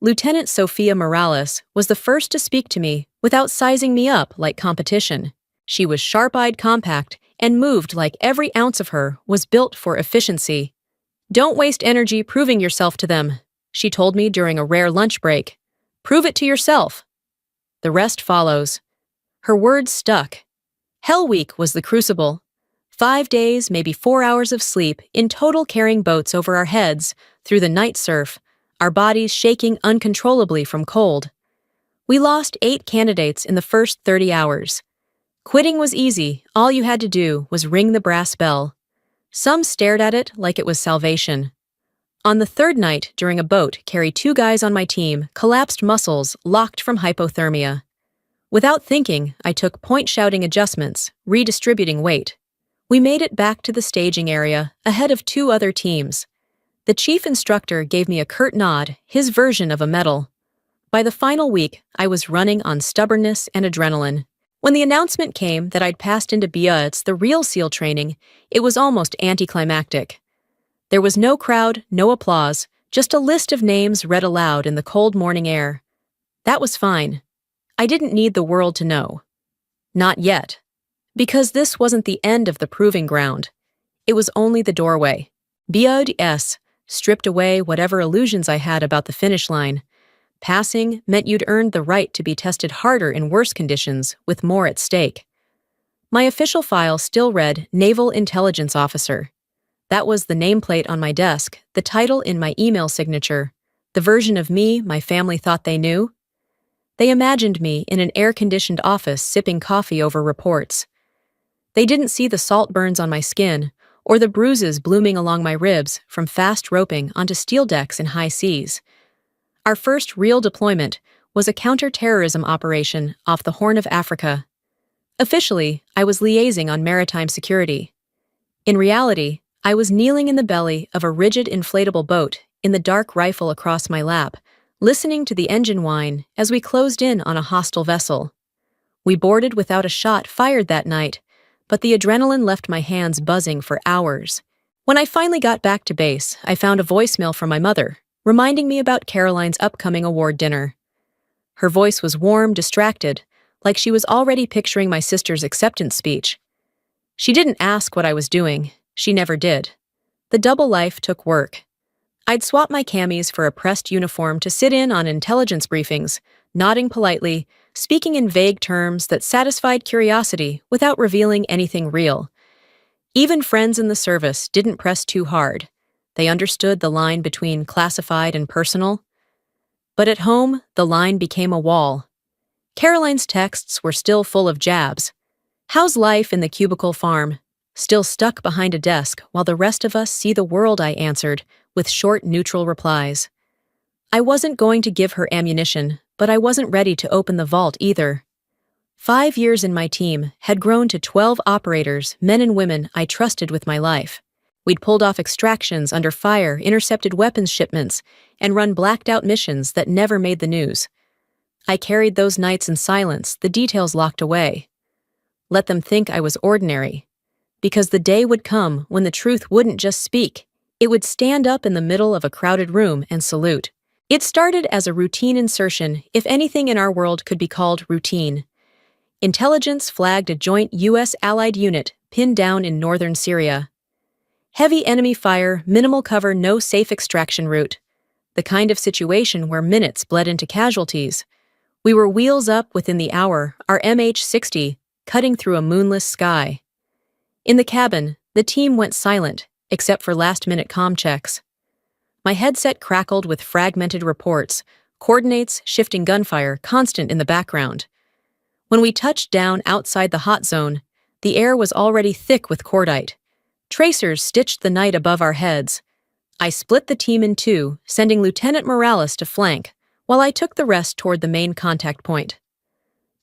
Lieutenant Sophia Morales was the first to speak to me without sizing me up like competition. She was sharp-eyed, compact, and moved like every ounce of her was built for efficiency. "Don't waste energy proving yourself to them," she told me during a rare lunch break. "Prove it to yourself." The rest follows. Her words stuck. Hell Week was the crucible. 5 days, maybe 4 hours of sleep, in total carrying boats over our heads through the night surf, our bodies shaking uncontrollably from cold. We lost 8 candidates in the first 30 hours. Quitting was easy. All you had to do was ring the brass bell. Some stared at it like it was salvation. On the 3rd night, during a boat carry 2 guys on my team, collapsed muscles locked from hypothermia. Without thinking, I took point-shouting adjustments, redistributing weight. We made it back to the staging area, ahead of 2 other teams. The chief instructor gave me a curt nod, his version of a medal. By the final week, I was running on stubbornness and adrenaline. When the announcement came that I'd passed into BIADS, the real SEAL training, it was almost anticlimactic. There was no crowd, no applause, just a list of names read aloud in the cold morning air. That was fine. I didn't need the world to know. Not yet. Because this wasn't the end of the proving ground. It was only the doorway. BIADS stripped away whatever illusions I had about the finish line. Passing meant you'd earned the right to be tested harder in worse conditions with more at stake. My official file still read Naval Intelligence Officer. That was the nameplate on my desk, the title in my email signature, the version of me my family thought they knew. They imagined me in an air-conditioned office sipping coffee over reports. They didn't see the salt burns on my skin or the bruises blooming along my ribs from fast roping onto steel decks in high seas. Our first real deployment was a counter-terrorism operation off the Horn of Africa. Officially, I was liaising on maritime security. In reality, I was kneeling in the belly of a rigid inflatable boat in the dark, rifle across my lap, listening to the engine whine as we closed in on a hostile vessel. We boarded without a shot fired that night, but the adrenaline left my hands buzzing for hours. When I finally got back to base, I found a voicemail from my mother. reminding me about Caroline's upcoming award dinner. Her voice was warm, distracted, like she was already picturing my sister's acceptance speech. She didn't ask what I was doing. She never did. The double life took work. I'd swap my camis for a pressed uniform to sit in on intelligence briefings, nodding politely, speaking in vague terms that satisfied curiosity without revealing anything real. Even friends in the service didn't press too hard. They understood the line between classified and personal. But at home, the line became a wall. Caroline's texts were still full of jabs. "How's life in the cubicle farm?" Still stuck behind a desk while the rest of us see the world, I answered, with short, neutral replies. I wasn't going to give her ammunition, but I wasn't ready to open the vault either. 5 years in my team had grown to 12 operators, men and women I trusted with my life. We'd pulled off extractions under fire, intercepted weapons shipments, and run blacked-out missions that never made the news. I carried those nights in silence, the details locked away. Let them think I was ordinary. Because the day would come when the truth wouldn't just speak. It would stand up in the middle of a crowded room and salute. It started as a routine insertion, if anything in our world could be called routine. Intelligence flagged a joint U.S. Allied unit pinned down in northern Syria. Heavy enemy fire, minimal cover, no safe extraction route. The kind of situation where minutes bled into casualties. We were wheels up within the hour, our MH-60, cutting through a moonless sky. In the cabin, the team went silent, except for last-minute comm checks. My headset crackled with fragmented reports, coordinates, shifting gunfire, constant in the background. When we touched down outside the hot zone, the air was already thick with cordite. Tracers stitched the night above our heads. I split the team in two, sending Lieutenant Morales to flank, while I took the rest toward the main contact point.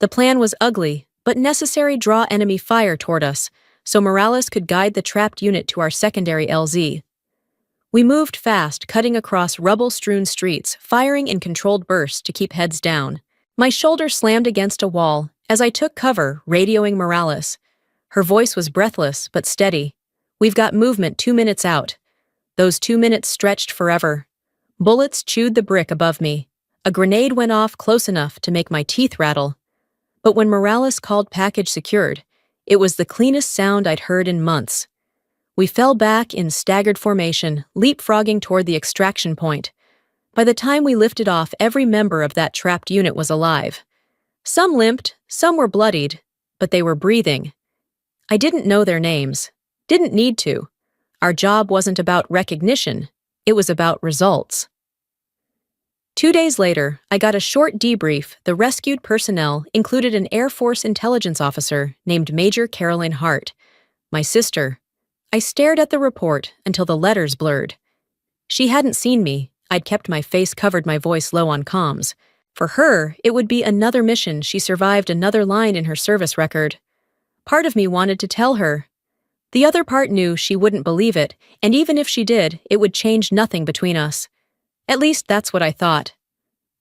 The plan was ugly, but necessary. Draw enemy fire toward us, so Morales could guide the trapped unit to our secondary LZ. We moved fast, cutting across rubble-strewn streets, firing in controlled bursts to keep heads down. My shoulder slammed against a wall as I took cover, radioing Morales. Her voice was breathless but steady. "We've got movement 2 minutes out." Those 2 minutes stretched forever. Bullets chewed the brick above me. A grenade went off close enough to make my teeth rattle. But when Morales called package secured, it was the cleanest sound I'd heard in months. We fell back in staggered formation, leapfrogging toward the extraction point. By the time we lifted off, every member of that trapped unit was alive. Some limped, some were bloodied, but they were breathing. I didn't know their names. Didn't need to. Our job wasn't about recognition. It was about results. 2 days later, I got a short debrief. The rescued personnel included an Air Force intelligence officer named Major Caroline Hart, my sister. I stared at the report until the letters blurred. She hadn't seen me. I'd kept my face covered, my voice low on comms. For her, it would be another mission. She survived another line in her service record. Part of me wanted to tell her. The other part knew she wouldn't believe it, and even if she did, it would change nothing between us. At least that's what I thought.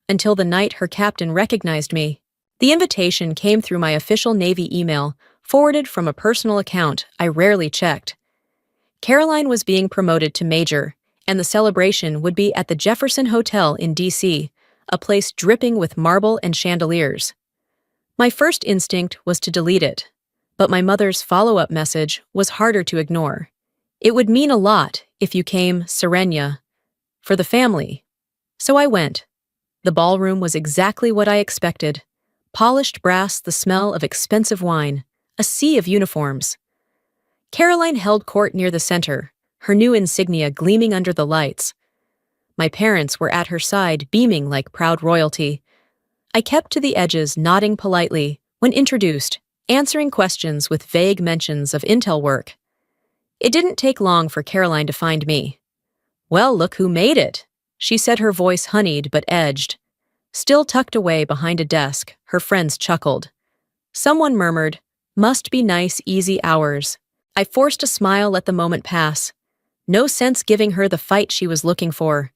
Until the night her captain recognized me. The invitation came through my official Navy email, forwarded from a personal account I rarely checked. Caroline was being promoted to major, and the celebration would be at the Jefferson Hotel in D.C., a place dripping with marble and chandeliers. My first instinct was to delete it, but my mother's follow-up message was harder to ignore. It would mean a lot if you came, Serenia, for the family. So I went. The ballroom was exactly what I expected. Polished brass, the smell of expensive wine, a sea of uniforms. Caroline held court near the center, her new insignia gleaming under the lights. My parents were at her side, beaming like proud royalty. I kept to the edges, nodding politely, when introduced, answering questions with vague mentions of intel work. It didn't take long for Caroline to find me. "Well, look who made it," she said, her voice honeyed but edged. Still tucked away behind a desk, her friends chuckled. Someone murmured, "Must be nice, easy hours." I forced a smile, let the moment pass. No sense giving her the fight she was looking for.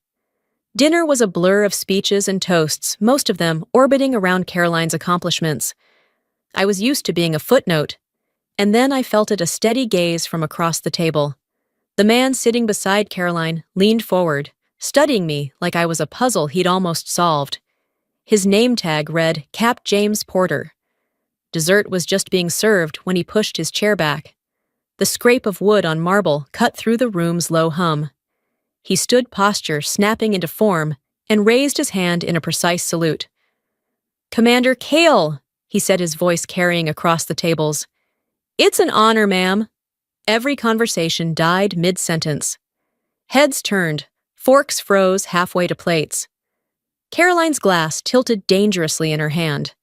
Dinner was a blur of speeches and toasts, most of them orbiting around Caroline's accomplishments. I was used to being a footnote, and then I felt it, a steady gaze from across the table. The man sitting beside Caroline leaned forward, studying me like I was a puzzle he'd almost solved. His name tag read Cap James Porter. Dessert was just being served when he pushed his chair back. The scrape of wood on marble cut through the room's low hum. He stood posture, snapping into form, and raised his hand in a precise salute. "Commander Kale," he said, his voice carrying across the tables. "It's an honor, ma'am." Every conversation died mid-sentence. Heads turned, forks froze halfway to plates. Caroline's glass tilted dangerously in her hand.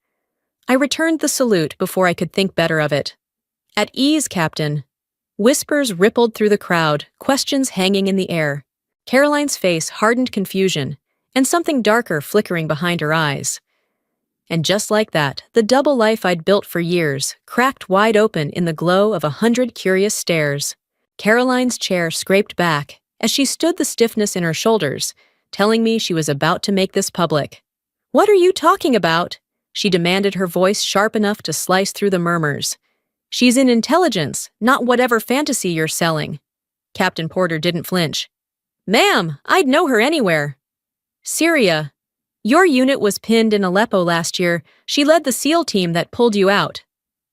I returned the salute before I could think better of it. "At ease, Captain." Whispers rippled through the crowd, questions hanging in the air. Caroline's face hardened confusion, and something darker flickering behind her eyes. And just like that, the double life I'd built for years cracked wide open in the glow of 100 curious stares. Caroline's chair scraped back as she stood, the stiffness in her shoulders, telling me she was about to make this public. "What are you talking about?" she demanded, her voice sharp enough to slice through the murmurs. "She's in intelligence, not whatever fantasy you're selling." Captain Porter didn't flinch. "Ma'am, I'd know her anywhere." "Syria. Your unit was pinned in Aleppo last year. She led the SEAL team that pulled you out."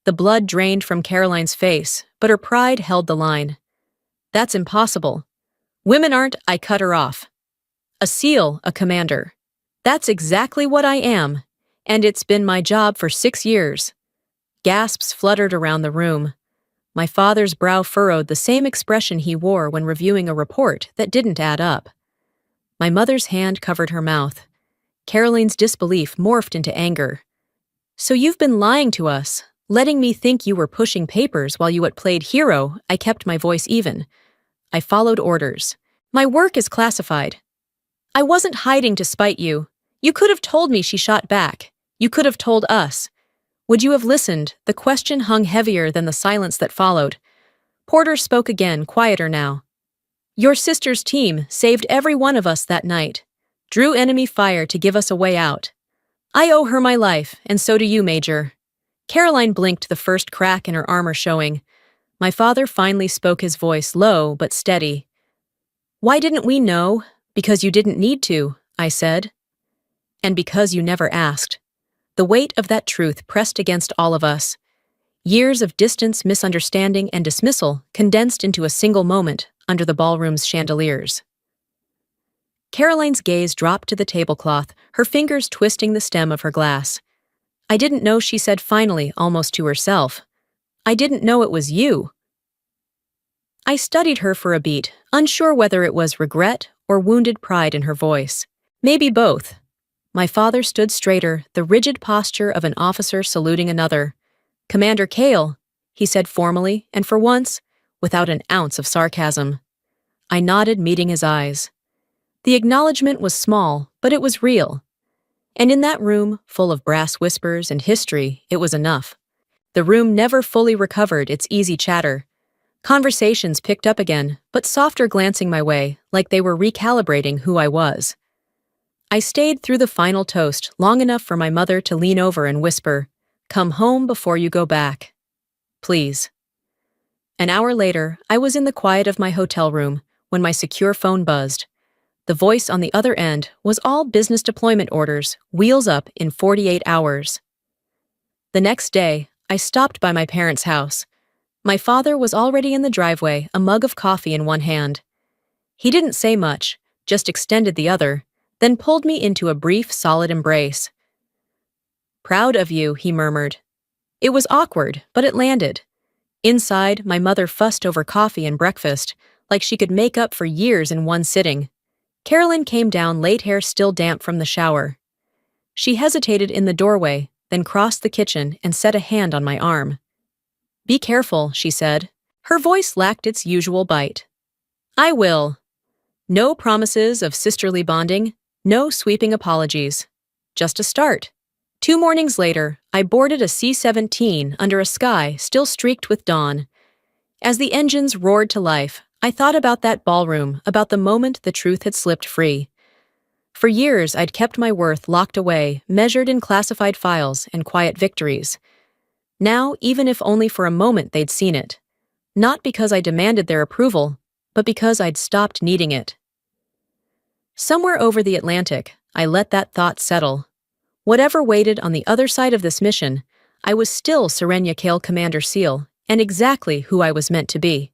The blood drained from Caroline's face, but her pride held the line. "That's impossible. Women aren't," I cut her off. "A SEAL, a commander. That's exactly what I am, and it's been my job for 6 years. Gasps fluttered around the room. My father's brow furrowed, the same expression he wore when reviewing a report that didn't add up. My mother's hand covered her mouth. Caroline's disbelief morphed into anger. "So you've been lying to us, letting me think you were pushing papers while you played hero." I kept my voice even. "I followed orders. My work is classified. I wasn't hiding to spite you. You could have told me," she shot back. "You could have told us. Would you have listened?" The question hung heavier than the silence that followed. Porter spoke again, quieter now. "Your sister's team saved every one of us that night. Drew enemy fire to give us a way out. I owe her my life, and so do you, Major." Caroline blinked, the first crack in her armor showing. My father finally spoke, his voice low but steady. "Why didn't we know?" "Because you didn't need to," I said. "And because you never asked." The weight of that truth pressed against all of us. Years of distance, misunderstanding, and dismissal condensed into a single moment under the ballroom's chandeliers. Caroline's gaze dropped to the tablecloth, her fingers twisting the stem of her glass. "I didn't know," she said finally, almost to herself. "I didn't know it was you." I studied her for a beat, unsure whether it was regret or wounded pride in her voice. Maybe both. My father stood straighter, the rigid posture of an officer saluting another. "Commander Kale," he said formally, and for once, without an ounce of sarcasm. I nodded, meeting his eyes. The acknowledgement was small, but it was real. And in that room, full of brass whispers and history, it was enough. The room never fully recovered its easy chatter. Conversations picked up again, but softer, glancing my way, like they were recalibrating who I was. I stayed through the final toast long enough for my mother to lean over and whisper, "Come home before you go back. Please." An hour later, I was in the quiet of my hotel room when my secure phone buzzed. The voice on the other end was all business deployment orders, wheels up in 48 hours. The next day, I stopped by my parents' house. My father was already in the driveway, a mug of coffee in one hand. He didn't say much, just extended the other, then pulled me into a brief, solid embrace. "Proud of you," he murmured. It was awkward, but it landed. Inside, my mother fussed over coffee and breakfast, like she could make up for years in one sitting. Carolyn came down late, hair still damp from the shower. She hesitated in the doorway, then crossed the kitchen and set a hand on my arm. "Be careful," she said. Her voice lacked its usual bite. "I will." No promises of sisterly bonding, no sweeping apologies. Just a start. 2 mornings later, I boarded a C-17 under a sky still streaked with dawn. As the engines roared to life, I thought about that ballroom, about the moment the truth had slipped free. For years, I'd kept my worth locked away, measured in classified files and quiet victories. Now, even if only for a moment, they'd seen it. Not because I demanded their approval, but because I'd stopped needing it. Somewhere over the Atlantic, I let that thought settle. Whatever waited on the other side of this mission, I was still Serenia Kale Commander SEAL, and exactly who I was meant to be.